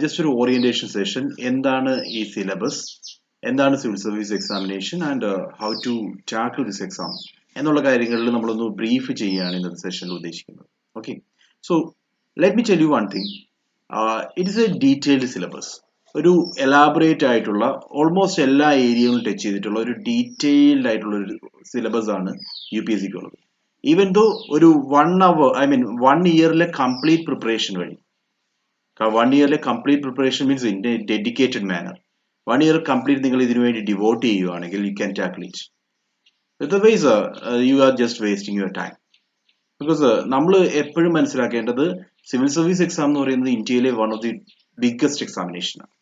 Just an orientation session. എന്താണ് ഈ syllabus? എന്താണ് civil service examination and how to tackle this exam? എന്നുള്ള കാര്യങ്ങളിൽ നമ്മളൊന്ന് ബ്രീഫ് ചെയ്യുകയാണ് ഇന്നത്തെ സെഷനിൽ ഉദ്ദേശിക്കുന്നത്. Okay. So let me tell you one thing. It is a detailed syllabus. ഒരു എലാബറേറ്റ് ആയിട്ടുള്ള ഓൾമോസ്റ്റ് എല്ലാ ഏരിയകളും ടച്ച് ചെയ്തിട്ടുള്ള ഒരു ഡീറ്റെയിൽഡ് ആയിട്ടുള്ള ഒരു സിലബസ് ആണ് UPSC ഉള്ളത്. ഈവൻ ദോ ഒരു 1 ഇയറിലെ കംപ്ലീറ്റ് പ്രിപ്പറേഷൻ വഴി 1 ഇയറിലെ complete preparation means in a dedicated manner 1 year complete നിങ്ങൾ ഇതിനു വേണ്ടി ഡിവോട്ട് ചെയ്യുകയാണെങ്കിൽ you can tackle it. Otherwise you are just wasting your time. Because നമ്മൾ എപ്പോഴും മനസ്സിലാക്കേണ്ടത് സിവിൽ സർവീസ് എക്സാം എന്ന് പറയുന്നത് ഇന്ത്യയിലെ one of the biggest examination ആണ്.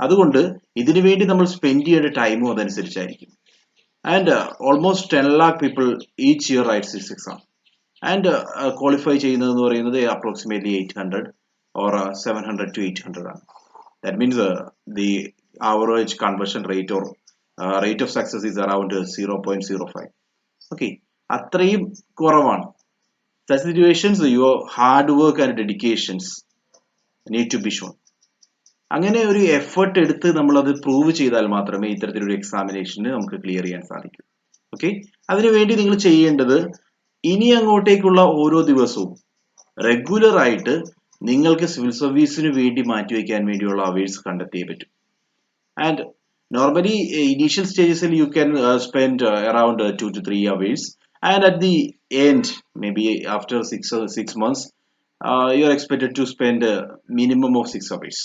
അതുകൊണ്ട് ഇതിനു വേണ്ടി നമ്മൾ സ്പെൻഡ് ചെയ്യേണ്ട ടൈമും അതനുസരിച്ചായിരിക്കും. And almost 10 lakh people each year writes this exam. And qualify ചെയ്യുന്നത് എന്ന് പറയുന്നത് അപ്രോക്സിമേറ്റ്ലി 800 or 700 to 800 ആണ്. That means the average conversion rate or rate of success is around 0.05. Okay, അത്രയും കുറവാണ്. Such situations, your hard work and dedications need to be shown. അങ്ങനെ ഒരു effort എടുത്ത് നമ്മൾ അത് പ്രൂവ് ചെയ്താൽ മാത്രമേ ഇത്തരത്തിലൊരു എക്സാമിനേഷന് നമുക്ക് ക്ലിയർ ചെയ്യാൻ സാധിക്കൂ. ഓക്കെ, അതിനുവേണ്ടി നിങ്ങൾ ചെയ്യേണ്ടത് ഇനി അങ്ങോട്ടേക്കുള്ള ഓരോ ദിവസവും റെഗുലർ ആയിട്ട് നിങ്ങൾക്ക് സിവിൽ സർവീസിന് വേണ്ടി മാറ്റിവെക്കാൻ വേണ്ടിയുള്ള അവേഴ്സ് കണ്ടെത്തിയേ പറ്റും. ആൻഡ് നോർമലി ഇനീഷ്യൽ സ്റ്റേജസിൽ you can spend around 2 to 3 hours, and at the end, maybe after 6 months, you are expected to spend a minimum of 6 hours.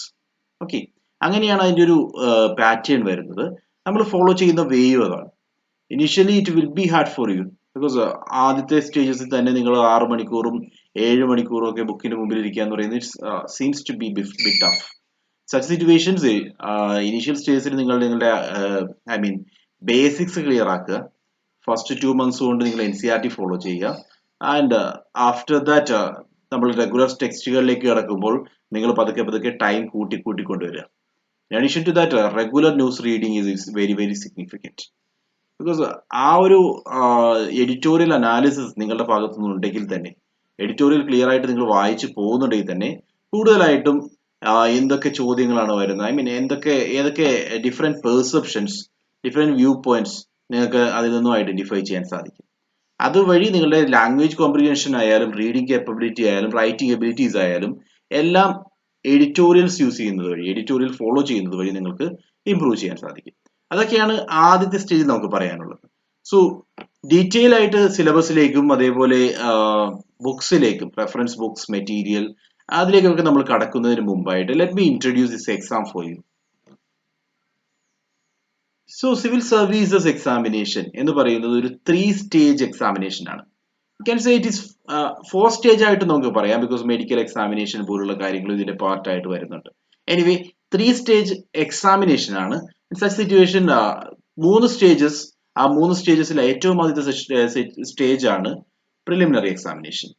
Okay, അങ്ങനെയാണ് അതിൻ്റെ ഒരു പാറ്റേൺ വരുന്നത്. നമ്മൾ ഫോളോ ചെയ്യുന്ന വേവ് അതാണ്. Initially it will be hard for you because ആദ്യത്തെ സ്റ്റേജസിൽ തന്നെ നിങ്ങൾ 6 മണിക്കൂറും 7 മണിക്കൂറും ഒക്കെ ബുക്കിന് മുമ്പിൽ ഇരിക്കുക എന്ന് പറയുന്നത് seems to be bit tough. Such situations initial സ്റ്റേജസിൽ നിങ്ങളുടെ ബേസിക്സ് ക്ലിയർ ആക്കുക. ഫസ്റ്റ് 2 months കൊണ്ട് നിങ്ങൾ NCERT ഫോളോ ചെയ്യുക. ആൻഡ് ആഫ്റ്റർ ദാറ്റ് നമ്മൾ റെഗുലർ ടെക്സ്റ്റുകളിലേക്ക് കിടക്കുമ്പോൾ നിങ്ങൾ പതുക്കെ ടൈം കൂട്ടിക്കൊണ്ടുവരിക. In addition to that, regular news reading is very very significant. Because ആ ഒരു എഡിറ്റോറിയൽ അനാലിസിസ് നിങ്ങളുടെ ഭാഗത്തു നിന്നുണ്ടെങ്കിൽ തന്നെ, എഡിറ്റോറിയൽ ക്ലിയർ ആയിട്ട് നിങ്ങൾ വായിച്ചു പോകുന്നുണ്ടെങ്കിൽ തന്നെ കൂടുതലായിട്ടും എന്തൊക്കെ ചോദ്യങ്ങളാണ് വരുന്നത്, ഏതൊക്കെ different perceptions, different view points നിങ്ങൾക്ക് അതിൽ നിന്നും ഐഡന്റിഫൈ ചെയ്യാൻ സാധിക്കും. അതുവഴി നിങ്ങളുടെ ലാംഗ്വേജ് കോംപ്രിഹെൻഷൻ ആയാലും റീഡിംഗ് കേപ്പബിലിറ്റി ആയാലും റൈറ്റിംഗ് എബിലിറ്റീസ് ആയാലും എല്ലാം എഡിറ്റോറിയൽസ് യൂസ് ചെയ്യുന്നത് വഴി, എഡിറ്റോറിയൽ ഫോളോ ചെയ്യുന്നത് വഴി നിങ്ങൾക്ക് ഇംപ്രൂവ് ചെയ്യാൻ സാധിക്കും. അതൊക്കെയാണ് ആദ്യത്തെ സ്റ്റേജിൽ നമുക്ക് പറയാനുള്ളത്. സോ ഡീറ്റെയിൽ ആയിട്ട് സിലബസിലേക്കും അതേപോലെ ബുക്സിലേക്കും, റെഫറൻസ് ബുക്സ്, മെറ്റീരിയൽ, അതിലേക്കൊക്കെ നമ്മൾ കടക്കുന്നതിന് മുമ്പായിട്ട് let me introduce this exam for you. So civil services examination എന്ന് പറയുന്നത് ഒരു 3 stage എക്സാമിനേഷൻ ആണ്. U can say it is 4 stage ആയിട്ട് നമുക്ക് പറയാം, ബിക്കോസ് മെഡിക്കൽ എക്സാമിനേഷൻ പോലുള്ള കാര്യങ്ങൾ ഇതിന്റെ പാർട്ടായിട്ട് വരുന്നുണ്ട്. എനിവേ 3 stage എക്സാമിനേഷൻ ആണ്. സച്ച് സിറ്റുവേഷൻ 3 stages, ആ 3 സ്റ്റേജസിൽ ഏറ്റവും ആദ്യത്തെ സ്റ്റേജ് ആണ് preliminary examination.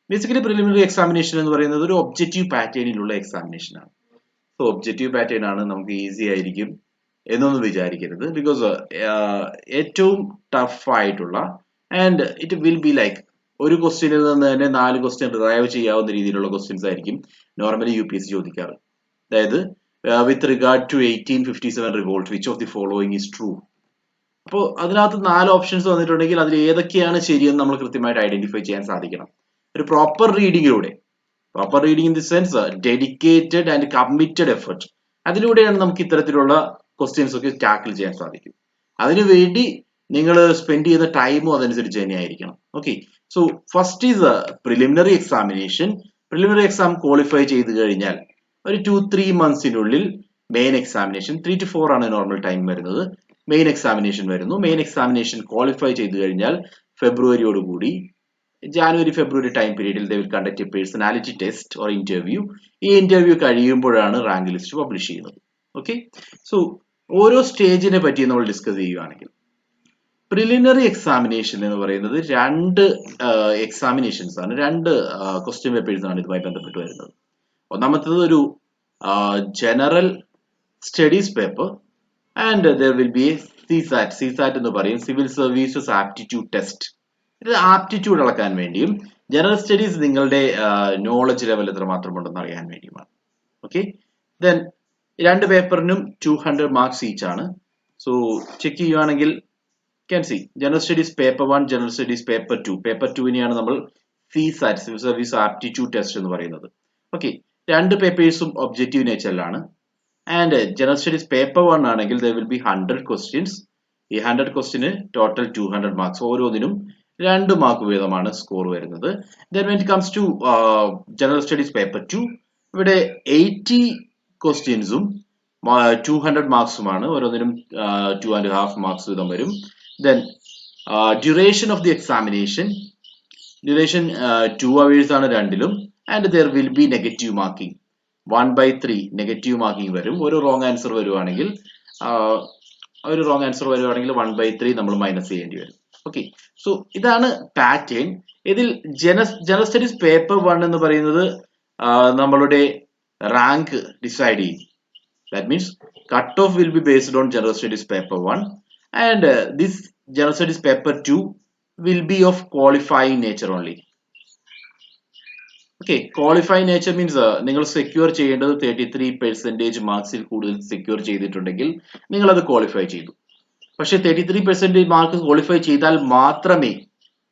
Basically preliminary examination എന്ന് പറയുന്നത് ഒരു ഒബ്ജക്റ്റീവ് പാറ്റേണിലുള്ള എക്സാമിനേഷൻ ആണ്. സോ ഒബ്ജക്റ്റീവ് പാറ്റേൺ ആണ്, നമുക്ക് ഈസി ആയിരിക്കും എന്നൊന്നും വിചാരിക്കരുത്. ബിക്കോസ് ഏറ്റവും ടഫ് ആയിട്ടുള്ള and it will be like ഒരു ക്വസ്റ്റ്യനിൽ നിന്ന് തന്നെ 4 ക്വസ്റ്റ്യൻ ഡ്രൈവ് ചെയ്യാവുന്ന രീതിയിലുള്ള ക്വസ്റ്റ്യൻസ് ആയിരിക്കും നോർമലി UPSC ചോദിക്കാറ്. അതായത് with regard to 1857 revolt which of the following is true. അപ്പോൾ അതിനകത്ത് 4 ഓപ്ഷൻസ് വന്നിട്ടുണ്ടെങ്കിൽ അതിൽ ഏതൊക്കെയാണ് ശരിയെന്ന് നമ്മൾ കൃത്യമായിട്ട് ഐഡന്റിഫൈ ചെയ്യാൻ സാധിക്കണം. ഒരു പ്രോപ്പർ റീഡിങ്ങിലൂടെ, proper reading in the sense dedicated and committed effort, അതിലൂടെയാണ് നമുക്ക് ഇത്തരത്തിലുള്ള ക്വസ്റ്റ്യൻസ് ഒക്കെ ടാക്കിൾ ചെയ്യാൻ സാധിക്കും. അതിനുവേണ്ടി നിങ്ങൾ സ്പെൻഡ് ചെയ്യുന്ന ടൈമും അതനുസരിച്ച് തന്നെ ആയിരിക്കണം. Okay, so first is preliminary examination. Preliminary exam qualify ചെയ്ത് കഴിഞ്ഞാൽ ഒരു 2-3 monthsനുള്ളിൽ മെയിൻ എക്സാമിനേഷൻ, 3 to 4 ആണ് നോർമൽ ടൈം വരുന്നത്. മെയിൻ എക്സാമിനേഷൻ വരുന്നു. മെയിൻ എക്സാമിനേഷൻ ക്വാളിഫൈ ചെയ്ത് കഴിഞ്ഞാൽ ഫെബ്രുവരിയോടുകൂടി, ജാനുവരി-ഫെബ്രുവരി ടൈം പീരീഡിൽ they will conduct A personality test or interview. ഈ ഇന്റർവ്യൂ കഴിയുമ്പോഴാണ് റാങ്ക് ലിസ്റ്റ് പബ്ലിഷ് ചെയ്യുന്നത്. ഓക്കെ, സോ ഓരോ സ്റ്റേജിനെ പറ്റി നമ്മൾ ഡിസ്കസ് ചെയ്യുകയാണെങ്കിൽ പ്രിലിമിനറി എക്സാമിനേഷൻ എന്ന് പറയുന്നത് 2 എക്സാമിനേഷൻസ് ആണ്, 2 ക്വസ്റ്റ്യൻ പേപ്പേഴ്സ് ആണ് ഇതുമായി ബന്ധപ്പെട്ട് വരുന്നത്. ഒന്നാമത്തേത് ഒരു general studies paper and there will be A CSAT എന്ന് പറയും, സിവിൽ സർവീസസ് ആപ്റ്റിറ്റ്യൂഡ് ടെസ്റ്റ്. ഇത് ആപ്റ്റിറ്റ്യൂഡ് അളക്കാൻ വേണ്ടിയും ജനറൽ സ്റ്റഡീസ് നിങ്ങളുടെ നോളജ് ലെവൽ എത്രമാത്രം ഉണ്ടെന്ന് അറിയാൻ വേണ്ടിയുമാണ്. ഓക്കെ, ദെൻ രണ്ട് പേപ്പറിനും 200 മാർക്സ് ഈച്ച് ആണ്. സോ ചെക്ക് ചെയ്യുവാണെങ്കിൽ can see General Studies Paper 1, General Studies Paper 2. Paper 2-നെയാണ് നമ്മൾ CSAT Civil Service Aptitude Test എന്ന് പറയുന്നത്. ഓക്കെ, രണ്ട് പേപ്പേഴ്സും ഒബ്ജക്റ്റീവ് നേച്ചറിലാണ്. ആൻഡ് ജനറൽ സ്റ്റഡീസ് പേപ്പർ 1 ആണെങ്കിൽ there will be 100 questions. ഈ 100 ക്വസ്റ്റിന് ടോട്ടൽ 200 മാർക്സ്, ഓരോന്നിനും 2 മാർക്ക് വീതമാണ് സ്കോർ വരുന്നത്. Then when it comes to General Studies Paper 2, ഇവിടെ 80 ക്വസ്റ്റ്യൻസും 200 മാർക്സുമാണ്, ഓരോന്നിനും 2.5 മാർക്സ് വീതം വരും. Then duration of the examination, duration 2 hours ആണ് രണ്ടിലും. And there will be negative marking, 1/3 negative marking വരും. ഒരു റോങ് ആൻസർ വരുവാണെങ്കിൽ 1/3 നമ്മൾ മൈനസ് ചെയ്യേണ്ടി വരും. ഓക്കെ, സോ ഇതാണ് പാറ്റേൺ. ഇതിൽ ജനറൽ സ്റ്റഡീസ് പേപ്പർ 1 എന്ന് പറയുന്നത് നമ്മളുടെ റാങ്ക് ഡിസൈഡ് ചെയ്യും. That means cutoff will be based on General Studies Paper 1, and this General Studies Paper 2 will be of qualifying nature only. Okay, qualifying nature means നിങ്ങൾ secure ചെയ്യേണ്ടത് 33% മാർക്സിൽ കൂടുതൽ secure ചെയ്തിട്ടുണ്ടെങ്കിൽ നിങ്ങൾ അത് ക്വാളിഫൈ ചെയ്തു. പക്ഷേ 33% മാർക്ക് ക്വാളിഫൈ ചെയ്താൽ മാത്രമേ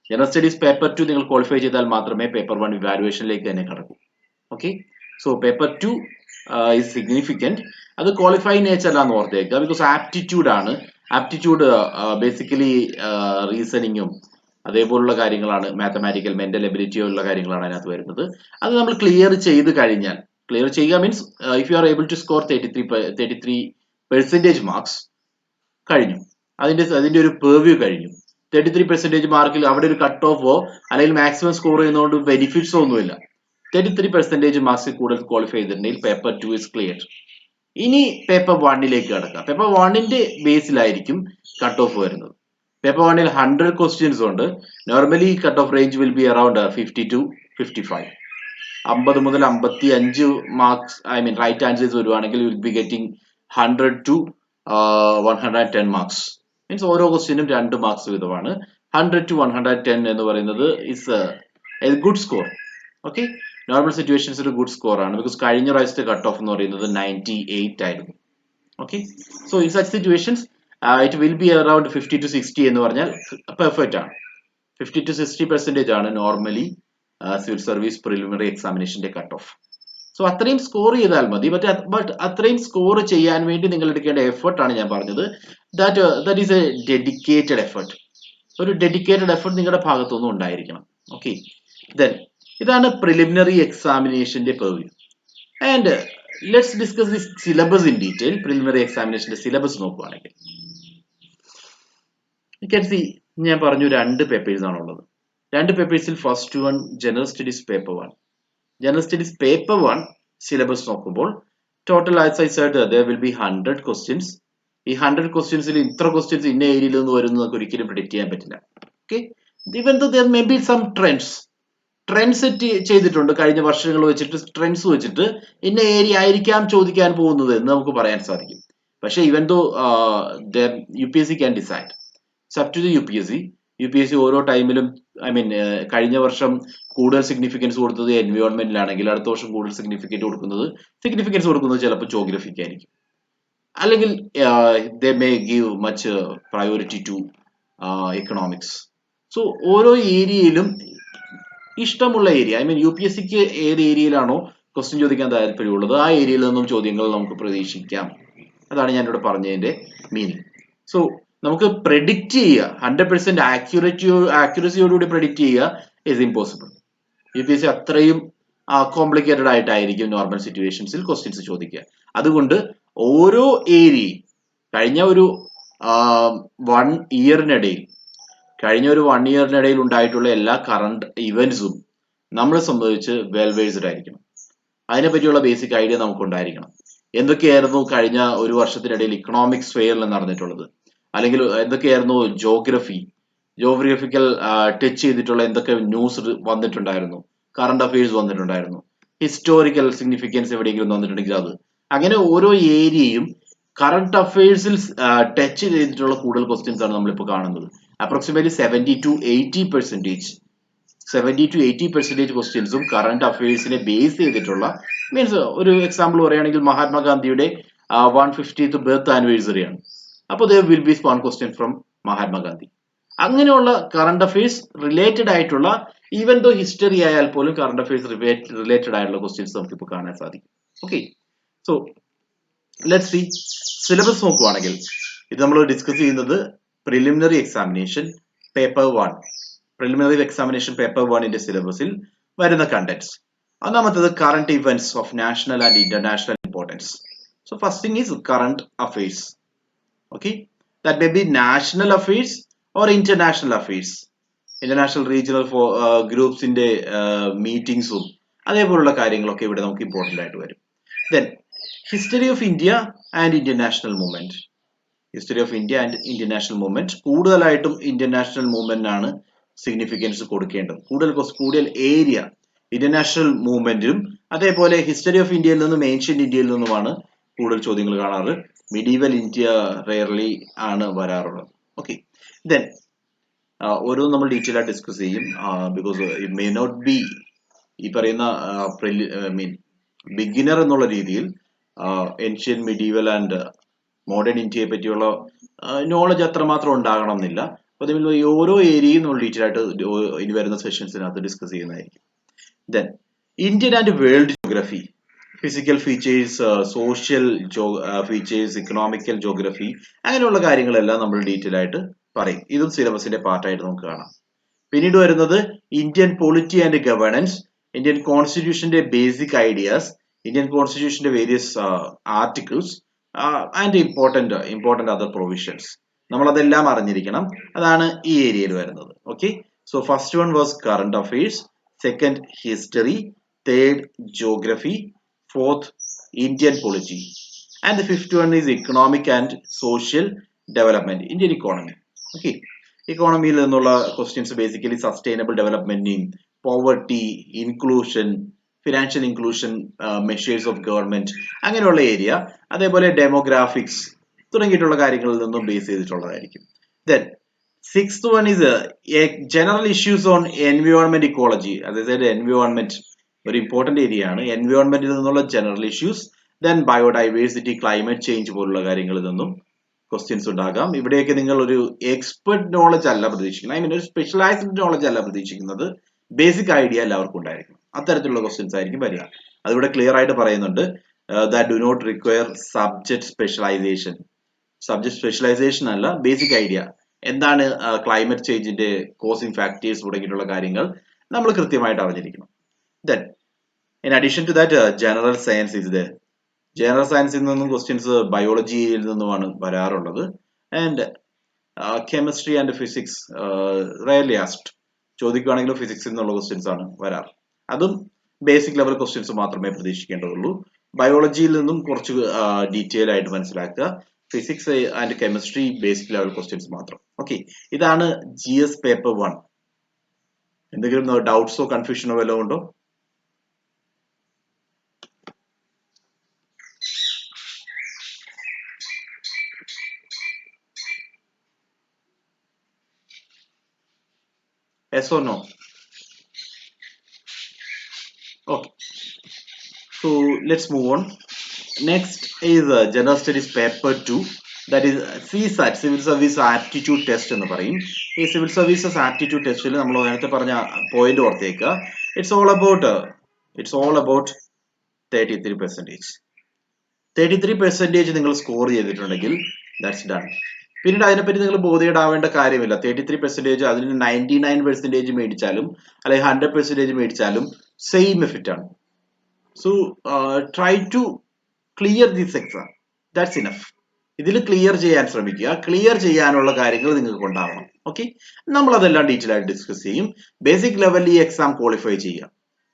ജനറൽ സ്റ്റഡീസ് പേപ്പർ 2 നിങ്ങൾ ക്വാളിഫൈ ചെയ്താൽ മാത്രമേ പേപ്പർ 1 ഇവാലുവേഷനിലേക്ക് തന്നെ കടക്കൂ. Okay, so paper 2 is significant. അത് ക്വാളിഫൈ നേച്ചറിലാന്ന് ഓർത്തേക്കുക. ബിക്കോസ് ആപ്റ്റിറ്റ്യൂഡ് ആണ്. ആപ്റ്റിറ്റ്യൂഡ് ബേസിക്കലി റീസണിങ്ങും അതേപോലുള്ള കാര്യങ്ങളാണ്, മാത്തമാറ്റിക്കൽ മെന്റൽ എബിലിറ്റി ഉള്ള കാര്യങ്ങളാണ് അതിനകത്ത് വരുന്നത്. അത് നമ്മൾ ക്ലിയർ ചെയ്ത് കഴിഞ്ഞാൽ, ക്ലിയർ ചെയ്യുക means if you are able to score 33% marks കഴിഞ്ഞു, അതിന്റെ ഒരു പെർവ്യൂ കഴിഞ്ഞു. 33% മാർക്കിൽ അവിടെ ഒരു കട്ട് ഓഫോ അല്ലെങ്കിൽ മാക്സിമം സ്കോർ ചെയ്യുന്നതുകൊണ്ട് ബെനിഫിറ്റ്സോ ഒന്നുമില്ല. 33% മാർക്സിൽ കൂടുതൽ ക്വാളിഫൈ ചെയ്തിട്ടുണ്ടെങ്കിൽ പേപ്പർ 2 is clear. ഇനി പേപ്പർ 1ലേക്ക് കടക്കാം. പേപ്പർ 1ന്റെ ബേസിലായിരിക്കും കട്ട് ഓഫ് വരുന്നത്. പേപ്പർ 1ൽ 100 ക്വസ്റ്റ്യൻസ് ഉണ്ട്. Normally cut off range will be around 50 to 55. 50 മുതൽ 55 marks, I mean right answers വരുവാണെങ്കിൽ will be getting 100 to 110 marks. Means ഓരോ ക്വസ്റ്റ്യനും 2 മാർക്സ് വീതമാണ്. 100 to 110 എന്ന് പറയുന്നത് is A good score. Okay, normal situations ഒരു ഗുഡ് സ്കോർ ആണ്. ബിക്കോസ് കഴിഞ്ഞ പ്രാവശ്യത്തെ കട്ട് ഓഫ് എന്ന് പറയുന്നത് 98 ആയിരുന്നു. Okay, so in such situations it will be around 50 to 60 എന്ന് പറഞ്ഞാൽ പെർഫെക്റ്റ് ആണ്. 50 to 60% ആണ് നോർമലി സിവിൽ സർവീസ് പ്രിലിമിനറി എക്സാമിനേഷന്റെ കട്ട് ഓഫ്. സോ അത്രയും സ്കോർ ചെയ്താൽ മതി. ബട്ട് അത്രയും സ്കോർ ചെയ്യാൻ വേണ്ടി നിങ്ങൾ എടുക്കേണ്ട എഫേർട്ട് ആണ് ഞാൻ പറഞ്ഞത്. That is a dedicated effort. ഒരു ഡെഡിക്കേറ്റഡ് എഫേർട്ട് നിങ്ങളുടെ ഭാഗത്തുനിന്നും ഉണ്ടായിരിക്കണം. ഓക്കെ, ദെൻ ഇതാണ് പ്രിലിമിനറി എക്സാമിനേഷന്റെ purview. And let's discuss the syllabus in detail. Preliminary എക്സാമിനേഷന്റെ സിലബസ് നോക്കുകയാണെങ്കിൽ യു ക്യാൻ സി, ഞാൻ പറഞ്ഞു 2 പേപ്പേഴ്സ് ആണുള്ളത്. 2 പേപ്പേഴ്സിൽ first one general studies paper 1. General studies paper 1 സിലബസ് നോക്കുമ്പോൾ total as I said there will be 100 questions. ഈ 100 ക്വസ്റ്റ്യൻസിൽ ഇത്ര ക്വസ്റ്റ്യൻസ് ഇന്ന ഏരിയയിൽ നിന്ന് വരുന്നത് നമുക്ക് ഒരിക്കലും പ്രെഡിക്റ്റ് ചെയ്യാൻ പറ്റില്ല. Okay, even though there may be some trends set ചെയ്തിട്ടുണ്ട്. കഴിഞ്ഞ വർഷങ്ങൾ വെച്ചിട്ട് ട്രെൻഡ്സ് വെച്ചിട്ട് ഇന്ന ഏരിയ ആയിരിക്കാം ചോദിക്കാൻ പോകുന്നത് എന്ന് നമുക്ക് പറയാൻ സാധിക്കും. പക്ഷെ even though UPSC can decide, sub to the UPSC ഓരോ ടൈമിലും, ഐ മീൻ കഴിഞ്ഞ വർഷം കൂടുതൽ സിഗ്നിഫിക്കൻസ് കൊടുത്തത് എൻവയോൺമെന്റിലാണെങ്കിൽ അടുത്ത വർഷം കൂടുതൽ സിഗ്നിഫിക്കൻസ് കൊടുക്കുന്നത് ചിലപ്പോൾ ജോഗ്രഫിക്കായിരിക്കും. അല്ലെങ്കിൽ they may give much priority to economics. So ഓരോ ഏരിയയിലും ഇഷ്ടമുള്ള ഏരിയ, ഐ മീൻ UPSCക്ക് ഏത് ഏരിയയിലാണോ ക്വസ്റ്റ്യൻ ചോദിക്കാൻ താല്പര്യമുള്ളത് ആ ഏരിയയിൽ നിന്നും ചോദ്യങ്ങൾ നമുക്ക് പ്രതീക്ഷിക്കാം. അതാണ് ഞാനിവിടെ പറഞ്ഞതിന്റെ മീനിങ്. സോ നമുക്ക് പ്രെഡിക്റ്റ് ചെയ്യുക 100% ആക്യുറസിയോടുകൂടി പ്രെഡിക്റ്റ് ചെയ്യുക ഇസ് ഇമ്പോസിബിൾ. UPSC അത്രയും കോംപ്ലിക്കേറ്റഡ് ആയിട്ടായിരിക്കും നോർമൽ സിറ്റുവേഷൻസിൽ ക്വസ്റ്റ്യൻസ് ചോദിക്കുക. അതുകൊണ്ട് ഓരോ ഏരിയയും കഴിഞ്ഞ ഒരു 1 ഇയറിനിടയിൽ ഉണ്ടായിട്ടുള്ള എല്ലാ കറണ്ട് ഇവന്റ്സും നമ്മളെ സംബന്ധിച്ച് വെൽ വേഴ്സ്ഡ് ആയിരിക്കണം. അതിനെപ്പറ്റിയുള്ള ബേസിക് ഐഡിയ നമുക്ക് ഉണ്ടായിരിക്കണം. എന്തൊക്കെയായിരുന്നു കഴിഞ്ഞ ഒരു വർഷത്തിനിടയിൽ ഇക്കണോമിക്സ് ഫെയറിൽ നടന്നിട്ടുള്ളത്, അല്ലെങ്കിൽ എന്തൊക്കെയായിരുന്നു ജോഗ്രഫിക്കൽ ടച്ച് ചെയ്തിട്ടുള്ള എന്തൊക്കെ ന്യൂസ് വന്നിട്ടുണ്ടായിരുന്നു, കറണ്ട് അഫയേഴ്സ് വന്നിട്ടുണ്ടായിരുന്നു, ഹിസ്റ്റോറിക്കൽ സിഗ്നിഫിക്കൻസ് എവിടെയെങ്കിലും വന്നിട്ടുണ്ടെങ്കിൽ അത്, അങ്ങനെ ഓരോ ഏരിയയും കറണ്ട് അഫയേഴ്സിൽ ടച്ച് ചെയ്തിട്ടുള്ള കൂടുതൽ ക്വസ്റ്റ്യൻസ് ആണ് നമ്മളിപ്പോൾ കാണുന്നത്. അപ്രോക്സിമേറ്റ്ലി 70 to 80% 70 to 80% ക്വസ്റ്റ്യൻസും കറണ്ട് അഫയേഴ്സിനെ ബേസ് ചെയ്തിട്ടുള്ള മീൻസ് ഒരു എക്സാമ്പിൾ പറയുകയാണെങ്കിൽ മഹാത്മാഗാന്ധിയുടെ 150th ബർത്ത് ആനിവേഴ്സറി ആണ്. അപ്പോൾ there will be one question from Mahatma Gandhi. അങ്ങനെയുള്ള കറണ്ട് അഫയേഴ്സ് റിലേറ്റഡ് ആയിട്ടുള്ള ഈവൻ ദോ ഹിസ്റ്ററി ആയാൽ പോലും കറണ്ട് അഫയേഴ്സ് റിലേറ്റഡ് ആയിട്ടുള്ള ക്വസ്റ്റ്യൻസ് നമുക്കിപ്പോൾ കാണാൻ സാധിക്കും. Okay, so let's see syllabus നോക്കുവാണെങ്കിൽ ഇത് നമ്മൾ ഡിസ്കസ് ചെയ്യുന്നത് preliminary examination paper 1 preliminary examination paper 1ന്റെ സിലബസിൽ വരുന്ന കണ്ടന്റ്സ്. ഒന്നാമത്തേത് current events of national and international importance. So first thing is current affairs. Okay, that may be national affairs or international affairs. International regional ഗ്രൂപ്പ്സിന്റെ മീറ്റിംഗ്സും അതേപോലുള്ള കാര്യങ്ങളൊക്കെ ഇവിടെ നമുക്ക് ഇമ്പോർട്ടന്റ് ആയിട്ട് വരും. Then history of India and international movement. History of India and international movement കൂടുതലായിട്ടും international മൂവ്മെന്റിനാണ് significance കൊടുക്കേണ്ടത്. കൂടുതൽ ഏരിയ ഇന്റർനാഷണൽ മൂവ്മെന്റിലും അതേപോലെ ഹിസ്റ്ററി ഓഫ് ഇന്ത്യയിൽ നിന്നും ഏൻഷ്യന്റ് ഇന്ത്യയിൽ നിന്നുമാണ് കൂടുതൽ ചോദ്യങ്ങൾ കാണാറ്. മിഡീവൽ ഇന്ത്യ റെയർലി ആണ് വരാറുള്ളത്. ഓക്കെ, ദെൻ ഓരോന്നും നമ്മൾ ഡീറ്റെയിൽ ആയിട്ട് ഡിസ്കസ് ചെയ്യും. Because it may not be ഈ പറയുന്ന ബിഗിനർ എന്നുള്ള രീതിയിൽ ഏൻഷ്യൻ മിഡീവൽ ആൻഡ് മോഡേൺ ഇന്ത്യയെ പറ്റിയുള്ള നോളജ് അത്രമാത്രം ഉണ്ടാകണം എന്നില്ല. അപ്പൊ അതിൽ ഈ ഓരോ ഏരിയയും നമ്മൾ ഡീറ്റെയിൽ ആയിട്ട് ഇനി വരുന്ന സെഷൻസിനകത്ത് ഡിസ്കസ് ചെയ്യുന്നതായിരിക്കും. Then Indian and world geography, physical features, social features, economical geography, അങ്ങനെയുള്ള കാര്യങ്ങളെല്ലാം നമ്മൾ ഡീറ്റെയിൽ ആയിട്ട് പറയും. ഇതും സിലബസിന്റെ പാർട്ടായിട്ട് നമുക്ക് കാണാം. പിന്നീട് വരുന്നത് Indian polity and governance, Indian കോൺസ്റ്റിറ്റ്യൂഷന്റെ ബേസിക് ഐഡിയാസ്, ഇന്ത്യൻ കോൺസ്റ്റിറ്റ്യൂഷന്റെ various articles and important other provisions. നമ്മൾ അതെല്ലാം അറിഞ്ഞിരിക്കണം. അതാണ് ഈ ഏരിയയിൽ വരുന്നത്. Okay, so first one was current affairs, second history, third geography, fourth Indian polity, and the fifth one is economic and social development, Indian economy. Okay, ഇക്കോണമിയിൽ നിന്നുള്ള questions basically sustainable ഡെവലപ്മെന്റിനെയും poverty, inclusion, financial inclusion, measures of government, അങ്ങനെയുള്ള area, അതേപോലെ demographics തുടങ്ങിയിട്ടുള്ള കാര്യങ്ങളിൽ നിന്നും base ചെയ്തിട്ടുള്ളതായിരിക്കും. Then sixth one is general issues on environment ecology. അതായത് എൻവയോൺമെന്റ് ഒരു ഇമ്പോർട്ടന്റ് ഏരിയ ആണ്. എൻവയോൺമെന്റിൽ നിന്നുള്ള general issues, then biodiversity, climate change പോലുള്ള കാര്യങ്ങളിൽ നിന്നും ക്വസ്റ്റ്യൻസ് ഉണ്ടാകാം. ഇവിടെയൊക്കെ നിങ്ങൾ ഒരു എക്സ്പെർട്ട് നോളജ് അല്ല പ്രതീക്ഷിക്കുന്നത്, ഒരു സ്പെഷ്യലൈസ്ഡ് നോളജ് അല്ല പ്രതീക്ഷിക്കുന്നത്. ബേസിക് ഐഡിയ എല്ലാവർക്കും ഉണ്ടായിരിക്കും. അത്തരത്തിലുള്ള ക്വസ്റ്റ്യൻസ് ആയിരിക്കും വരിക. അതിവിടെ ക്ലിയർ ആയിട്ട് പറയുന്നുണ്ട്. That do not require subject specialisation. Subject specialisation അല്ല, ബേസിക് ഐഡിയ എന്താണ് ക്ലൈമറ്റ് ചേഞ്ചിന്റെ കോസിംഗ് ഫാക്ടേഴ്സ് തുടങ്ങിയിട്ടുള്ള കാര്യങ്ങൾ നമ്മൾ കൃത്യമായിട്ട് അറിഞ്ഞിരിക്കണം. Then in addition to that general science is there. ജനറൽ സയൻസിൽ നിന്നും ക്വസ്റ്റ്യൻസ് ബയോളജിയിൽ നിന്നുമാണ് വരാറുള്ളത്. And chemistry and physics rarely asked. ചോദിക്കുകയാണെങ്കിൽ ഫിസിക്സിൽ നിന്നുള്ള ക്വസ്റ്റ്യൻസ് ആണ് വരാറ്. അതും ബേസിക് ലെവൽ ക്വസ്റ്റ്യൻസ് മാത്രമേ പ്രതീക്ഷിക്കേണ്ടതുള്ളൂ. ബയോളജിയിൽ നിന്നും കുറച്ച് ഡീറ്റെയിൽ ആയിട്ട് മനസ്സിലാക്കുക. Physics and chemistry basic level questions മാത്രം. ഓക്കെ, ഇതാണ് GS പേപ്പർ 1. എന്തെങ്കിലും ഡൗട്ട്സോ കൺഫ്യൂഷനോ വല്ലതും ഉണ്ടോ? Yes or no? Okay, so let's move on. Next is General Studies Paper 2, that is CSAT, Civil Service Aptitude Test എന്ന് പറയും. ഈ സിവിൽ സർവീസസ് ആപ്റ്റിറ്റ്യൂഡ് ടെസ്റ്റിൽ നമ്മൾ നേരത്തെ പറഞ്ഞ പോയിന്റ് ഓർത്തേക്കുക. It's all about 33%. 33% നിങ്ങൾ സ്കോർ ചെയ്തിട്ടുണ്ടെങ്കിൽ ദാറ്റ്സ് ഡൺ. പിന്നീട് അതിനെപ്പറ്റി നിങ്ങൾ ബോധ്യപ്പെടാവേണ്ട കാര്യമില്ല. 33% അതിന് 99% മേടിച്ചാലും അല്ലെങ്കിൽ 100% മേടിച്ചാലും സെയിം എഫക്റ്റ് ആണ്. So try to clear this exam, that's enough. ഇതിൽ ക്ലിയർ ചെയ്യാൻ ശ്രമിക്കുക. ക്ലിയർ ചെയ്യാനുള്ള കാര്യങ്ങൾ നിങ്ങൾക്ക് ഉണ്ടാവണം. ഓക്കെ, നമ്മൾ അതെല്ലാം ഡീറ്റെയിൽ ആയിട്ട് ഡിസ്കസ് ചെയ്യും. ബേസിക് ലെവലിൽ ഈ എക്സാം ക്വാളിഫൈ ചെയ്യുക.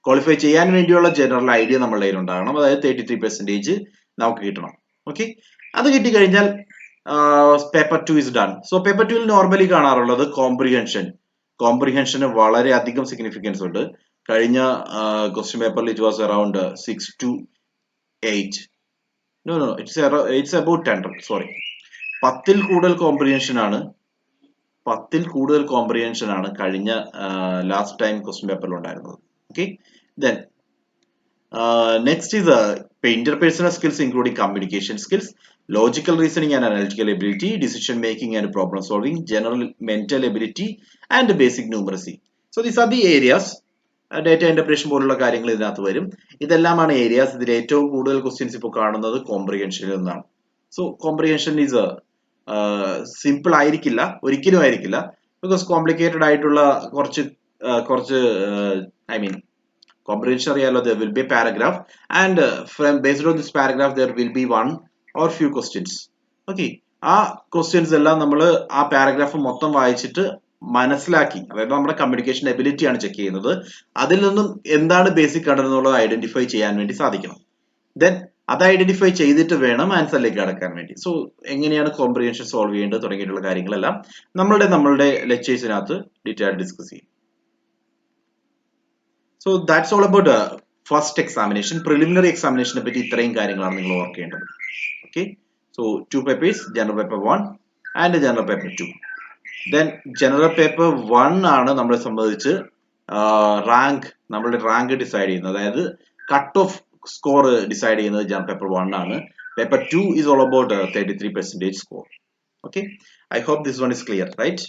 ക്വാളിഫൈ ചെയ്യാൻ വേണ്ടിയുള്ള ജനറൽ ഐഡിയ നമ്മളുടെ കയ്യിൽ ഉണ്ടാകണം. അതായത് 33% നമുക്ക് കിട്ടണം. ഓക്കെ, അത് കിട്ടിക്കഴിഞ്ഞാൽ paper 2 is done. So paper 2ൽ നോർമലി കാണാറുള്ളത് കോംപ്രിഹെൻഷന് വളരെ അധികം സിഗ്നിഫിക്കൻസ് ഉണ്ട്. കഴിഞ്ഞ ക്വസ്റ്റ്യൻ പേപ്പറിൽ it was around 6 to 8. It's about 10. Sorry, 10ൽ കൂടുതൽ കോംപ്രിഹെൻഷൻ ആണ് 10ൽ കൂടുതൽ കോംപ്രിഹെൻഷൻ ആണ് കഴിഞ്ഞ ലാസ്റ്റ് ടൈം ക്വസ്റ്റ്യൻ പേപ്പറിൽ ഉണ്ടായിരുന്നത്. Okay, then next is interpersonal skills including communication skills, logical reasoning and analytical ability, decision making and problem solving, general mental ability and basic numeracy. So these are the areas. Data interpretation പോലുള്ള കാര്യങ്ങൾ ഇതിനകത്ത് വരും. ഇതെല്ലാമാണ് areas. ഇതിൽ ഏറ്റവും കൂടുതൽ questions ഇപ്പോൾ കാണുന്നത് കോംപ്രിഹെൻഷനിൽ നിന്നാണ്. സോ കോംപ്രിഹെൻഷൻ ഈസ് സിമ്പിൾ ആയിരിക്കില്ല, ഒരിക്കലും ആയിരിക്കില്ല. ബിക്കോസ് കോംപ്ലിക്കേറ്റഡ് ആയിട്ടുള്ള കുറച്ച് ഐ മീൻ comprehension അറിയാലോ, there will be a paragraph and from based on this paragraph there will be one or few questions. Okay, ആ ക്വസ്റ്റ്യൻസ് എല്ലാം നമ്മൾ ആ പാരഗ്രാഫ് മൊത്തം വായിച്ചിട്ട് മനസ്സിലാക്കി, അതായത് നമ്മുടെ കമ്മ്യൂണിക്കേഷൻ എബിലിറ്റി ആണ് ചെക്ക് ചെയ്യുന്നത്. അതിൽ നിന്നും എന്താണ് ബേസിക് കണ്ടെന്നുള്ളത് ഐഡന്റിഫൈ ചെയ്യാൻ വേണ്ടി സാധിക്കണം. ദെൻ അത് ഐഡന്റിഫൈ ചെയ്തിട്ട് വേണം ആൻസറിലേക്ക് കടക്കാൻ വേണ്ടി. സോ എങ്ങനെയാണ് കോംപ്രിഹെൻഷൻ സോൾവ് ചെയ്യേണ്ടത് തുടങ്ങിയിട്ടുള്ള കാര്യങ്ങളെല്ലാം നമ്മളുടെ ലെക്ചേഴ്സിനകത്ത് ഡീറ്റെയിൽ ഡിസ്കസ് ചെയ്യും. So that's all about first examination. Preliminary examination പറ്റി ഇത്രയും കാര്യങ്ങളാണ് നിങ്ങൾ ഓർക്കേണ്ടത്. Okay, so 2 papers, general paper 1 and general paper 2. Then general paper 1 ആണ് നമ്മളെ സംബന്ധിച്ച് നമ്മളുടെ റാങ്ക് ഡിസൈഡ് ചെയ്യുന്നത്, അതായത് കട്ട് ഓഫ് സ്കോർ ഡിസൈഡ് ചെയ്യുന്നത് ജനറൽ പേപ്പർ 1 ആണ്. Paper 2 is all about 33% score. Okay, I hope this one is clear, right?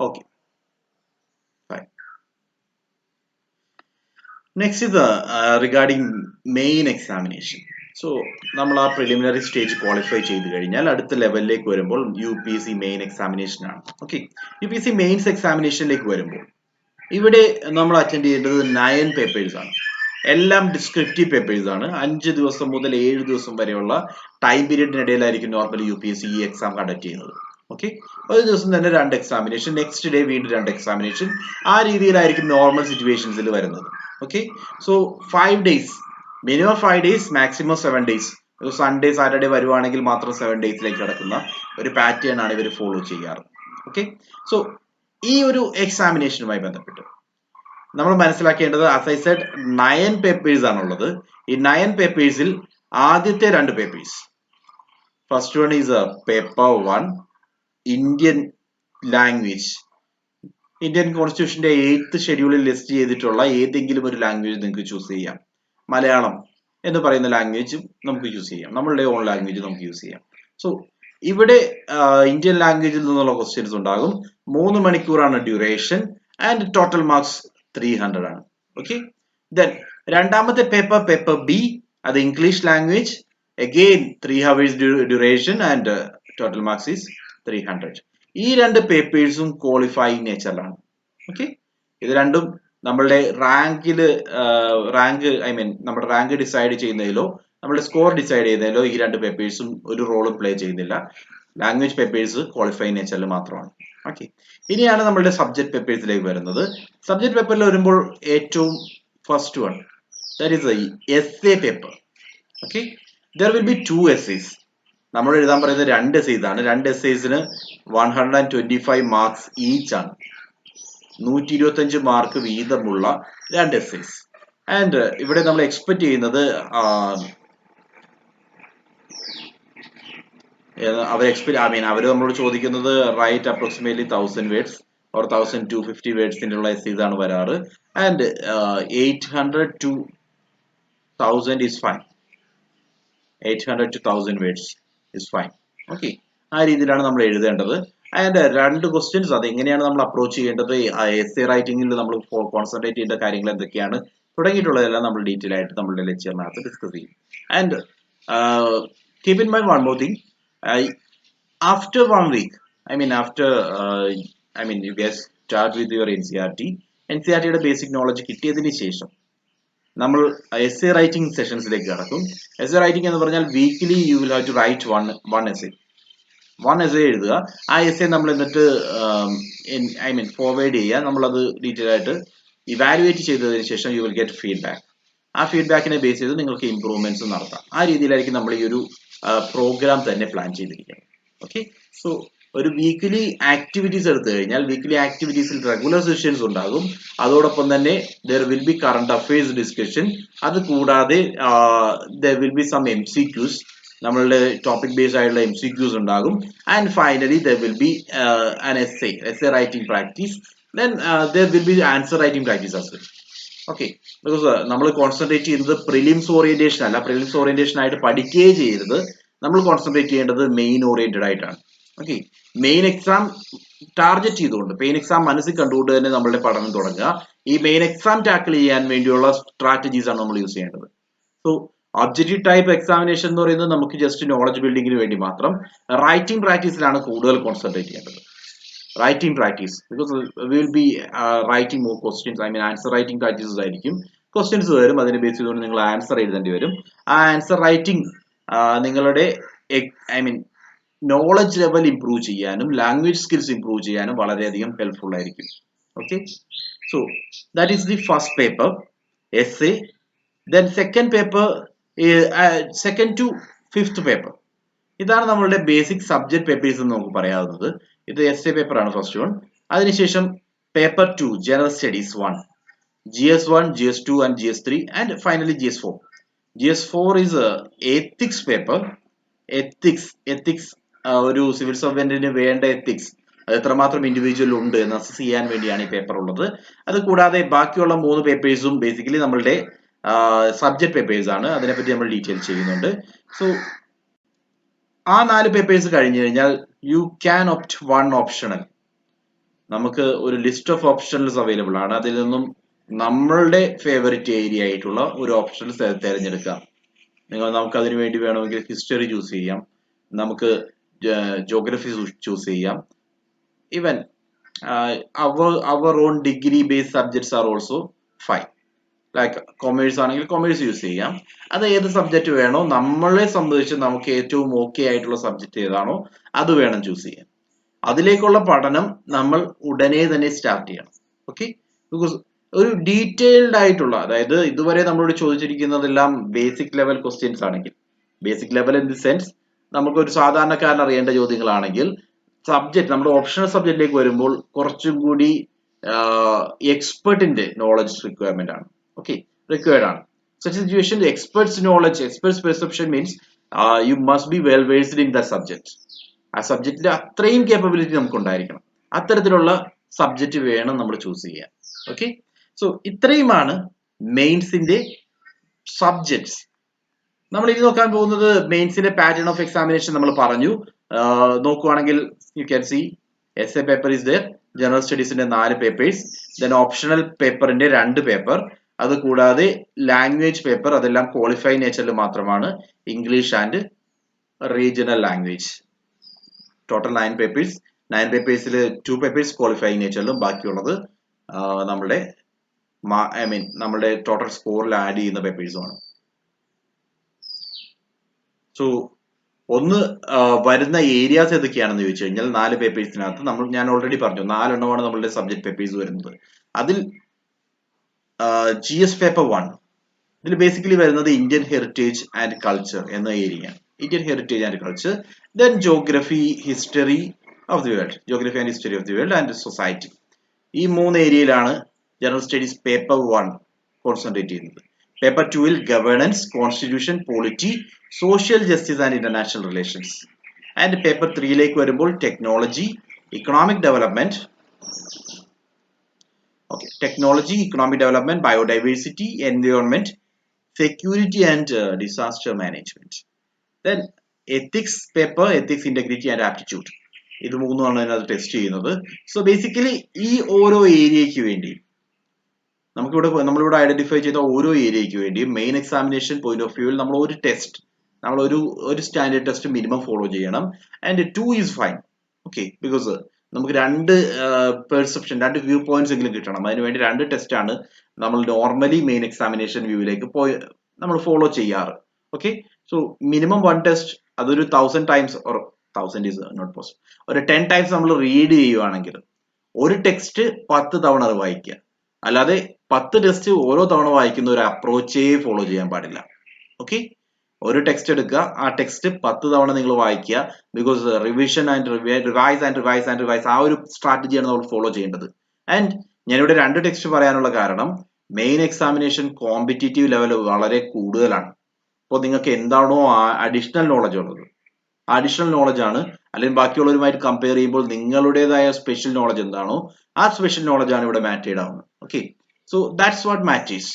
Okay, fine. Next is regarding main examination. So നമ്മൾ ആ പ്രിലിമിനറി സ്റ്റേജ് ക്വാളിഫൈ ചെയ്ത് കഴിഞ്ഞാൽ അടുത്ത ലെവലിലേക്ക് വരുമ്പോൾ UPSC മെയിൻ എക്സാമിനേഷൻ ആണ്. ഓക്കെ, UPSC മെയിൻസ് എക്സാമിനേഷനിലേക്ക് വരുമ്പോൾ ഇവിടെ നമ്മൾ അറ്റൻഡ് ചെയ്യേണ്ടത് 9 പേപ്പേഴ്സ് ആണ്. എല്ലാം ഡിസ്ക്രിപ്റ്റീവ് പേപ്പേഴ്സ് ആണ്. 5 ദിവസം മുതൽ 7 ദിവസം വരെയുള്ള ടൈം പീരീഡിനിടയിലായിരിക്കും നോർമലി UPSC ഈ എക്സാം കണ്ടക്ട് ചെയ്യുന്നത്. ഓക്കെ, ഒരു ദിവസം തന്നെ 2 എക്സാമിനേഷൻ, നെക്സ്റ്റ് ഡേ വീണ്ടും 2 എക്സാമിനേഷൻ, ആ രീതിയിലായിരിക്കും നോർമൽ സിറ്റുവേഷൻസിൽ വരുന്നത്. Okay, so 5 days, minimum 5 days, maximum 7 days. Sunday Saturday വരുവാണെങ്കിൽ മാത്രം 7 ഡേയ്സിലേക്ക് കിടക്കുന്ന ഒരു പാറ്റേൺ ആണ് ഇവർ ഫോളോ ചെയ്യാറ്. ഓക്കെ, സോ ഈ ഒരു എക്സാമിനേഷനുമായി ബന്ധപ്പെട്ട് നമ്മൾ മനസ്സിലാക്കേണ്ടത്, ആസ് ഐ സെഡ് 9 പേപ്പേഴ്സ് ആണുള്ളത്. ഈ 9 പേപ്പേഴ്സിൽ ആദ്യത്തെ 2 papers, first one is paper 1 Indian language. Indian കോൺസ്റ്റിറ്റ്യൂഷന്റെ 8th ഷെഡ്യൂളിൽ ലിസ്റ്റ് ചെയ്തിട്ടുള്ള ഏതെങ്കിലും ഒരു ലാംഗ്വേജ് നിങ്ങൾക്ക് ചൂസ് ചെയ്യാം. മലയാളം എന്ന് പറയുന്ന ലാംഗ്വേജും നമുക്ക് യൂസ് ചെയ്യാം, നമ്മളുടെ ഓൺ ലാംഗ്വേജ് നമുക്ക് യൂസ് ചെയ്യാം. സോ ഇവിടെ ഇന്ത്യൻ ലാംഗ്വേജിൽ നിന്നുള്ള ക്വസ്റ്റ്യൻസ് ഉണ്ടാകും. 3 മണിക്കൂറാണ് ഡ്യൂറേഷൻ ആൻഡ് ടോട്ടൽ മാർക്സ് 300 ആണ്. ഓക്കെ, ദെൻ രണ്ടാമത്തെ പേപ്പർ ബി, അത് English language, again 3 hours duration and total marks is 300. ഈ 2 പേപ്പേഴ്സും ക്വാളിഫൈങ് നേച്ചറിലാണ്. ഓക്കെ, ഇത് രണ്ടും നമ്മളുടെ നമ്മുടെ റാങ്ക് ഡിസൈഡ് ചെയ്യുന്നതിലോ നമ്മുടെ സ്കോർ ഡിസൈഡ് ചെയ്യുന്നതിലോ ഈ 2 പേപ്പേഴ്സും ഒരു റോളും പ്ലേ ചെയ്യുന്നില്ല. ലാംഗ്വേജ് പേപ്പേഴ്സ് ക്വാളിഫൈങ് നേച്ചറിൽ മാത്രമാണ്. ഓക്കെ, ഇനിയാണ് നമ്മളുടെ സബ്ജക്ട് പേപ്പേഴ്സിലേക്ക് വരുന്നത്. സബ്ജക്ട് പേപ്പറിൽ വരുമ്പോൾ ഏറ്റവും first one, that is essay paper. Okay, there will be 2 essays. നമ്മൾ എഴുതാൻ പറയുന്നത് 2 essays ആണ്. 2 essaysന് 125 മാർക്സ് ഈച്ച് ആണ്. 125 മാർക്ക് വീതമുള്ള 2 essays. ആൻഡ് ഇവിടെ നമ്മൾ എക്സ്പെക്ട് ചെയ്യുന്നത് അവർ നമ്മളോട് ചോദിക്കുന്നത് റൈറ്റ് അപ്രോക്സിമേറ്റ്ലി 1000 വേർഡ്സ് ഓർ 1250 വേർഡ്സിനുള്ള essays ആണ് വരാറ്. And 800 to 1000 is fine. 800 to 1000 words is fine. Okay, ആ രീതിയിലാണ് നമ്മൾ എഴുതേണ്ടത്. ആൻഡ് 2 ക്വസ്റ്റ്യൻസ്, അത് എങ്ങനെയാണ് നമ്മൾ അപ്രോച്ച് ചെയ്യേണ്ടത്, essay റൈറ്റിംഗിൽ നമ്മൾ കോൺസെൻട്രേറ്റ് ചെയ്യേണ്ട കാര്യങ്ങൾ എന്തൊക്കെയാണ് തുടങ്ങിയിട്ടുള്ളതെല്ലാം നമ്മൾ ഡീറ്റെയിൽ ആയിട്ട് നമ്മളുടെ ലെക്ചറിനകത്ത് ഡിസ്കസ് ചെയ്യും. And keep in mind one more thing, after 1 week, you guys start with your NCERT-യുടെ ബേസിക് നോളജ് കിട്ടിയതിന് ശേഷം നമ്മൾ essay റൈറ്റിംഗ് സെഷൻസിലേക്ക് കടക്കും. essay റൈറ്റിംഗ് എന്ന് പറഞ്ഞാൽ weekly you will have to write one essay എഴുതുക. ആ essay നമ്മൾ എന്നിട്ട് ഫോർവേഡ് ചെയ്യുക. നമ്മളത് ഡീറ്റെയിൽ ആയിട്ട് ഇവാലുവേറ്റ് ചെയ്തതിന് ശേഷം യു വിൽ ഗെറ്റ് ഫീഡ്ബാക്ക്. ആ ഫീഡ്ബാക്കിനെ ബേസ് ചെയ്ത് നിങ്ങൾക്ക് ഇംപ്രൂവ്മെന്റ്സ് നടത്താം. ആ രീതിയിലായിരിക്കും നമ്മൾ ഈ ഒരു പ്രോഗ്രാം തന്നെ പ്ലാൻ ചെയ്തിരിക്കുന്നത്. ഓക്കെ, സോ ഒരു വീക്കിലി ആക്ടിവിറ്റീസ് എടുത്തു കഴിഞ്ഞാൽ വീക്കിലി ആക്ടിവിറ്റീസിൽ റെഗുലർ സെഷൻസ് ഉണ്ടാകും. അതോടൊപ്പം തന്നെ there will be current affairs discussion. അത് കൂടാതെ there will be some MCQs, നമ്മളുടെ ടോപ്പിക് ബേസ്ഡ് ആയിട്ടുള്ള MCQs ഉണ്ടാകും. And finally there will be an essay writing practice. Then there will be answer writing practice as well. Okay, because നമ്മൾ concentrate ചെയ്യുന്നത് prelims orientation അല്ല. Prelims orientation ആയിട്ട് പഠിക്കുകയേ ചെയ്യരുത്. നമ്മൾ കോൺസെൻട്രേറ്റ് ചെയ്യേണ്ടത് മെയിൻ ഓറിയന്റഡ് ആയിട്ടാണ്. ഓക്കെ, മെയിൻ എക്സാം ടാർഗറ്റ് ചെയ്തുകൊണ്ട് മെയിൻ എക്സാം മനസ്സിൽ കണ്ടുകൊണ്ട് തന്നെ നമ്മളുടെ പഠനം തുടങ്ങുക. ഈ മെയിൻ എക്സാം ടാക്കിൾ ചെയ്യാൻ വേണ്ടിയുള്ള സ്ട്രാറ്റജീസ് ആണ് നമ്മൾ യൂസ് ചെയ്യേണ്ടത്. സോ ഒബ്ജക്റ്റീവ് ടൈപ്പ് എക്സാമിനേഷൻ എന്ന് പറയുന്നത് നമുക്ക് ജസ്റ്റ് നോളജ് ബിൽഡിങ്ങിന് വേണ്ടി മാത്രം. റൈറ്റിംഗ് പ്രാക്ടീസിലാണ് കൂടുതൽ കോൺസെൻട്രേറ്റ് ചെയ്യേണ്ടത്. Writing practice, because we will be writing more questions. I mean answer writing practices ആയിരിക്കും. ക്വസ്റ്റ്യൻസ് വരും, അതിനെ ബേസ് ചെയ്തുകൊണ്ട് നിങ്ങൾ ആൻസർ എഴുതേണ്ടി വരും. ആ ആൻസർ റൈറ്റിംഗ് നിങ്ങളുടെ നോളജ് ലെവൽ ഇംപ്രൂവ് ചെയ്യാനും ലാംഗ്വേജ് സ്കിൽസ് ഇംപ്രൂവ് ചെയ്യാനും വളരെയധികം ഹെൽപ്ഫുൾ ആയിരിക്കും. Okay, so that is the first paper, essay. Then second paper, second to fifth paper, ഇതാണ് നമ്മളുടെ ബേസിക് സബ്ജക്ട് പേപ്പേഴ്സ് എന്ന് നമുക്ക് പറയാവുന്നത്. ഇത് essay പേപ്പർ ആണ് ഫസ്റ്റ് വൺ. അതിനുശേഷം paper 2 general studies 1, GS1, GS2 and GS3, and finally GS4. GS4 is ethics paper. ethics ഒരു civil സർവന്റിന് വേണ്ട എത്തിക്സ്, അത് എത്രമാത്രം ഇൻഡിവിജ്വൽ ഉണ്ട് എന്ന് അസസ് ചെയ്യാൻ വേണ്ടിയാണ് ഈ പേപ്പർ ഉള്ളത്. അത് കൂടാതെ ബാക്കിയുള്ള 3 പേപ്പേഴ്സും ബേസിക്കലി നമ്മളുടെ സബ്ജക്ട് പേപ്പേഴ്സ് ആണ്. അതിനെപ്പറ്റി നമ്മൾ ഡീറ്റെയിൽ ചെയ്യുന്നുണ്ട്. സോ ആ 4 പേപ്പേഴ്സ് കഴിഞ്ഞു കഴിഞ്ഞാൽ you can opt one optional. നമുക്ക് ഒരു ലിസ്റ്റ് ഓഫ് ഓപ്ഷണൽസ് അവൈലബിൾ ആണ്. അതിൽ നിന്നും നമ്മളുടെ ഫേവറേറ്റ് ഏരിയ ആയിട്ടുള്ള ഒരു ഓപ്ഷണൽ തിരഞ്ഞെടുക്കാം. നമുക്ക് അതിനു വേണ്ടി വേണമെങ്കിൽ ഹിസ്റ്ററി ചൂസ് ചെയ്യാം, നമുക്ക് ജോഗ്രഫി ചൂസ് ചെയ്യാം. Even our own degree based subjects are also fine. Like commerce ആണെങ്കിൽ കൊമേഴ്സ് യൂസ് ചെയ്യാം. അത് ഏത് സബ്ജക്ട് വേണോ, നമ്മളെ സംബന്ധിച്ച് നമുക്ക് ഏറ്റവും ഓക്കെ ആയിട്ടുള്ള സബ്ജക്ട് ഏതാണോ അത് വേണം ചൂസ് ചെയ്യാൻ. അതിലേക്കുള്ള പഠനം നമ്മൾ ഉടനെ തന്നെ സ്റ്റാർട്ട് ചെയ്യണം. ഓക്കെ, ബിക്കോസ് ഒരു ഡീറ്റെയിൽഡ് ആയിട്ടുള്ള, അതായത് ഇതുവരെ നമ്മളോട് ചോദിച്ചിരിക്കുന്നതെല്ലാം ബേസിക് ലെവൽ ക്വസ്റ്റ്യൻസ് ആണെങ്കിൽ, basic level in the sense നമുക്കൊരു സാധാരണക്കാരൻ അറിയേണ്ട ചോദ്യങ്ങളാണെങ്കിൽ, സബ്ജക്ട് നമ്മുടെ ഓപ്ഷണൽ സബ്ജക്റ്റിലേക്ക് വരുമ്പോൾ കുറച്ചും കൂടി എക്സ്പെർട്ടിന്റെ നോളജ് റിക്വയർമെന്റ് ആണ്. ഓക്കെ, റിക്വയർഡ് ആണ്. Such a situation, the expert's knowledge, expert's perception means you must be well versed in that subject. ആ സബ്ജക്റ്റിൽ അത്രയും കേപ്പബിലിറ്റി നമുക്ക് ഉണ്ടായിരിക്കണം. അത്തരത്തിലുള്ള സബ്ജക്റ്റ് വേണം നമ്മൾ ചൂസ് ചെയ്യാൻ. ഓക്കെ, സോ ഇത്രയുമാണ് മെയിൻസിന്റെ സബ്ജക്ട്സ്. നമ്മൾ ഇനി നോക്കാൻ പോകുന്നത് മെയിൻസിന്റെ പാറ്റേൺ ഓഫ് എക്സാമിനേഷൻ നമ്മൾ പറഞ്ഞു. നോക്കുവാണെങ്കിൽ you can see essay paper is there, general സ്റ്റഡീസിന്റെ 4 പേപ്പേഴ്സ്, ദെൻ ഓപ്ഷണൽ പേപ്പറിന്റെ 2 പേപ്പർ, അത് കൂടാതെ ലാംഗ്വേജ് പേപ്പർ, അതെല്ലാം ക്വാളിഫൈഡ് നേച്ചറിൽ മാത്രമാണ്, English and regional language. Total 9 papers. 9 പേപ്പേഴ്സിൽ 2 പേപ്പേഴ്സ് ക്വാളിഫൈങ് നേച്ചറിലും, ബാക്കിയുള്ളത് നമ്മുടെ ടോട്ടൽ സ്കോറിൽ ആഡ് ചെയ്യുന്ന പേപ്പേഴ്സുമാണ്. സോ ഒന്ന് വരുന്ന ഏരിയാസ് ഏതൊക്കെയാണെന്ന് ചോദിച്ചു കഴിഞ്ഞാൽ 4 പേപ്പേഴ്സിനകത്ത് ഞാൻ ഓൾറെഡി പറഞ്ഞു 4 എണ്ണമാണ് നമ്മളുടെ സബ്ജക്ട് പേപ്പേഴ്സ് വരുന്നത്. അതിൽ GS പേപ്പർ 1, ഇതിൽ ബേസിക്കലി വരുന്നത് ഇന്ത്യൻ ഹെറിറ്റേജ് ആൻഡ് കൾച്ചർ എന്ന area. Indian heritage and culture, then geography, history of the world, geography and history of the world and society. ഈ 3 ഏരിയയിലാണ് ജനറൽ സ്റ്റഡീസ് പേപ്പർ 1 കോൺസെൻട്രേറ്റ് ചെയ്യുന്നത്. Paper 2-ൽ governance, constitution, polity, social justice and international relations. And paper 3-ലേക്ക് വരുമ്പോൾ technology, economic development, technology, economic development, biodiversity, environment, security and disaster management. Then ethics paper, ethics, integrity and aptitude. ഇത് 3 അതിനകത്ത് test ചെയ്യുന്നത്. So basically ഈ ഓരോ ഏരിയയ്ക്ക് വേണ്ടി നമ്മളിവിടെ identify ചെയ്ത ഓരോ ഏരിയയ്ക്ക് വേണ്ടി മെയിൻ എക്സാമിനേഷൻ പോയിന്റ് ഓഫ് വ്യൂവിൽ നമ്മൾ ഒരു ടെസ്റ്റ്, നമ്മൾ ഒരു സ്റ്റാൻഡേർഡ് ടെസ്റ്റ് മിനിമം ഫോളോ ചെയ്യണം. And 2 is fine. Okay, because നമുക്ക് 2 പെർസെപ്ഷൻ, 2 വ്യൂ പോയിന്റ്സ് എങ്കിലും കിട്ടണം. അതിനുവേണ്ടി 2 ടെസ്റ്റ് ആണ് നമ്മൾ നോർമലി മെയിൻ എക്സാമിനേഷൻ വ്യൂവിലേക്ക് നമ്മൾ ഫോളോ ചെയ്യാറ്. ഓക്കെ, സോ മിനിമം 1 ടെസ്റ്റ്, അതൊരു 1000 times, or 1000 is not possible, ഒരു 10 ടൈംസ് നമ്മൾ റീഡ് ചെയ്യുവാണെങ്കിൽ ഒരു ടെക്സ്റ്റ് 10 തവണ അത് വായിക്കുക. അല്ലാതെ 10 ടെസ്റ്റ് ഓരോ തവണ വായിക്കുന്ന ഒരു അപ്രോച്ചേ ഫോളോ ചെയ്യാൻ പാടില്ല. ഓക്കെ, ഒരു ടെക്സ്റ്റ് എടുക്കുക, ആ ടെക്സ്റ്റ് 10 തവണ നിങ്ങൾ വായിക്കുക. ബിക്കോസ് റിവിഷൻ ആൻഡ് റിവൈസ് ആ ഒരു സ്ട്രാറ്റജിയാണ് നമ്മൾ ഫോളോ ചെയ്യേണ്ടത്. ആൻഡ് ഞാനിവിടെ 2 ടെക്സ്റ്റ് പറയാനുള്ള കാരണം മെയിൻ എക്സാമിനേഷൻ കോമ്പറ്റീറ്റീവ് ലെവൽ വളരെ കൂടുതലാണ്. അപ്പോൾ നിങ്ങൾക്ക് എന്താണോ അഡീഷണൽ നോളജ് ഉള്ളത്, അഡീഷണൽ നോളജ് ആണ്, അല്ലെങ്കിൽ ബാക്കിയുള്ളവരുമായിട്ട് കമ്പയർ ചെയ്യുമ്പോൾ നിങ്ങളുടേതായ സ്പെഷ്യൽ നോളജ് എന്താണോ ആ സ്പെഷ്യൽ നോളജ് ആണ് ഇവിടെ മാറ്റേഡ് ആവുന്നത്. Okay, so that's what matters.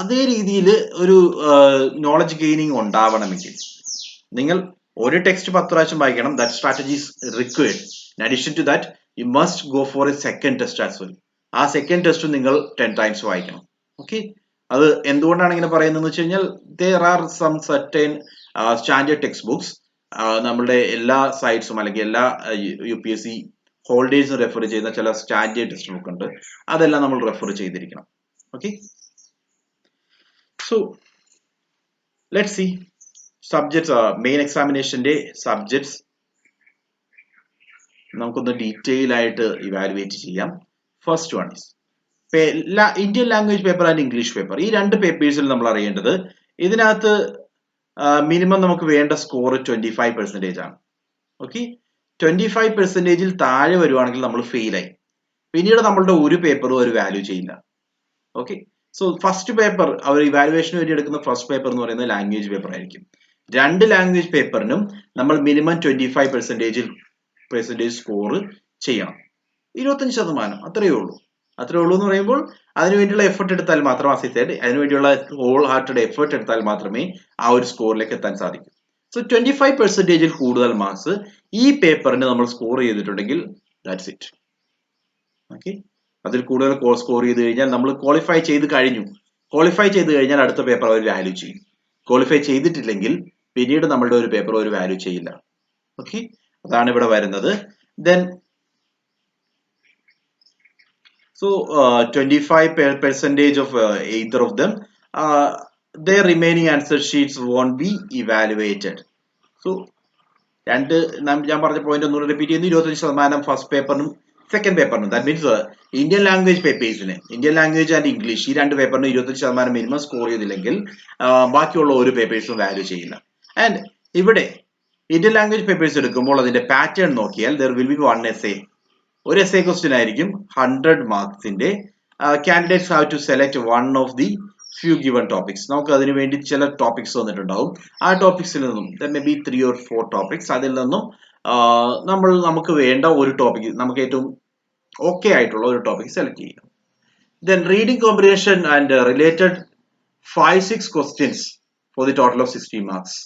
അതേ രീതിയിൽ ഒരു നോളജ് ഗെയിനിങ് ഉണ്ടാവണമെങ്കിൽ നിങ്ങൾ ഒരു ടെക്സ്റ്റ് 10 പ്രാവശ്യം വായിക്കണം. That strategy is required. In addition to that you must go for a second test as well. ആ സെക്കൻഡ് ടെസ്റ്റ് നിങ്ങൾ 10 ടൈംസ് വായിക്കണം. ഓക്കെ, അത് എന്തുകൊണ്ടാണ് ഇങ്ങനെ പറയുന്നത് വെച്ച് കഴിഞ്ഞാൽ there are some certain standard text books നമ്മുടെ എല്ലാ സൈറ്റ്സും അല്ലെങ്കിൽ എല്ലാ UPSC ഹോൾഡേഴ്സും റെഫർ ചെയ്യുന്ന ചില സ്റ്റാൻഡേർഡ് ടെക്സ്റ്റ് ബുക്ക് ഉണ്ട്. അതെല്ലാം നമ്മൾ റെഫർ ചെയ്തിരിക്കണം. Okay, so let's see subjects. Main എക്സാമിനേഷന്റെ സബ്ജക്ട്സ് നമുക്കൊന്ന് ഡീറ്റെയിൽ ആയിട്ട് ഇവാലുവേറ്റ് ചെയ്യാം. First one is Indian language paper and English paper. ഈ 2 പേപ്പേഴ്സിൽ നമ്മൾ അറിയേണ്ടത് ഇതിനകത്ത് മിനിമം നമുക്ക് വേണ്ട സ്കോർ 25% ആണ്. ഓക്കെ, 25%ൽ താഴെ വരുവാണെങ്കിൽ നമ്മൾ ഫെയിൽ ആയി. പിന്നീട് നമ്മളുടെ ഒരു പേപ്പറും ഒരു വാല്യൂ ചെയ്യില്ല. ഓക്കെ, സോ ഫസ്റ്റ് പേപ്പർ അവർ ഇവാലുവേഷന് വേണ്ടി എടുക്കുന്ന ഫസ്റ്റ് പേപ്പർ എന്ന് പറയുന്നത് ലാംഗ്വേജ് പേപ്പർ ആയിരിക്കും. 2 ലാംഗ്വേജ് പേപ്പറിനും നമ്മൾ മിനിമം 25% സ്കോർ ചെയ്യണം. 25% അത്രയേ ഉള്ളൂ. അത്രേ ഉള്ളൂ എന്ന് പറയുമ്പോൾ അതിനുവേണ്ടിയുള്ള എഫർട്ട് എടുത്താൽ മാത്രം, അതിനുവേണ്ടിയുള്ള ഹോൾ ഹാർട്ടഡ് എഫർട്ട് എടുത്താൽ മാത്രമേ ആ ഒരു സ്കോറിലേക്ക് എത്താൻ സാധിക്കൂ. സോ 25%ൽ കൂടുതൽ മാർക്സ് ഈ പേപ്പറിന് നമ്മൾ സ്കോർ ചെയ്തിട്ടുണ്ടെങ്കിൽ ദാറ്റ്സ് ഇറ്റ്. ഓക്കെ, അതിൽ കൂടുതൽ സ്കോർ ചെയ്ത് കഴിഞ്ഞാൽ നമ്മൾ ക്വാളിഫൈ ചെയ്ത് കഴിഞ്ഞാൽ അടുത്ത പേപ്പർ അവർ വാല്യൂ ചെയ്യും. ക്വാളിഫൈ ചെയ്തിട്ടില്ലെങ്കിൽ പിന്നീട് നമ്മളുടെ ഒരു പേപ്പർ ഒരു വാല്യൂ ചെയ്യില്ല. ഓക്കെ, അതാണ് ഇവിടെ വരുന്നത്. Then so 25% of either of them, their remaining answer sheets won't be evaluated. So ഞാൻ പറഞ്ഞ പോയിന്റ് ഒന്നുകൂടി റിപ്പീറ്റ് ചെയ്യുന്നു. 25% ഫസ്റ്റ് പേപ്പറിനും സെക്കൻഡ് പേപ്പറിനും. ദാറ്റ് മീൻസ് ഇന്ത്യൻ ലാംഗ്വേജ് പേപ്പേഴ്സിന്, ഇന്ത്യൻ ലാംഗ്വേജ് ആൻഡ് ഇംഗ്ലീഷ്, ഈ 2 പേപ്പറിന് 25% മിനിമം സ്കോർ ചെയ്തില്ലെങ്കിൽ ബാക്കിയുള്ള ഒരു പേപ്പേഴ്സും വാല്യൂ ചെയ്യില്ല. ആൻഡ് ഇവിടെ ഇന്ത്യൻ ലാംഗ്വേജ് പേപ്പേഴ്സ് എടുക്കുമ്പോൾ അതിന്റെ പാറ്റേൺ നോക്കിയാൽ there will be one essay. ഒരു എസ്സേ ക്വസ്റ്റ്യൻ ആയിരിക്കും 100 മാർക്സിന്റെ. Candidates have to select one of the few given topics. നമുക്ക് അതിനു വേണ്ടി ചില ടോപ്പിക്സ് വന്നിട്ടുണ്ടാവും. ആ ടോപ്പിക്സിൽ നിന്നും മേ ബി 3 or 4 ടോപ്പിക്സ്, അതിൽ നിന്നും നമുക്ക് വേണ്ട ഒരു ടോപ്പിക്, നമുക്ക് ഏറ്റവും ഓക്കെ ആയിട്ടുള്ള ഒരു ടോപ്പിക് സെലക്ട് ചെയ്യാം. Then reading comprehension and related 5-6 questions for the total of 60 marks.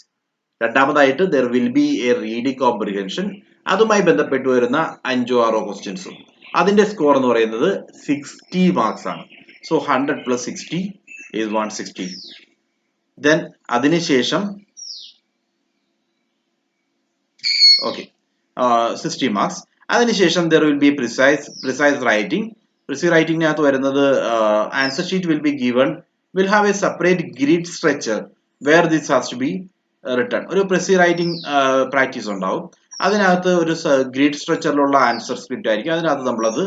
രണ്ടാമതായിട്ട് there will be a reading comprehension, അതുമായി ബന്ധപ്പെട്ട് വരുന്ന 5-6 ക്വസ്റ്റ്യൻസും. അതിന്റെ സ്കോർ എന്ന് പറയുന്നത് 60 മാർക്സ് ആണ്. So 100 + 60 is 160. ദെൻ അതിനുശേഷം 60 മാർക്സ്. അതിനുശേഷം there will be precise writing. Precise writing-നകത്ത് വരുന്നത് answer sheet will be given, will have a separate grid structure where this has to be written. ഒരു precise writing പ്രാക്ടീസ് ഉണ്ടാവും. അതിനകത്ത് ഒരു grid സ്ട്രക്ചറിലുള്ള answer script ആയിരിക്കും. അതിനകത്ത് നമ്മളത്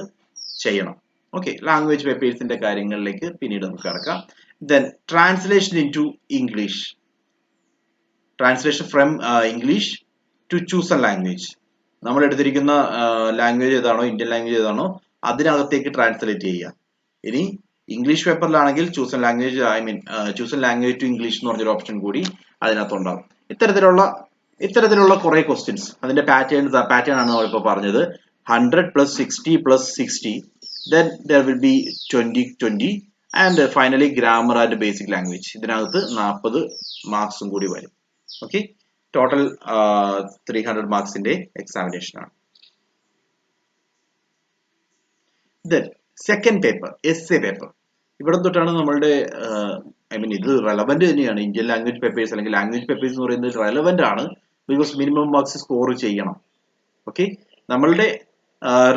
ചെയ്യണം. ഓക്കെ, ലാംഗ്വേജ് പേപ്പേഴ്സിന്റെ കാര്യങ്ങളിലേക്ക് പിന്നീട് നമുക്ക് കടക്കാം. Then translation into English, translation from English to chosen language. നമ്മൾ എടുത്തിരിക്കുന്ന ലാംഗ്വേജ് ഏതാണോ, ഇന്ത്യൻ ലാംഗ്വേജ് ഏതാണോ അതിനകത്തേക്ക് ട്രാൻസ്ലേറ്റ് ചെയ്യുക. ഇനി ഇംഗ്ലീഷ് പേപ്പറിലാണെങ്കിൽ chosen language chosen language to English എന്ന് പറഞ്ഞൊരു ഓപ്ഷൻ കൂടി അതിനകത്തുണ്ടാവും. ഇത്തരത്തിലുള്ള കുറെ ക്വസ്റ്റ്യൻസ്, അതിന്റെ പാറ്റേൺ ആണ് നമ്മളിപ്പോൾ പറഞ്ഞത്. 100 + 60 + 60, then there will be 20 and finally grammar and basic language. ഇതിനകത്ത് 40 മാർക്സും കൂടി വരും. ഓക്കെ, ടോട്ടൽ 300 മാർക്സിന്റെ എക്സാമിനേഷൻ ആണ്. Then second paper, essay paper. ഇവിടെ തൊട്ടാണ് നമ്മളുടെ ഇത് റെലവന്റ് തന്നെയാണ്. ഇന്ത്യൻ ലാംഗ്വേജ് പേപ്പേഴ്സ് അല്ലെങ്കിൽ ലാംഗ്വേജ് പേപ്പേഴ്സ് എന്ന് പറയുന്നത് റെലവന്റ് ആണ്. ബിക്കോസ് മിനിമം മാർക്സ് സ്കോർ ചെയ്യണം. ഓക്കെ, നമ്മളുടെ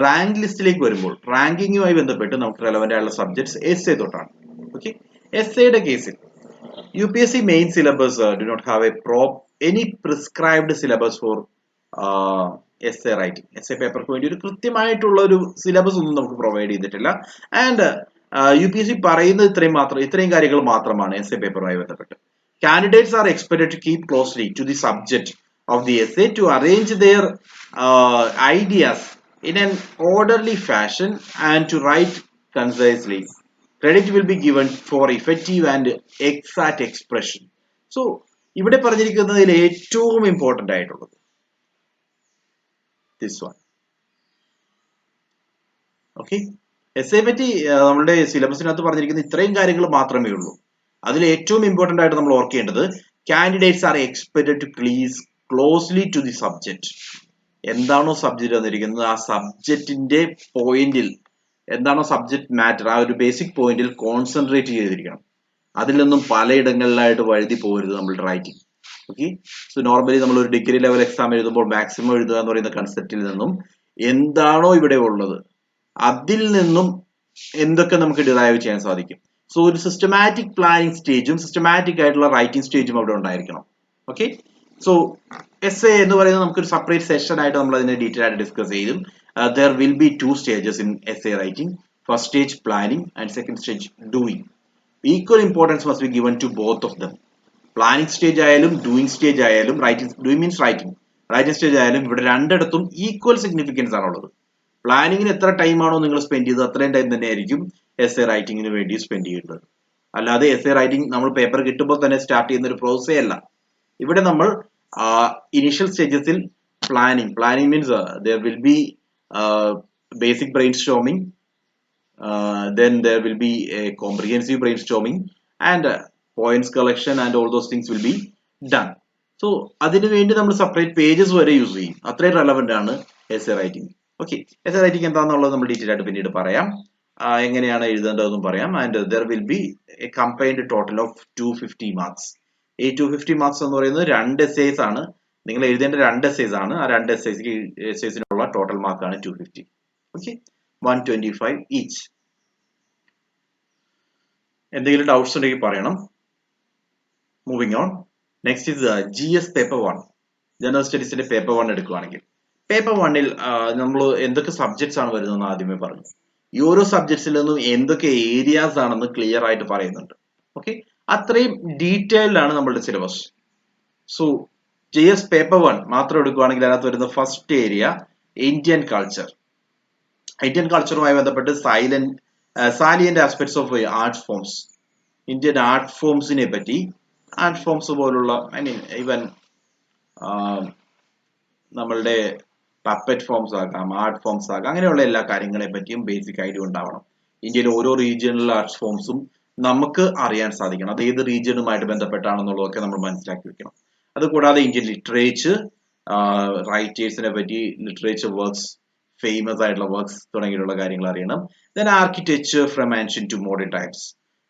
റാങ്ക് ലിസ്റ്റിലേക്ക് വരുമ്പോൾ റാങ്കിങ്ങുമായി ബന്ധപ്പെട്ട് നമുക്ക് റെലവന്റ് ആയിട്ടുള്ള സബ്ജക്ട്സ് എസ്സേ തൊട്ടാണ്. ഓക്കെ, എസ്സേയുടെ കേസിൽ UPSC main syllabus do not have any prescribed syllabus for essay writing. Essay പേപ്പർക്ക് വേണ്ടി ഒരു കൃത്യമായിട്ടുള്ള ഒരു സിലബസ് ഒന്നും നമുക്ക് പ്രൊവൈഡ് ചെയ്തിട്ടില്ല. ആൻഡ് UPSC പറയുന്നത് ഇത്രയും കാര്യങ്ങൾ മാത്രമാണ് എസ്സേ പേപ്പറുമായി ബന്ധപ്പെട്ട്. Candidates are expected to keep closely to the subject of the essay to arrange their ideas in an orderly fashion and to write concisely. Credit will be given for effective and exact expression. So ഇവിടെ പറഞ്ഞിരിക്കുന്നതിൽ ഏറ്റവും important ആയിട്ടുള്ളത് this one. Okay, S A പറ്റി നമ്മുടെ സിലബസിനകത്ത് പറഞ്ഞിരിക്കുന്ന ഇത്രയും കാര്യങ്ങൾ മാത്രമേ ഉള്ളൂ. അതിൽ ഏറ്റവും ഇമ്പോർട്ടന്റ് ആയിട്ട് നമ്മൾ ഓർക്കേണ്ടത് candidates are expected to please closely to the subject. എന്താണോ സബ്ജക്ട് തന്നിരിക്കുന്നത് ആ സബ്ജക്റ്റിന്റെ പോയിന്റിൽ എന്താണോ സബ്ജക്ട് മാറ്റർ ആ ഒരു ബേസിക് പോയിന്റിൽ കോൺസെൻട്രേറ്റ് ചെയ്തിരിക്കണം. അതിൽ നിന്നും പലയിടങ്ങളിലായിട്ട് വഴുതി പോകരുത് നമ്മളുടെ റൈറ്റിംഗ്. ഓക്കെ, സോ നോർമലി നമ്മൾ ഒരു ഡിഗ്രി ലെവൽ എക്സാം എഴുതുമ്പോൾ മാക്സിമം എഴുതുക എന്ന് പറയുന്ന കൺസെപ്റ്റിൽ നിന്നും എന്താണോ ഇവിടെ ഉള്ളത് അതിൽ നിന്നും എന്തൊക്കെ നമുക്ക് ഡിറൈവ് ചെയ്യാൻ സാധിക്കും. സോ ഒരു സിസ്റ്റമാറ്റിക് പ്ലാനിങ് സ്റ്റേജും സിസ്റ്റമാറ്റിക് ആയിട്ടുള്ള റൈറ്റിംഗ് സ്റ്റേജും അവിടെ ഉണ്ടായിരിക്കണം. ഓക്കെ, സോ എസ് എ എന്ന് പറയുന്നത് നമുക്കൊരു സെപ്പറേറ്റ് സെഷൻ ആയിട്ട് നമ്മൾ അതിനെ ഡീറ്റെയിൽ ആയിട്ട് ഡിസ്കസ് ചെയ്യും. There will B 2 stages in essay writing. First stage planning and second stage doing. Equal importance must be given to both of them. Planning stage ആയാലും doing stage ആയാലും doing means writing stage ആയാലും ഇവിടെ രണ്ടിടത്തും equal significance ആണുള്ളത്. പ്ലാനിങ്ങിന് എത്ര time ആണോ നിങ്ങൾ spend ചെയ്തത് അത്രയും ടൈം തന്നെ ആയിരിക്കും എസ് എ റൈറ്റിംഗിന് വേണ്ടി സ്പെൻഡ് ചെയ്യേണ്ടത്. അല്ലാതെ എസ് എ റൈറ്റിംഗ് നമ്മൾ പേപ്പർ കിട്ടുമ്പോൾ തന്നെ സ്റ്റാർട്ട് ചെയ്യുന്ന ഒരു പ്രോസസ്സേ അല്ല. ഇവിടെ നമ്മൾ ഇനിഷ്യൽ സ്റ്റേജസിൽ planning means there will be basic brainstorming, then there will be a comprehensive brainstorming and points collection and all those things will be done. So അതിനു വേണ്ടി നമ്മൾ സെപ്പറേറ്റ് പേജസ് വരെ യൂസ് ചെയ്യും. അത്രയും റെലവെന്റ് ആണ് S A writing. Okay, S A writing എന്താണെന്നുള്ളത് നമ്മൾ detail ആയിട്ട് പിന്നീട് പറയാം, എങ്ങനെയാണ് എഴുതേണ്ടതെന്നും പറയാം. And there will be A combined total of 250 marks. ഈ 250 മാർക്സ് എന്ന് പറയുന്നത് 2 essays ആണ്. നിങ്ങൾ എഴുതേണ്ട 2 essays ആണ്. ആ 2 essaysനുള്ള ടോട്ടൽ മാർക്കാണ് 250. Okay, 125 each. എന്തെങ്കിലും ഡൗട്ട്സ് ഉണ്ടെങ്കിൽ പറയണം. Moving on. Next is GS paper 1. General സ്റ്റഡീസിന്റെ പേപ്പർ 1 എടുക്കുകയാണെങ്കിൽ പേപ്പർ 1ൽ നമ്മൾ എന്തൊക്കെ സബ്ജക്ട്സ് ആണ് വരുന്നതെന്ന് ആദ്യമേ പറഞ്ഞു. ഈ ഓരോ സബ്ജക്ട്സിൽ നിന്നും എന്തൊക്കെ ഏരിയാസ് ആണെന്ന് ക്ലിയർ ആയിട്ട് പറയുന്നുണ്ട്. ഓക്കെ, അത്രയും ഡീറ്റെയിൽഡ് ആണ് നമ്മളുടെ സിലബസ്. സോ GS പേപ്പർ 1 മാത്രം എടുക്കുകയാണെങ്കിൽ അതിനകത്ത് വരുന്ന first area Indian culture. Indian കൾച്ചറുമായി ബന്ധപ്പെട്ട് salient aspects of art forms. Indian art ഫോംസിനെ പറ്റി, ആർട്ട് ഫോംസ് പോലുള്ള ഈവൻ നമ്മളുടെ പപ്പറ്റ് ഫോംസ് ആകാം, ആർട്ട് ഫോംസ് ആകാം, അങ്ങനെയുള്ള എല്ലാ കാര്യങ്ങളെ പറ്റിയും ബേസിക് ഐഡിയ ഉണ്ടാവണം. ഇന്ത്യയിലെ ഓരോ റീജിയണൽ ആർട്ട് ഫോംസും നമുക്ക് അറിയാൻ സാധിക്കണം. അത് ഏത് റീജിയനുമായിട്ട് ബന്ധപ്പെട്ടാണെന്നുള്ളതൊക്കെ നമ്മൾ മനസ്സിലാക്കി വെക്കണം. അതുകൂടാതെ ഇന്ത്യൻ ലിറ്ററേച്ചർ, റൈറ്റേഴ്സിനെ പറ്റി, ലിറ്ററേച്ചർ വർക്ക്സ്, ഫേമസ് ആയിട്ടുള്ള വർക്ക്സ് തുടങ്ങിയിട്ടുള്ള കാര്യങ്ങൾ അറിയണം. Then architecture from ancient to modern times.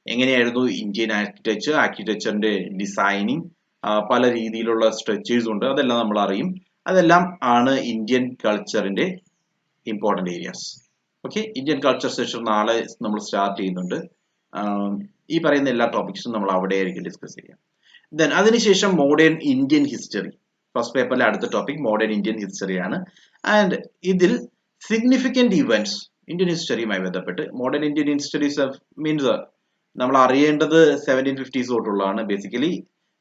എങ്ങനെയായിരുന്നു ഇന്ത്യൻ ആർക്കിടെക്ചറിന്റെ ഡിസൈനിങ്, പല രീതിയിലുള്ള സ്ട്രക്ചേഴ്സ് ഉണ്ട്, അതെല്ലാം നമ്മൾ അറിയും. അതെല്ലാം ആണ് ഇന്ത്യൻ കൾച്ചറിന്റെ important areas. Okay, Indian culture session നാളെ നമ്മൾ സ്റ്റാർട്ട് ചെയ്യുന്നുണ്ട്. ഈ പറയുന്ന എല്ലാ ടോപ്പിക്സും നമ്മൾ അവിടെ ആയിരിക്കും ഡിസ്കസ് ചെയ്യാം. ദെൻ അതിനുശേഷം മോഡേൺ ഇന്ത്യൻ ഹിസ്റ്ററി. ഫസ്റ്റ് പേപ്പറിലെ അടുത്ത ടോപ്പിക് മോഡേൺ ഇന്ത്യൻ ഹിസ്റ്ററി ആണ്. ആൻഡ് ഇതിൽ സിഗ്നിഫിക്കന്റ് ഇവന്റ്സ് ഇന്ത്യൻ ഹിസ്റ്ററിയുമായി ബന്ധപ്പെട്ട്, മോഡേൺ ഇന്ത്യൻ ഹിസ്റ്ററീസ് മീൻസ് നമ്മൾ അറിയേണ്ടത് 1750s തൊട്ടുള്ളതാണ്. ബേസിക്കലി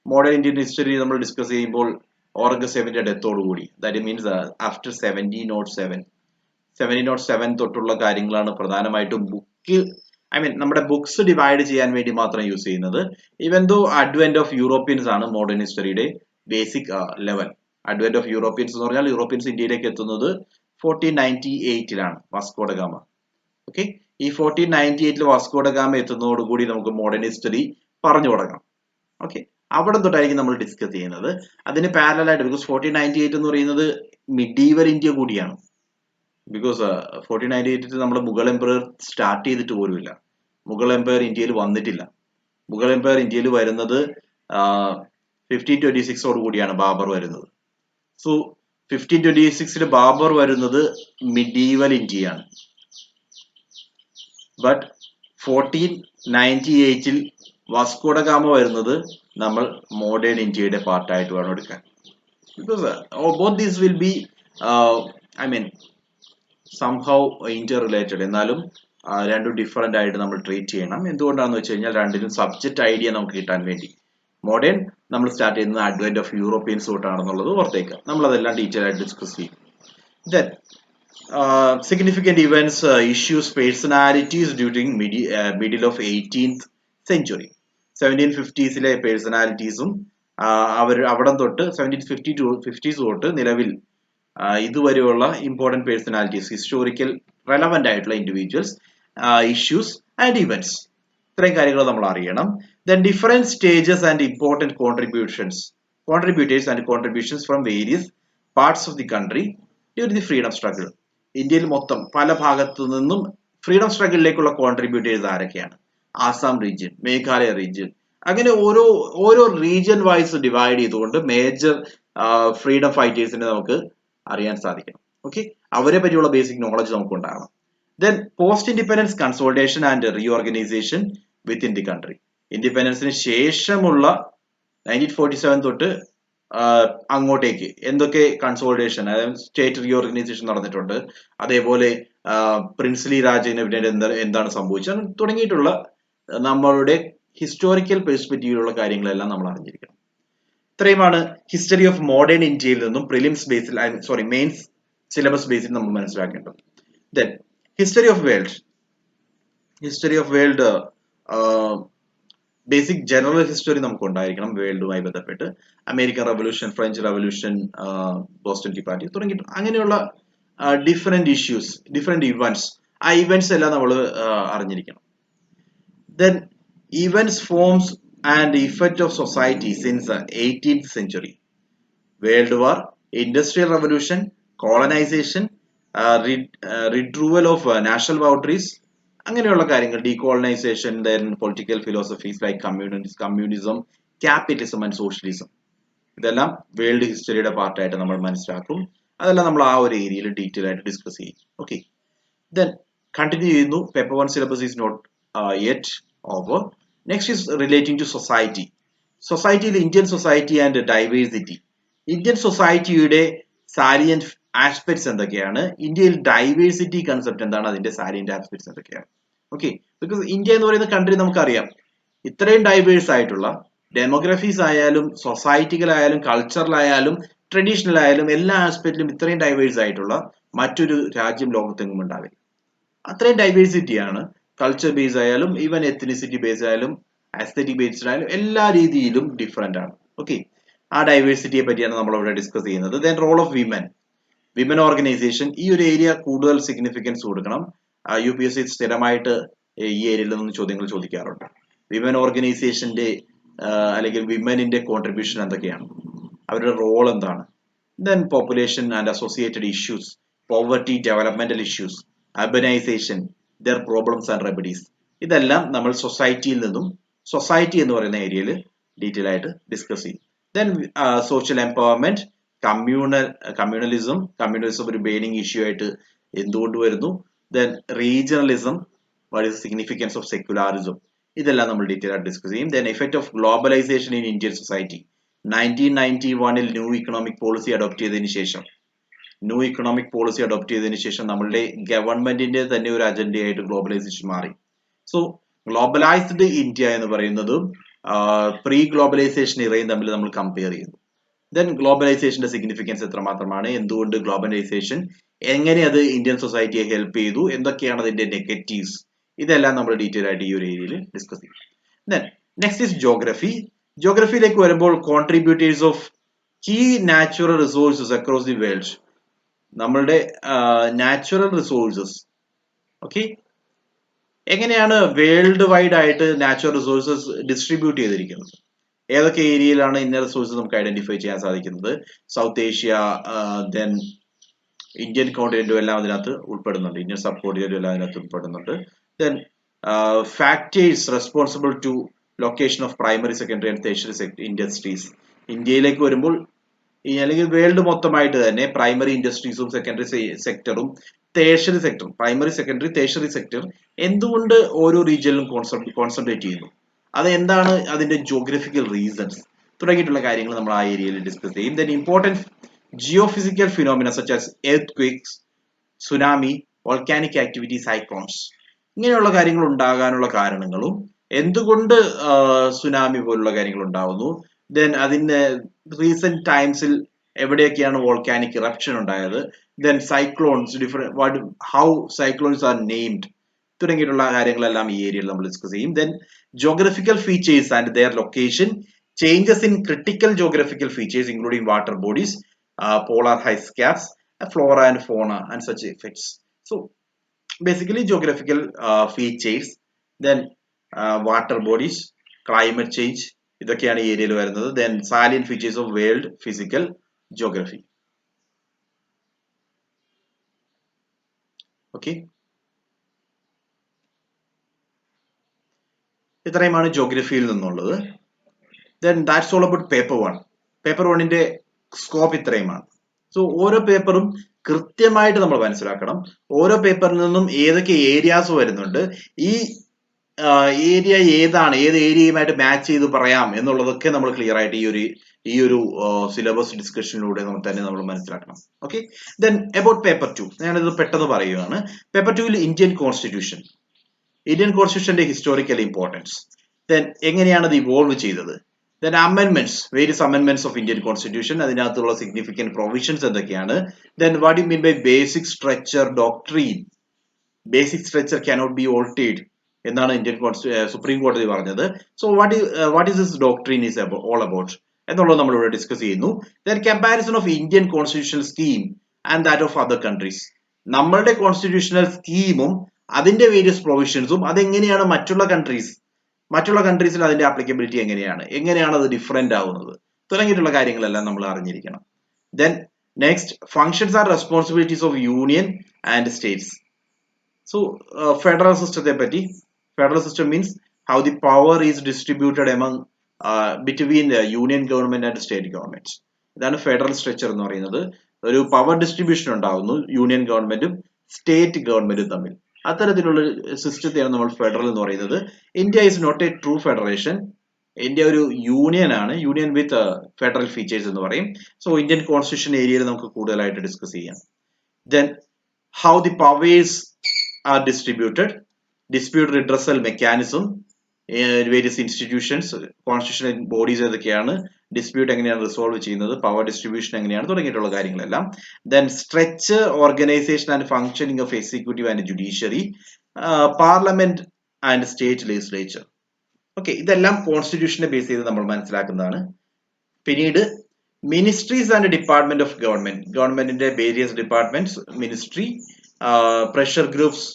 മോഡേൺ ഇന്ത്യൻ ഹിസ്റ്ററി നമ്മൾ ഡിസ്കസ് ചെയ്യുമ്പോൾ ഓർഗസെവിന്റെ ഡെത്തോടുകൂടി, ദാറ്റ് മീൻസ് ആഫ്റ്റർ 1707 തൊട്ടുള്ള കാര്യങ്ങളാണ് പ്രധാനമായിട്ടും ബുക്ക് നമ്മുടെ ബുക്സ് ഡിവൈഡ് ചെയ്യാൻ വേണ്ടി മാത്രം യൂസ് ചെയ്യുന്നത്. Even though advent of Europeans ആണ് മോഡേൺ ഹിസ്റ്ററിയുടെ basic level. Advent of Europeans എന്ന് പറഞ്ഞാൽ യൂറോപ്യൻസ് ഇന്ത്യയിലേക്ക് എത്തുന്നത് 1498 വാസ്കോ ഡ ഗാമ. ഓക്കെ, ഈ 1498 വാസ്കോ ഡ ഗാമ എത്തുന്നതോടുകൂടി നമുക്ക് മോഡേൺ ഹിസ്റ്ററി പറഞ്ഞു തുടങ്ങാം. ഓക്കെ, അവിടെ തൊട്ടായിരിക്കും നമ്മൾ ഡിസ്കസ് ചെയ്യുന്നത്. അതിന് പാരലൽ ആയിട്ട്, ബിക്കോസ് 1498 എന്ന് പറയുന്നത് മിഡീവൽ ഇന്ത്യ കൂടിയാണ്. ബിക്കോസ് 1498 നമ്മൾ മുഗൾ എംപയർ സ്റ്റാർട്ട് ചെയ്തിട്ട് പോലുമില്ല. മുഗൾ എംപയർ ഇന്ത്യയിൽ വന്നിട്ടില്ല. മുഗൾ എംപയർ ഇന്ത്യയിൽ വരുന്നത് 1526 കൂടിയാണ് ബാബർ വരുന്നത്. സോ 1526 ബാബർ വരുന്നത് മിഡീവൽ ഇന്ത്യയാണ്. ബട്ട് 1498 വാസ്കോ ഡ ഗാമ വരുന്നത് നമ്മൾ മോഡേൺ ഇന്ത്യയുടെ പാർട്ടായിട്ട് വേണം എടുക്കാൻ. Because both these will be somehow Inter related. എന്നാലും രണ്ടും ഡിഫറെന്റ് ആയിട്ട് നമ്മൾ ട്രീറ്റ് ചെയ്യണം. എന്തുകൊണ്ടാണെന്ന് വെച്ച് കഴിഞ്ഞാൽ രണ്ടിനും സബ്ജക്റ്റ് ഐഡിയ നമുക്ക് കിട്ടാൻ വേണ്ടി. മോഡേൺ നമ്മൾ സ്റ്റാർട്ട് ചെയ്യുന്നത് അഡ്വന്റ് ഓഫ് യൂറോപ്യൻസ് തൊട്ടാണെന്നുള്ളത് ഓർത്തേക്കുക. നമ്മൾ അതെല്ലാം ഡീറ്റെയിൽ ആയിട്ട് ഡിസ്കസ് ചെയ്യും. Then significant events, issues, personalities during middle of 18th century. 1750s പേഴ്സണാലിറ്റീസും അവിടെ തൊട്ട് 1750s തൊട്ട് നിലവിൽ ഇതുവരെയുള്ള ഇമ്പോർട്ടൻറ്റ് പേഴ്സണാലിറ്റീസ്, ഹിസ്റ്റോറിക്കൽ റെലവൻ്റ് ആയിട്ടുള്ള ഇൻഡിവിജ്വൽസ്, ഇഷ്യൂസ് ആൻഡ് ഇവന്റ്സ്, ഇത്രയും കാര്യങ്ങൾ നമ്മൾ അറിയണം. Then different stages and important contributors and contributions from various parts of the country during the freedom struggle. ഇന്ത്യയിൽ മൊത്തം പല ഭാഗത്തു നിന്നും ഫ്രീഡം സ്ട്രഗിളിലേക്കുള്ള കോൺട്രിബ്യൂട്ടേഴ്സ് ആരൊക്കെയാണ്? ആസാം റീജിയൻ, മേഘാലയ റീജിയൻ, അങ്ങനെ ഓരോ റീജിയൻ വൈസ് ഡിവൈഡ് ചെയ്തുകൊണ്ട് മേജർ ഫ്രീഡം ഫൈറ്റേഴ്സിനെ നമുക്ക് അറിയാൻ സാധിക്കണം. ഓക്കെ, അവരെ പറ്റിയുള്ള ബേസിക് നോളജ് നമുക്ക് ഉണ്ടാകണം. Then post independence consultation and reorganisation within the country. ഇൻഡിപെൻഡൻസിന് ശേഷമുള്ള 1947 തൊട്ട് അങ്ങോട്ടേക്ക് എന്തൊക്കെ കൺസോൾട്ടേഷൻ, അതായത് സ്റ്റേറ്റ് റീഓർഗനൈസേഷൻ നടന്നിട്ടുണ്ട്, അതേപോലെ പ്രിൻസ്ലി രാജിന് എന്താണ് സംഭവിച്ചത് തുടങ്ങിയിട്ടുള്ള നമ്മളുടെ ഹിസ്റ്റോറിക്കൽ പെർസ്പെക്റ്റീവിലുള്ള കാര്യങ്ങളെല്ലാം നമ്മൾ അറിഞ്ഞിരിക്കണം. ഇത്രയുമാണ് ഹിസ്റ്ററി ഓഫ് മോഡേൺ ഇന്ത്യയിൽ നിന്നും പ്രിലിംസ് ബേസിൽ മെയിൻസ് സിലബസ് ബേസിൽ നമ്മൾ മനസ്സിലാക്കേണ്ടത്. Then history of world basic general history നമുക്ക് ഉണ്ടായിരിക്കണം വേൾഡുമായി ബന്ധപ്പെട്ട്. American revolution, French revolution, Boston tea party തുടങ്ങിയിട്ട് അങ്ങനെയുള്ള ഡിഫറെന്റ് ഇഷ്യൂസ്, ഡിഫറെന്റ് ഇവന്റ്സ്, ആ ഇവന്റ്സ് എല്ലാം നമ്മൾ അറിഞ്ഞിരിക്കണം. Then events, forms and effect of society since 18th century. World war, industrial revolution, colonisation, retrieval of national boundaries, അങ്ങനെയുള്ള കാര്യങ്ങൾ, decolonisation, then political philosophies like communism, capitalism and socialism, ഇതെല്ലാം world ഹിസ്റ്ററിയുടെ പാർട്ടായിട്ട് നമ്മൾ മനസ്സിലാക്കും. അതെല്ലാം നമ്മൾ ആ ഒരു ഏരിയയിൽ ഡീറ്റെയിൽ ആയിട്ട് ഡിസ്കസ് ചെയ്യും. ഓക്കെ, ദെൻ കണ്ടിന്യൂ ചെയ്യുന്നു. Paper 1 syllabus is not yet over. Next is relating to society. സൊസൈറ്റിയിൽ Indian society and diversity. Indian സൊസൈറ്റിയുടെ സാലിയന്റ് ആസ്പെക്ട്സ് എന്തൊക്കെയാണ്, ഇന്ത്യയിൽ ഡൈവേഴ്സിറ്റി കൺസെപ്റ്റ് എന്താണ്, അതിന്റെ സാലിയന്റ് ആസ്പെക്ട്സ് എന്തൊക്കെയാണ്. ഓക്കെ, ബിക്കോസ് ഇന്ത്യ എന്ന് പറയുന്ന കൺട്രി നമുക്കറിയാം, ഇത്രയും ഡൈവേഴ്സ് ആയിട്ടുള്ള ഡെമോഗ്രഫീസ് ആയാലും സൊസൈറ്റികളായാലും കൾച്ചറലായാലും ട്രഡീഷണൽ ആയാലും എല്ലാ ആസ്പെക്റ്റിലും ഇത്രയും ഡൈവേഴ്സ് ആയിട്ടുള്ള മറ്റൊരു രാജ്യം ലോകത്തെങ്ങും ഉണ്ടാവില്ല. അത്രയും ഡൈവേഴ്സിറ്റിയാണ്. കൾച്ചർ ബേസ് ആയാലും ഈവൻ എത്നിസിറ്റി ബേസ് ആയാലും അസ്തെറ്റിക് ബേസ്ഡ് ആയാലും എല്ലാ രീതിയിലും ഡിഫറെന്റ് ആണ്. ഓക്കെ, ആ ഡൈവേഴ്സിറ്റിയെ പറ്റിയാണ് നമ്മൾ ഇവിടെ ഡിസ്കസ് ചെയ്യുന്നത്. Then role of women organisation, ഈ ഒരു ഏരിയ കൂടുതൽ സിഗ്നിഫിക്കൻസ് കൊടുക്കണം. UPSC സ്ഥിരമായിട്ട് ഈ ഏരിയയിൽ നിന്ന് ചോദ്യങ്ങൾ ചോദിക്കാറുണ്ട്. വിമൻ ഓർഗനൈസേഷന്റെ അല്ലെങ്കിൽ വിമനിന്റെ കോൺട്രിബ്യൂഷൻ എന്തൊക്കെയാണ്, അവരുടെ റോൾ എന്താണ്. Then population and associated issues, poverty, developmental issues, urbanisation, their problems and remedies, ഇതെല്ലാം നമ്മൾ സൊസൈറ്റിയിൽ നിന്നും, സൊസൈറ്റി എന്ന് പറയുന്ന ഏരിയയിൽ ഡീറ്റെയിൽ ആയിട്ട് ഡിസ്കസ് ചെയ്യും. ദെൻ സോഷ്യൽ എംപവർമെന്റ്, കമ്മ്യൂണലിസം ഒരു ബേണിംഗ് ഇഷ്യൂ ആയിട്ട് എന്തുകൊണ്ട് വരുന്നു. Then regionalism, what is significance of secularism, ഇതെല്ലാം നമ്മൾ ഡീറ്റെയിൽ ആയിട്ട് ഡിസ്കസ് ചെയ്യും. Then effect of globalisation in Indian society. 1991 new economic policy adopt ചെയ്തതിനു ശേഷം നമ്മളുടെ ഗവൺമെന്റിന്റെ തന്നെ ഒരു അജണ്ടയായിട്ട് ഗ്ലോബലൈസേഷൻ മാറി. സോ ഗ്ലോബലൈസ്ഡ് ഇന്ത്യ എന്ന് പറയുന്നതും പ്രീ ഗ്ലോബലൈസേഷൻ ഇറയും തമ്മിൽ നമ്മൾ കമ്പയർ ചെയ്യുന്നു. ദെൻ ഗ്ലോബലൈസേഷന്റെ സിഗ്നിഫിക്കൻസ് എത്രമാത്രമാണ്, എന്തുകൊണ്ട് ഗ്ലോബലൈസേഷൻ, എങ്ങനെ അത് ഇന്ത്യൻ സൊസൈറ്റിയെ ഹെൽപ്പ് ചെയ്തു, എന്തൊക്കെയാണ് അതിന്റെ നെഗറ്റീവ്സ്, ഇതെല്ലാം നമ്മൾ ഡീറ്റെയിൽ ആയിട്ട് ഈ ഒരു ഏരിയയിൽ ഡിസ്കസ് ചെയ്യും. ദെൻ നെക്സ്റ്റ് ഈസ് ജോഗ്രഫിയിലേക്ക് വരുമ്പോൾ contributors of key natural resources across the world. നമ്മളുടെ നാച്ചുറൽ റിസോഴ്സസ്, ഓക്കെ, എങ്ങനെയാണ് വേൾഡ് വൈഡ് ആയിട്ട് നാച്ചുറൽ റിസോഴ്സസ് ഡിസ്ട്രിബ്യൂട്ട് ചെയ്തിരിക്കുന്നത്, ഏതൊക്കെ ഏരിയയിലാണ് ഇന്ന റിസോഴ്സസ് നമുക്ക് ഐഡന്റിഫൈ ചെയ്യാൻ സാധിക്കുന്നത്. സൗത്ത് ഏഷ്യ, ദെൻ ഇന്ത്യൻ കോണ്ടിനെന്റും എല്ലാം അതിനകത്ത് ഉൾപ്പെടുന്നുണ്ട്, ഇന്ത്യൻ സബ് കോണ്ടിനെന്റും എല്ലാം അതിനകത്ത് ഉൾപ്പെടുന്നുണ്ട്. Then factors responsible to location of primary, secondary and tertiary industries. ഇന്ത്യയിലേക്ക് വരുമ്പോൾ അല്ലെങ്കിൽ വേൾഡ് മൊത്തമായിട്ട് തന്നെ പ്രൈമറി ഇൻഡസ്ട്രീസും സെക്കൻഡറി സെക്ടറും ടേഷ്യറി സെക്ടറും, പ്രൈമറി, സെക്കൻഡറി, ടേഷ്യറി സെക്ടർ എന്തുകൊണ്ട് ഓരോ റീജിയനിലും കോൺസെൻട്രേറ്റ് ചെയ്യുന്നു, അത് എന്താണ് അതിന്റെ ജോഗ്രഫിക്കൽ റീസൺസ് തുടങ്ങിയിട്ടുള്ള കാര്യങ്ങൾ നമ്മൾ ആ ഏരിയയിൽ ഡിസ്കസ് ചെയ്യും. Then important geophysical phenomena such as earth quakes, tsunami, volcanic activity, cyclones, ഇങ്ങനെയുള്ള കാര്യങ്ങൾ ഉണ്ടാകാനുള്ള കാരണങ്ങളും എന്തുകൊണ്ട് സുനാമി പോലുള്ള കാര്യങ്ങൾ ഉണ്ടാവുന്നു, ദെൻ അതിന്റെ റീസെന്റ് ടൈംസിൽ എവിടെയൊക്കെയാണ് വോൾക്കാനിക് ഇറപ്ഷൻ ഉണ്ടായത്, then cyclones different how cyclones are named തുടങ്ങിയിട്ടുള്ള കാര്യങ്ങളെല്ലാം ഈ ഏരിയയിൽ നമ്മൾ ഡിസ്കസ് ചെയ്യും. Then geographical features and their location, changes in critical geographical features including water bodies, polar ice caps, flora and fauna and such effects. So basically geographical features, then water bodies, climate change, ഇതൊക്കെയാണ് ഈ ഏരിയയിൽ വരുന്നത്. Then salient features of world physical geography. Okay, ഇത്രയുമാണ് ജോഗ്രഫിയിൽ നിന്നുള്ളത്. Then that's all about paper 1. Paper 1ന്റെ scope ഇത്രയുമാണ്. So ഓരോ പേപ്പറും കൃത്യമായിട്ട് നമ്മൾ മനസ്സിലാക്കണം. ഓരോ പേപ്പറിൽ നിന്നും ഏതൊക്കെ ഏരിയാസ് വരുന്നുണ്ട്, ഈ ഏരിയ ഏതാണ്, ഏത് ഏരിയയുമായിട്ട് മാച്ച് ചെയ്ത് പറയാം എന്നുള്ളതൊക്കെ നമ്മൾ ക്ലിയർ ആയിട്ട് ഈ ഒരു സിലബസ് ഡിസ്കഷനിലൂടെ നമ്മൾ മനസ്സിലാക്കണം. ഓക്കെ, ദെൻ അബൌട്ട് പേപ്പർ 2 ഞാനിത് പെട്ടെന്ന് പറയുകയാണ്. പേപ്പർ 2ൽ ഇന്ത്യൻ കോൺസ്റ്റിറ്റ്യൂഷന്റെ ഹിസ്റ്റോറിക്കൽ ഇമ്പോർട്ടൻസ്, ദെൻ എങ്ങനെയാണ് അത് ഇവോൾവ് ചെയ്തത്, then amendments, various amendments of Indian constitution, അതിനകത്തുള്ള significant provisions എന്തൊക്കെയാണ്, then what do you mean by basic structure doctrine, basic structure cannot be altered എന്നാണ് ഇന്ത്യൻ സുപ്രീം കോടതി പറഞ്ഞത്. So what is this doctrine is all about എന്നുള്ളത് നമ്മൾ ഇവിടെ discuss ചെയ്യുന്നു. then comparison of Indian constitutional scheme and that of other countries, നമ്മളുടെ constitutional സ്കീമും അതിന്റെ various പ്രൊവിഷൻസും അതെങ്ങനെയാണ് മറ്റുള്ള കൺട്രീസിൽ അതിന്റെ ആപ്ലിക്കബിലിറ്റി എങ്ങനെയാണ് അത് ഡിഫറെന്റ് ആവുന്നത് തുടങ്ങിയിട്ടുള്ള കാര്യങ്ങളെല്ലാം നമ്മൾ അറിഞ്ഞിരിക്കണം. Then next, functions and responsibilities of union and states. So federal സിസ്റ്റത്തെ പറ്റി, federal system means how the power is distributed among between union government and state government. ഇതാണ് ഫെഡറൽ സ്ട്രക്ചർ എന്ന് പറയുന്നത്. ഒരു പവർ ഡിസ്ട്രിബ്യൂഷൻ ഉണ്ടാകുന്നു യൂണിയൻ ഗവൺമെന്റും state ഗവൺമെന്റും തമ്മിൽ. അത്തരത്തിലുള്ള സിസ്റ്റത്തെയാണ് നമ്മൾ ഫെഡറൽ എന്ന് പറയുന്നത്. India is not a true federation. India ഒരു യൂണിയൻ ആണ്, യൂണിയൻ വിത്ത് ഫെഡറൽ ഫീച്ചേഴ്സ് എന്ന് പറയും. സോ ഇന്ത്യൻ കോൺസ്റ്റിറ്റ്യൂഷൻ ഏരിയയിൽ നമുക്ക് കൂടുതലായിട്ട് ഡിസ്കസ് ചെയ്യാം. Then how the powers are distributed, dispute redressal mechanism, various institutions, constitutional bodies ഏതൊക്കെയാണ്, ഡിസ്പ്യൂട്ട് എങ്ങനെയാണ് റിസോൾവ് ചെയ്യുന്നത്, പവർ ഡിസ്ട്രിബ്യൂഷൻ എങ്ങനെയാണ് തുടങ്ങിയിട്ടുള്ള കാര്യങ്ങളെല്ലാം. Then structure, organisation and functioning of executive and judiciary, parliament and state legislature. Okay, ഇതെല്ലാം കോൺസ്റ്റിറ്റ്യൂഷനെ base ചെയ്ത് നമ്മൾ മനസ്സിലാക്കുന്നതാണ്. പിന്നീട് മിനിസ്ട്രീസ് ആൻഡ് ഡിപ്പാർട്ട്മെന്റ് ഓഫ് ഗവൺമെന്റിന്റെ various departments, ministry, pressure groups,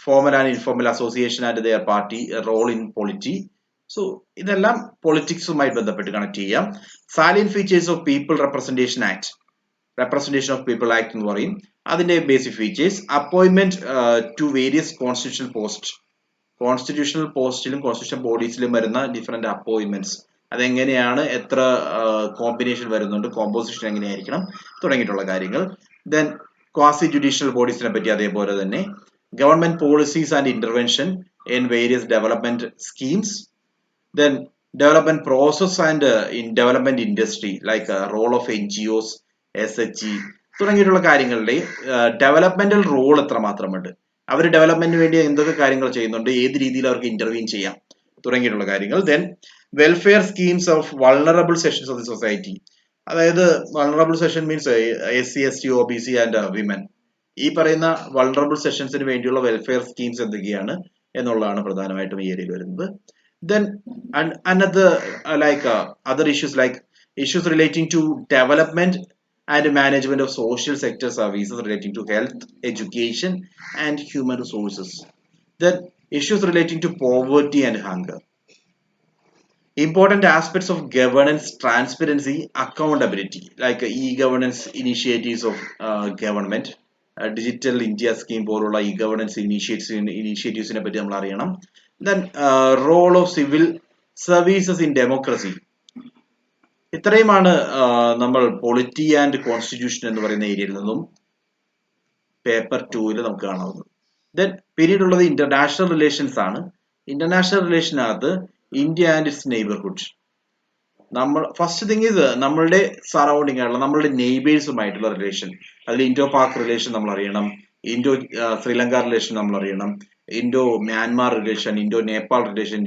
formal and informal association and their party role in polity. So ഇതെല്ലാം പൊളിറ്റിക്സുമായി ബന്ധപ്പെട്ട് connect ചെയ്യാം. Salient features of people representation act, representation of people act എന്ന് പറയും, അതിന്റെ basic features. Appointment to various constitutional പോസ്റ്റിലും constitution ബോഡീസിലും വരുന്ന different appointments, അതെങ്ങനെയാണ്, എത്ര കോമ്പിനേഷൻ വരുന്നുണ്ട്, കോമ്പോസിഷൻ എങ്ങനെയായിരിക്കണം തുടങ്ങിയിട്ടുള്ള കാര്യങ്ങൾ. ദെൻ ക്വാസി ജുഡീഷ്യൽ ബോഡീസിനെ പറ്റി അതേപോലെ തന്നെ. Government policies and intervention in various development schemes. Then development process and in development industry like role of NGOs, SHG തുടങ്ങിയിട്ടുള്ള കാര്യങ്ങളുടെ ഡെവലപ്മെന്റൽ റോൾ എത്രമാത്രമുണ്ട്, അവർ ഡെവലപ്മെന്റിന് വേണ്ടി എന്തൊക്കെ കാര്യങ്ങൾ ചെയ്യുന്നുണ്ട്, ഏത് രീതിയിൽ അവർക്ക് ഇന്റർവ്യൂ ചെയ്യാം തുടങ്ങിയിട്ടുള്ള കാര്യങ്ങൾ. Then welfare schemes of vulnerable sections of the society, അതായത് vulnerable section means SC, ST, OBC and women. ഈ പറയുന്ന വൾണറബിൾ സെക്ഷൻസിന് വേണ്ടിയുള്ള വെൽഫെയർ സ്കീംസ് എന്തൊക്കെയാണ് എന്നുള്ളതാണ് പ്രധാനമായിട്ടും ഈ ഏരിയയിൽ വരുന്നത്. Then another other issues like issues relating to development and management of social sector services relating to health, education and human resources. Then issues relating to poverty and hunger. Important aspects of governance, transparency, accountability like e-governance initiatives of government, digital India scheme പോലുള്ള e-governance initiatives പറ്റി നമ്മൾ അറിയണം. Then role of civil services in democracy. ഇത്രയുമാണ് നമ്മൾ polity and constitution എന്ന് പറയുന്ന ഏരിയയിൽ നിന്നും പേപ്പർ 2 നമുക്ക് കാണാവുന്നത്. ദെൻ പിന്നീടുള്ളത് ഇന്റർനാഷണൽ റിലേഷൻസ് ആണ്. ഇന്റർനാഷണൽ റിലേഷനകത്ത് ഇന്ത്യ ആൻഡ് ഇറ്റ്സ് നെയ്ബർഹുഡ്. നമ്മൾ ഫസ്റ്റ് തിങ് ഇത് നമ്മളുടെ സറൗണ്ടിങ് ആയിട്ടുള്ള നമ്മളുടെ നെയ്ബേഴ്സുമായിട്ടുള്ള റിലേഷൻ, അതിൽ ഇൻഡോ പാക് റിലേഷൻ നമ്മൾ അറിയണം, ഇൻഡോ ശ്രീലങ്ക റിലേഷൻ നമ്മൾ അറിയണം, Indo Myanmar relation, Indo Nepal relation,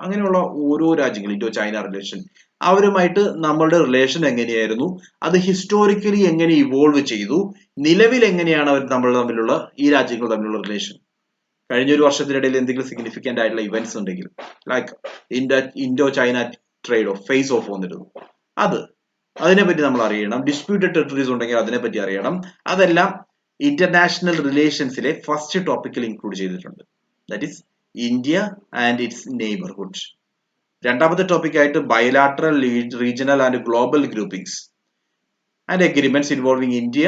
അങ്ങനെയുള്ള ഓരോ രാജ്യങ്ങൾ, ഇൻഡോ ചൈന റിലേഷൻ, അവരുമായിട്ട് നമ്മളുടെ റിലേഷൻ എങ്ങനെയായിരുന്നു, അത് ഹിസ്റ്റോറിക്കലി എങ്ങനെ ഇവോൾവ് ചെയ്തു, നിലവിൽ എങ്ങനെയാണ് അവർ നമ്മൾ തമ്മിലുള്ള ഈ രാജ്യങ്ങൾ തമ്മിലുള്ള റിലേഷൻ, കഴിഞ്ഞ ഒരു വർഷത്തിനിടയിൽ എന്തെങ്കിലും സിഗ്നിഫിക്കന്റ് ആയിട്ടുള്ള ഇവന്റ്സ് ഉണ്ടെങ്കിൽ, like Indo China trade off face off വന്നിരുന്നു, അതിനെപ്പറ്റി നമ്മൾ അറിയണം. ഡിസ്പ്യൂട്ടഡ് ടെറിട്ടറീസ് ഉണ്ടെങ്കിൽ അതിനെപ്പറ്റി അറിയണം. അതെല്ലാം ഇന്റർനാഷണൽ റിലേഷൻസിലെ ഫസ്റ്റ് ടോപ്പിക്കിൽ ഇൻക്ലൂഡ് ചെയ്തിട്ടുണ്ട്. That is India and its neighbourhood. രണ്ടാമത്തെ ടോപ്പിക് ആയിട്ട് bilateral, regional and global groupings and agreements involving India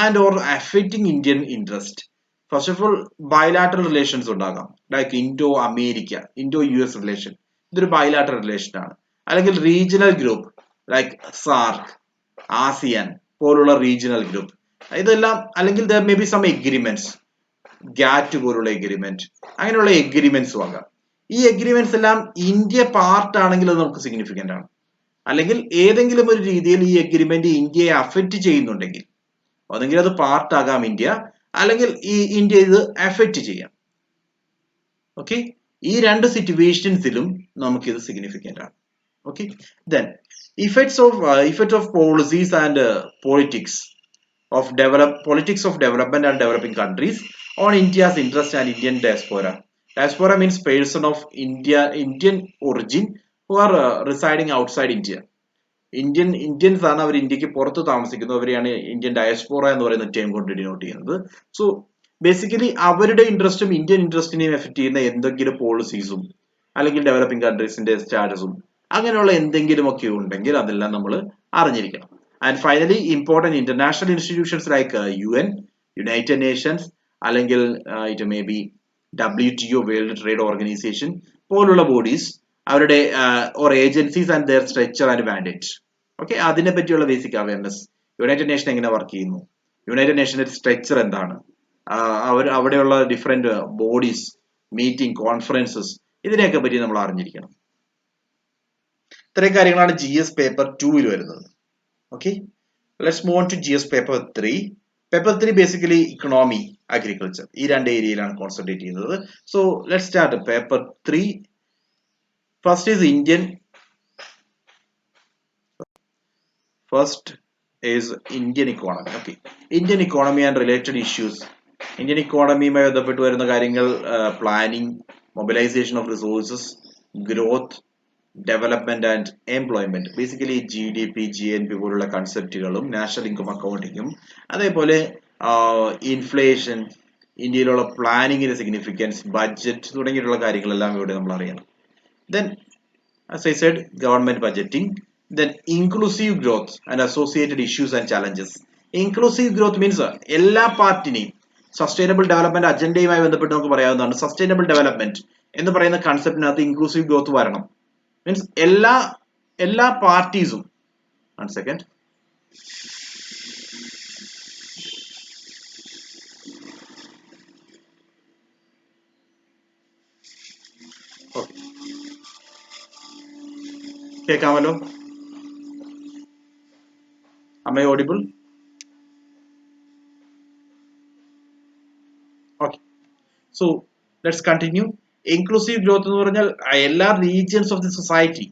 and or affecting Indian interest. First of all bilateral relations ഉണ്ടാകാം, like Indo America, Indo U S relation, ഇതൊരു bilateral relation ആണ്. അല്ലെങ്കിൽ regional group like SAARC, ASEAN പോലുള്ള regional group, ഇതെല്ലാം. അല്ലെങ്കിൽ there may be some agreements, GATT പോലുള്ള agreement, അങ്ങനെയുള്ള എഗ്രിമെന്റ്സും ആകാം. ഈ എഗ്രിമെന്റ്സ് എല്ലാം ഇന്ത്യ പാർട്ട് ആണെങ്കിൽ അത് നമുക്ക് സിഗ്നിഫിക്കന്റ് ആണ്. അല്ലെങ്കിൽ ഏതെങ്കിലും ഒരു രീതിയിൽ ഈ എഗ്രിമെന്റ് ഇന്ത്യയെ അഫക്റ്റ് ചെയ്യുന്നുണ്ടെങ്കിൽ ഒന്നെങ്കിൽ അത് പാർട്ട് ആകാം ഇന്ത്യ, അല്ലെങ്കിൽ ഈ ഇന്ത്യ ഇത് അഫക്റ്റ് ചെയ്യാം. ഓക്കെ, ഈ രണ്ട് സിറ്റുവേഷൻസിലും നമുക്ക് ഇത് സിഗ്നിഫിക്കന്റ് ആണ്. Okay, then effect of policies and politics of development and developing countries on India's interest and Indian diaspora. Diaspora means person of Indian origin who are residing outside India. Indians ആണ്, അവർ ഇന്ത്യക്ക് പുറത്ത് താമസിക്കുന്നവരെയാണ് Indian diaspora എന്ന് പറയുന്ന term കൊണ്ട് denote ചെയ്യുന്നത്. So basically അവരുടെ ഇൻട്രസ്റ്റും Indian ഇൻട്രസ്റ്റിനെയും effect ചെയ്യുന്ന എന്തെങ്കിലും പോളിസീസും അല്ലെങ്കിൽ ഡെവലപ്പിംഗ് കൺട്രീസിന്റെ സ്റ്റാറ്റസും അങ്ങനെയുള്ള എന്തെങ്കിലും ഒക്കെ ഉണ്ടെങ്കിൽ അതെല്ലാം നമ്മൾ അറിഞ്ഞിരിക്കണം. And finally important international institutions like UN, United Nations, അല്ലെങ്കിൽ it may be WTO, World Trade Organization പോലുള്ള ബോഡീസ്, അവരുടെ or agencies and their structure and mandate. Okay, അതിനെ പറ്റിയുള്ള ബേസിക് അവയർനെസ്, യുണൈറ്റഡ് നേഷൻ എങ്ങനെ വർക്ക് ചെയ്യുന്നു, യുണൈറ്റഡ് നേഷന്റെ structure എന്താണ്, അവിടെയുള്ള ഡിഫറെന്റ് ബോഡീസ്, മീറ്റിംഗ്, കോൺഫറൻസസ്, ഇതിനെയൊക്കെ പറ്റി നമ്മൾ അറിഞ്ഞിരിക്കണം. ഇത്രയും കാര്യങ്ങളാണ് GS പേപ്പർ 2 വരുന്നത്. Okay, let's move on to GS paper 3. Paper 3 basically economy, agriculture, ഈ രണ്ട് ഏരിയയിലാണ് കോൺസെൻട്രേറ്റ് ചെയ്യുന്നത്. So let's start paper 3. First is Indian economy. Okay, Indian economy and related issues. Indian ഇക്കോണമിയുമായി ബന്ധപ്പെട്ട് വരുന്ന കാര്യങ്ങൾ planning, mobilisation of resources, growth, development and employment. Basically GDP, GNP പോലുള്ള കൺസെപ്റ്റുകളും national income അക്കൗണ്ടിങ്ങും, അതേപോലെ ഇൻഫ്ലേഷൻ, ഇന്ത്യയിലുള്ള പ്ലാനിങ്ങിന്റെ സിഗ്നിഫിക്കൻസ്, ബഡ്ജറ്റ് തുടങ്ങിയിട്ടുള്ള കാര്യങ്ങളെല്ലാം ഇവിടെ നമ്മൾ അറിയണം. Then as I said, government budgeting, then inclusive growth and associated issues and challenges. Inclusive growth means എല്ലാ പാർട്ടിനെയും sustainable development അജണ്ടയുമായി ബന്ധപ്പെട്ട് നമുക്ക് പറയാവുന്നതാണ്. സസ്റ്റൈനബിൾ ഡെവലപ്മെന്റ് എന്ന് പറയുന്ന കൺസെപ്റ്റിനകത്ത് ഇൻക്ലൂസീവ് ഗ്രോത്ത് വരണം. മീൻസ് എല്ലാ പാർട്ടീസും, വൺ സെക്കൻഡ്, കേൾക്കാമല്ലോ? Am I audible? Okay. So let's continue. Inclusive growth എന്ന് പറഞ്ഞാൽ എല്ലാ regions of the society,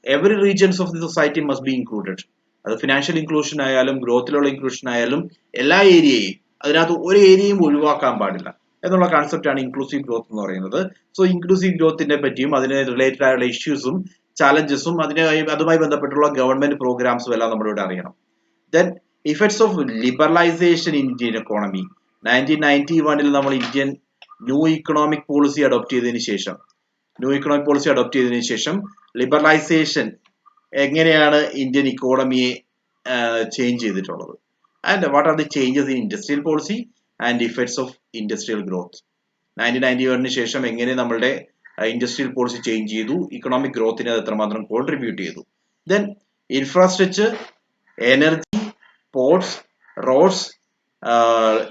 every regions of the society must be included. അത് ഫിനാൻഷ്യൽ ഇൻക്ലൂഷൻ ആയാലും ഗ്രോത്തിലുള്ള ഇൻക്ലൂഷൻ ആയാലും എല്ലാ ഏരിയയും, അതിനകത്ത് ഒരു ഏരിയയും ഒഴിവാക്കാൻ പാടില്ല എന്നുള്ള കൺസെപ്റ്റ് ആണ് ഇൻക്ലൂസീവ് ഗ്രോത്ത് എന്ന് പറയുന്നത്. സോ ഇൻക്ലൂസീവ് ഗ്രോത്തിന്റെ പറ്റിയും അതിന് റിലേറ്റഡ് ആയുള്ള ഇഷ്യൂസും ചാലഞ്ചസും അതുമായി ബന്ധപ്പെട്ടുള്ള ഗവൺമെന്റ് പ്രോഗ്രാംസും എല്ലാം നമ്മളിവിടെ അറിയണം. Then effects of liberalisation in Indian economy. 1991 നമ്മൾ Indian new economic policy adopt ചെയ്തതിനു ശേഷം ലിബറലൈസേഷൻ എങ്ങനെയാണ് ഇന്ത്യൻ ഇക്കോണമിയെ ചേഞ്ച് ചെയ്തിട്ടുള്ളത്, and what are the changes in industrial policy and effects of industrial growth. 1991 ശേഷം എങ്ങനെ നമ്മളുടെ ഇൻഡസ്ട്രിയൽ പോളിസി ചേഞ്ച് ചെയ്തു, ഇക്കണോമിക് ഗ്രോത്തിന് അത് എത്രമാത്രം കോൺട്രിബ്യൂട്ട് ചെയ്തു. Then infrastructure, energy, ports, roads,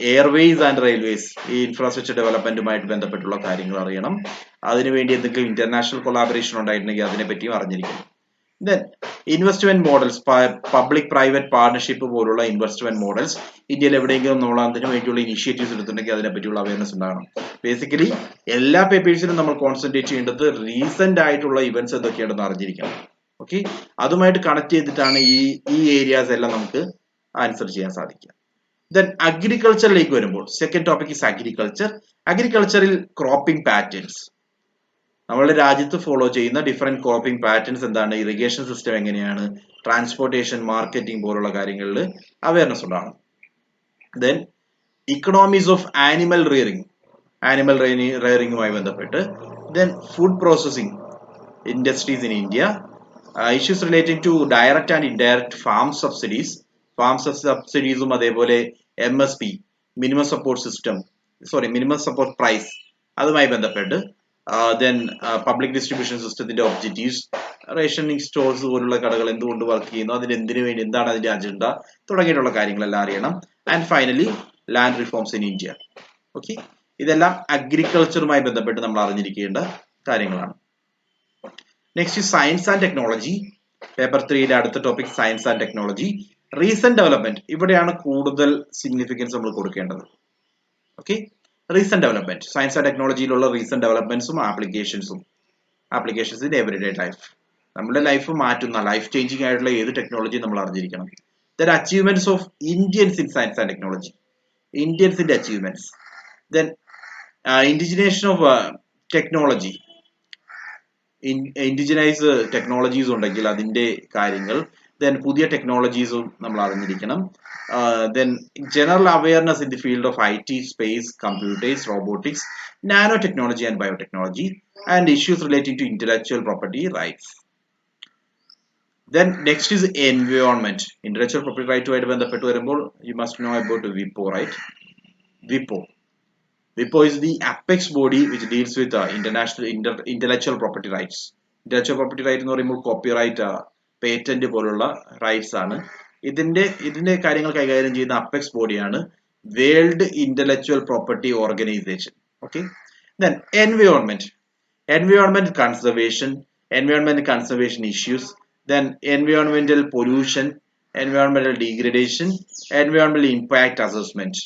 airways and railways, ഈ ഇൻഫ്രാസ്ട്രക്ചർ ഡെവലപ്മെന്റുമായിട്ട് ബന്ധപ്പെട്ടുള്ള കാര്യങ്ങൾ അറിയണം. അതിനുവേണ്ടി എന്തെങ്കിലും ഇന്റർനാഷണൽ കൊളാബറേഷൻ ഉണ്ടായിട്ടുണ്ടെങ്കിൽ അതിനെ പറ്റിയും അറിഞ്ഞിരിക്കണം. Then investment models, public private partnership പോലുള്ള ഇൻവെസ്റ്റ്മെന്റ് മോഡൽസ് ഇന്ത്യയിൽ എവിടെയെങ്കിലും നമ്മൾ അതിനു വേണ്ടിയുള്ള ഇനിഷ്യേറ്റീവ്സ് എടുത്തിട്ടുണ്ടെങ്കിൽ അതിനെ പറ്റിയുള്ള അവയർനെസ് ഉണ്ടാകണം. ബേസിക്കലി എല്ലാ പേപ്പേഴ്സിലും നമ്മൾ കോൺസെൻട്രേറ്റ് ചെയ്യേണ്ടത് റീസെന്റ് ആയിട്ടുള്ള ഇവന്റ്സ് എന്തൊക്കെയാണെന്ന് അറിഞ്ഞിരിക്കണം. ഓക്കെ, അതുമായിട്ട് കണക്ട് ചെയ്തിട്ടാണ് ഈ ഏരിയാസ് എല്ലാം നമുക്ക് ആൻസർ ചെയ്യാൻ സാധിക്കുക. ദെൻ അഗ്രികൾച്ചറിലേക്ക് വരുമ്പോൾ സെക്കൻഡ് ടോപ്പിക് ഇസ് അഗ്രികൾച്ചർ. അഗ്രികൾച്ചറിൽ ക്രോപ്പിംഗ് പാറ്റേൺസ്, നമ്മളുടെ രാജ്യത്ത് ഫോളോ ചെയ്യുന്ന ഡിഫറെന്റ് ക്രോപ്പിംഗ് പാറ്റേൺസ് എന്താണ്, ഇറിഗേഷൻ സിസ്റ്റം എങ്ങനെയാണ്, ട്രാൻസ്പോർട്ടേഷൻ, മാർക്കറ്റിംഗ് പോലുള്ള കാര്യങ്ങളിൽ അവയർനെസ് ഉണ്ടാകണം. ദെൻ ഇക്കണോമീസ് ഓഫ് ആനിമൽ റെയറിംഗുമായി ബന്ധപ്പെട്ട്. Then food processing industries in India, issues relating to direct and indirect farm സബ്സിഡീസും അതേപോലെ MSP, മിനിമം സപ്പോർട്ട് പ്രൈസ്, അതുമായി ബന്ധപ്പെട്ട്. ദെൻ പബ്ലിക് ഡിസ്ട്രിബ്യൂഷൻ സിസ്റ്റത്തിന്റെ ഒബ്ജക്റ്റീവ്സ്, റേഷനിങ് സ്റ്റോഴ്സ് പോലുള്ള കടകൾ എന്തുകൊണ്ട് വർക്ക് ചെയ്യുന്നു, അതിന് എന്തിനു വേണ്ടി, എന്താണ് അതിന്റെ അജണ്ട തുടങ്ങിയിട്ടുള്ള കാര്യങ്ങളെല്ലാം അറിയണം. And finally land reforms in India. Okay, ഇതെല്ലാം അഗ്രികൾച്ചറുമായി ബന്ധപ്പെട്ട് നമ്മൾ അറിഞ്ഞിരിക്കേണ്ട കാര്യങ്ങളാണ്. Next science and technology. Paper 3യുടെ അടുത്ത topic science and technology. Recent development, ഇവിടെയാണ് കൂടുതൽ സിഗ്നിഫിക്കൻസ് നമ്മൾ കൊടുക്കേണ്ടത്. Okay, recent development, science and ടെക്നോളജിയിലുള്ള റീസെന്റ് ഡെവലപ്മെന്റ്സും ആപ്ലിക്കേഷൻസ് ഇൻ എവറിഡേ ലൈഫ്. നമ്മുടെ ലൈഫ് മാറ്റുന്ന, ലൈഫ് ചേഞ്ചിങ് ആയിട്ടുള്ള ഏത് ടെക്നോളജി നമ്മൾ അറിഞ്ഞിരിക്കണം. Then achievements of Indians in science and technology, ഇന്ത്യൻസിന്റെ achievements. Then indigenisation of technology, ഇൻഡിജിനൈസ് technologies ഉണ്ടെങ്കിൽ അതിന്റെ കാര്യങ്ങൾ. ദെൻ പുതിയ ടെക്നോളജീസും നമ്മൾ അറിഞ്ഞിരിക്കണം. Then general awareness in the field of IT, space, computers, robotics, nanotechnology and biotechnology, and issues relating to intellectual property rights. Then next is environment. Intellectual property right ആയിട്ട് ബന്ധപ്പെട്ട് വരുമ്പോൾ you must know about WIPO, right? WIPO is the apex body which deals with international intellectual property rights. Intellectual property right എന്ന് പറയുമ്പോൾ copyright, patent പോലുള്ള rights ആണ്. ഇതിന്റെ കാര്യങ്ങൾ കൈകാര്യം ചെയ്യുന്ന അപ്പെക്സ് ബോഡിയാണ് world intellectual property organisation. Okay, then environment conservation issues, then എൻവയോൺമെന്റൽ pollution, എൻവയോൺമെന്റൽ degradation, എൻവയോൺമെന്റൽ impact assessment.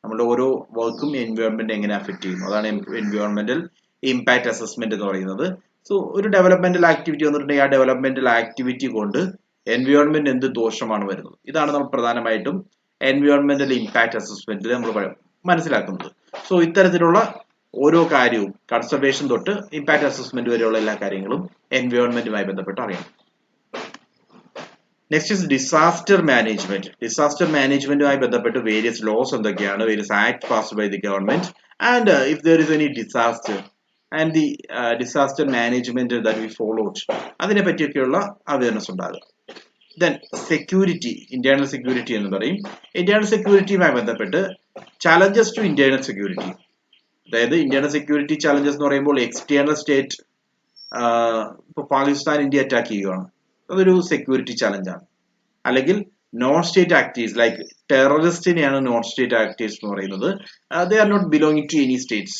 നമ്മുടെ ഓരോ വർക്കും എൻവയോൺമെന്റ് എങ്ങനെ അഫക്ട് ചെയ്യുന്നു, അതാണ് എൻവയോൺമെന്റൽ ഇമ്പാക്ട് അസസ്മെന്റ് എന്ന് പറയുന്നത്. സോ ഒരു ഡെവലപ്മെന്റൽ ആക്ടിവിറ്റി വന്നിട്ടുണ്ടെങ്കിൽ ആ ഡെവലപ്മെന്റൽ ആക്ടിവിറ്റി കൊണ്ട് എൻവയോൺമെന്റ് എന്ത് ദോഷമാണ് വരുന്നത്, ഇതാണ് നമ്മൾ പ്രധാനമായിട്ടും എൻവയോൺമെന്റൽ ഇമ്പാക്ട് അസസ്മെന്റിൽ നമ്മൾ മനസ്സിലാക്കുന്നത്. സോ ഇത്തരത്തിലുള്ള ഓരോ കാര്യവും കൺസർവേഷൻ തൊട്ട് ഇമ്പാക്ട് അസസ്മെന്റ് വരെയുള്ള എല്ലാ കാര്യങ്ങളും എൻവയോൺമെന്റുമായി ബന്ധപ്പെട്ട് അറിയണം. Next is disaster management. ഡിസാസ്റ്റർ മാനേജ്മെന്റുമായി ബന്ധപ്പെട്ട് വേരിയസ് ലോസ് എന്തൊക്കെയാണ്, various act passed by the government, and if there is any disaster and the disaster management that we followed, അതിനെ പറ്റിയൊക്കെയുള്ള അവയർനെസ് ഉണ്ടാകുക. ദെൻ സെക്യൂരിറ്റി, ഇന്റേണൽ സെക്യൂരിറ്റി എന്ന് പറയും. ഇന്റേണൽ സെക്യൂരിറ്റിയുമായി ബന്ധപ്പെട്ട് ചലഞ്ചസ് ടു ഇന്റേണൽ സെക്യൂരിറ്റി, അതായത് internal security challenges എന്ന് പറയുമ്പോൾ എക്സ്റ്റേണൽ സ്റ്റേറ്റ്, ഇപ്പൊ പാകിസ്ഥാൻ ഇന്ത്യ അറ്റാക്ക് ചെയ്യുകയാണ്, അതൊരു സെക്യൂരിറ്റി ചലഞ്ചാണ്. അല്ലെങ്കിൽ നോൺ സ്റ്റേറ്റ് ആക്ടേഴ്സ് ലൈക്ക് ടെററിസ്റ്റിനെയാണ് നോൺ സ്റ്റേറ്റ് ആക്ടേഴ്സ് എന്ന് പറയുന്നത്. They are not belonging to any states.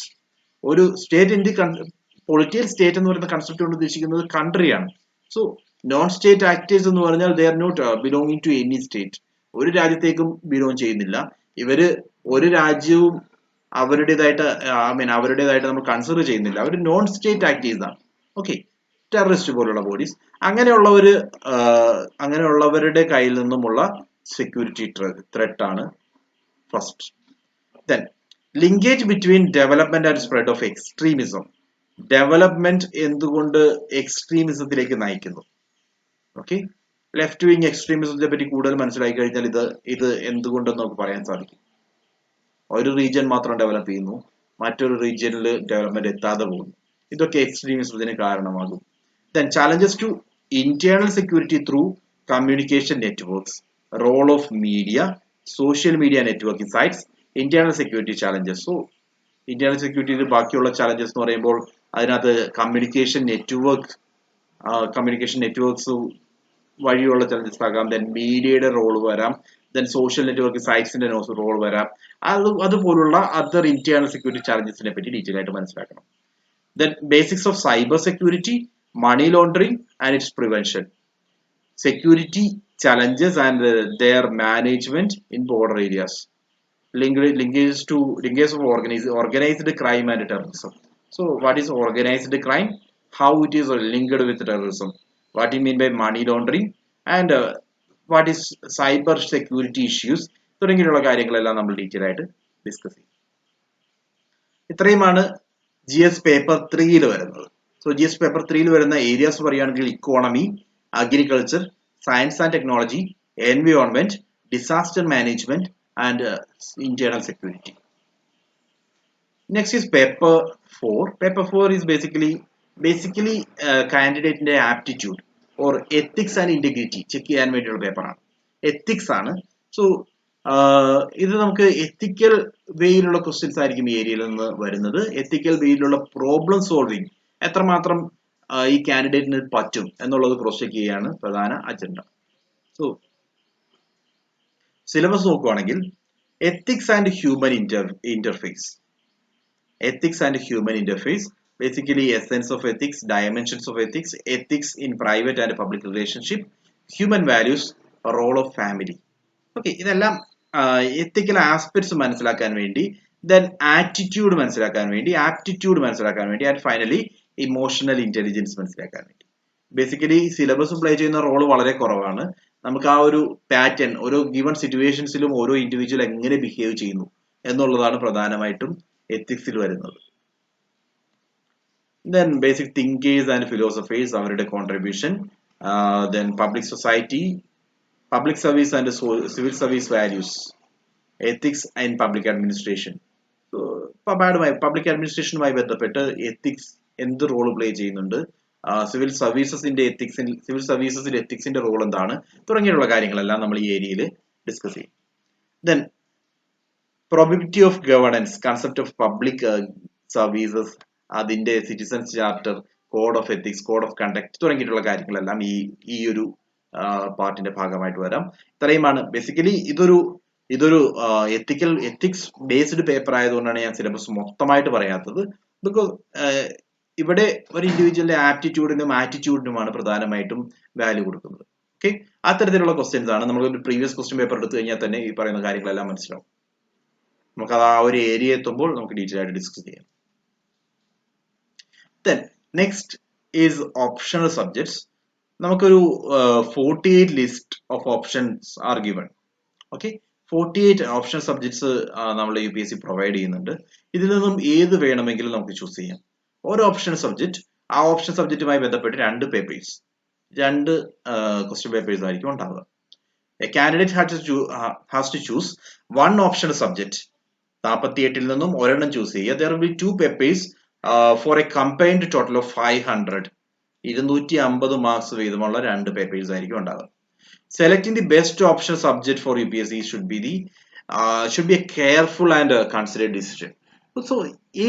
ഒരു സ്റ്റേറ്റ് ഇന്ത്യ പൊളിറ്റിക്കൽ സ്റ്റേറ്റ് എന്ന് പറയുന്ന കൺസെപ്റ്റ് കൊണ്ട് ഉദ്ദേശിക്കുന്നത് കൺട്രിയാണ്. സോ നോൺ സ്റ്റേറ്റ് ആക്ടേഴ്സ് എന്ന് പറഞ്ഞാൽ they are not belonging to any state, ഒരു രാജ്യത്തേക്കും ബിലോങ് ചെയ്യുന്നില്ല. ഇവര് ഒരു രാജ്യവും അവരുടേതായിട്ട് നമ്മൾ കൺസിഡർ ചെയ്യുന്നില്ല. അവർ നോൺ സ്റ്റേറ്റ് ആക്ടേഴ്സ് ആണ്. ഓക്കെ, ടെററിസ്റ്റ് പോലുള്ള ബോഡീസ്, അങ്ങനെയുള്ളവരുടെ കയ്യിൽ നിന്നുമുള്ള സെക്യൂരിറ്റി ത്രെറ്റ് ആണ് first. Then linkage between development and spread of extremism. Development എന്തുകൊണ്ട് എക്സ്ട്രീമിസത്തിലേക്ക് നയിക്കുന്നു? ഓക്കെ, ലെഫ്റ്റ് വിങ് എക്സ്ട്രീമിസത്തെ പറ്റി കൂടുതൽ മനസ്സിലാക്കി കഴിഞ്ഞാൽ ഇത് എന്തുകൊണ്ടെന്ന് നമുക്ക് പറയാൻ സാധിക്കും. ഒരു റീജിയൻ മാത്രം ഡെവലപ്പ് ചെയ്യുന്നു, മറ്റൊരു റീജിയനിൽ ഡെവലപ്മെന്റ് എത്താതെ പോകുന്നു. ഇതൊക്കെ എക്സ്ട്രീമിസത്തിന് കാരണമാകും. Then challenges to internal security through communication networks, role of media, social media networking sites, internal security challenges. So internal security ബാക്കിയുള്ള challenges എന്ന് പറയുമ്പോൾ അതിനകത്ത് കമ്മ്യൂണിക്കേഷൻ നെറ്റ്വർക്ക്സ് വഴിയുള്ള challenges ആകാം. ദെൻ മീഡിയയുടെ റോൾ വരാം, ദെൻ സോഷ്യൽ നെറ്റ്വർക്ക് സൈറ്റ്സിന്റെ റോൾ വരാം. അതുപോലുള്ള അതർ ഇന്റേണൽ സെക്യൂരിറ്റി ചാലഞ്ചസിനെ പറ്റി ഡീറ്റെയിൽ ആയിട്ട് മനസ്സിലാക്കണം. Then basics of cyber security, money laundering and its prevention. security challenges and their management in border areas. Linkage of organized crime and terrorism. So what is organized crime? How it is linked with terrorism? What do you mean by money laundering? And what is cyber security issues? തുടങ്ങിയിട്ടുള്ള കാര്യങ്ങളെല്ലാം നമ്മൾ detail ആയിട്ട് discuss ചെയ്യും. ഇത്രയുമാണ് GS paper 3 വരുന്നത്. So GS paper 3 വരുന്ന areas പറയുകയാണെങ്കിൽ economy, agriculture, science and technology, environment, disaster management and internal security. Next is paper 4. Paper 4 is basically candidate aptitude or ethics and integrity check ചെയ്യാൻ വേണ്ടിയുള്ള പേപ്പറാണ്. Ethics ആണ്. So ഇത് നമുക്ക് എത്തിക്കൽ വേയിലുള്ള questions ആയിരിക്കും ഈ ഏരിയയിൽ നിന്ന് വരുന്നത്. എത്തിക്കൽ വേയിലുള്ള പ്രോബ്ലം സോൾവിങ് എത്രമാത്രം ഈ കാൻഡിഡേറ്റിന് പറ്റും എന്നുള്ളത് ക്രോസ് ചെക്ക് ചെയ്യാണ് പ്രധാന അജണ്ട. സോ സിലബസ് നോക്കുകയാണെങ്കിൽ ethics and human interface. Ethics and human interface, basically essence of ethics, dimensions of ethics, ethics in private and public relationship, human values, role of family. Okay, ഇതെല്ലാം ethical aspects മനസ്സിലാക്കാൻ വേണ്ടി, then attitude മനസ്സിലാക്കാൻ വേണ്ടി, aptitude മനസ്സിലാക്കാൻ വേണ്ടി, and finally emotional intelligence മനസ്സിലാക്കാൻ വേണ്ടി. Basically syllabus play ചെയ്യുന്ന റോൾ വളരെ കുറവാണ്. നമുക്ക് ആ ഒരു പാറ്റേൺ ഓരോ ഗിവൺ സിറ്റുവേഷൻസിലും ഓരോ ഇൻഡിവിജ്വൽ എങ്ങനെ ബിഹേവ് ചെയ്യുന്നു എന്നുള്ളതാണ് പ്രധാനമായിട്ടും എത്തിക്സിൽ വരുന്നത്. Then basic thinkers and philosophers, അവരുടെ contribution, then public society, public service and civil service values, ethics and public administration. Public അഡ്മിനിസ്ട്രേഷനുമായി ബന്ധപ്പെട്ട് എത്തിക്സ് എന്ത് റോൾ പ്ലേ ചെയ്യുന്നുണ്ട്, സിവിൽ സർവീസസിന്റെ എത്തിക്സിന്റെ റോൾ എന്താണ് തുടങ്ങിയുള്ള കാര്യങ്ങളെല്ലാം നമ്മൾ ഈ ഏരിയയിൽ ഡിസ്കസ് ചെയ്യും. Then probity of governance, concept of public services, അതിന്റെ citizens charter, code of ethics, code of conduct തുടങ്ങിയിട്ടുള്ള കാര്യങ്ങളെല്ലാം ഈ ഒരു പാർട്ടിന്റെ ഭാഗമായിട്ട് വരാം. ഇത്രയുമാണ് ബേസിക്കലി ഇതൊരു എത്തിക്സ് ബേസ്ഡ് പേപ്പർ ആയതുകൊണ്ടാണ് ഞാൻ സിലബസ് മൊത്തമായിട്ട് പറയാത്തത്. ബിക്കോസ് ഇവിടെ ഒരു ഇൻഡിവിജ്വലിന്റെ ആപ്റ്റിറ്റ്യൂഡിനും ആറ്റിറ്റ്യൂഡിനുമാണ് പ്രധാനമായിട്ടും വാല്യൂ കൊടുക്കുന്നത്. ഓക്കെ, അത്തരത്തിലുള്ള ക്വസ്റ്റ്യൻസ് ആണ്. നമ്മൾ ഒരു പ്രീവിയസ് ക്വസ്റ്റ്യൻ പേപ്പർ എടുത്തു കഴിഞ്ഞാൽ തന്നെ ഈ പറയുന്ന കാര്യങ്ങളെല്ലാം മനസ്സിലാവും. നമുക്ക് അത് ആ ഒരു ഏരിയ എത്തുമ്പോൾ നമുക്ക് ഡീറ്റെയിൽ ആയിട്ട് ഡിസ്കസ് ചെയ്യാം. Then next is optional subjects. നമുക്കൊരു 48 list of options are given. Okay, 48 optional subjects നമ്മൾ UPSC പ്രൊവൈഡ് ചെയ്യുന്നുണ്ട്. ഇതിൽ നിന്നും ഏത് വേണമെങ്കിലും നമുക്ക് ചൂസ് ചെയ്യാം. ഓരോ ഓപ്ഷണൽ സബ്ജക്ട്, ആ ഓപ്ഷൻ സബ്ജക്റ്റുമായി ബന്ധപ്പെട്ട് രണ്ട് ക്വസ്റ്റ്യൻ പേപ്പേഴ്സ് ആയിരിക്കും ഉണ്ടാവുക. A candidate has to choose one optional subject. 48 നിന്നും ഒരെണ്ണം ചൂസ് ചെയ്യുക. there will be two papers for a combined total of 500. 250 marks വീതമുള്ള രണ്ട് പേപ്പേഴ്സ് ആയിരിക്കും ഉണ്ടാവുക. Selecting the best option subject for UPSC should be a careful and considered decision. So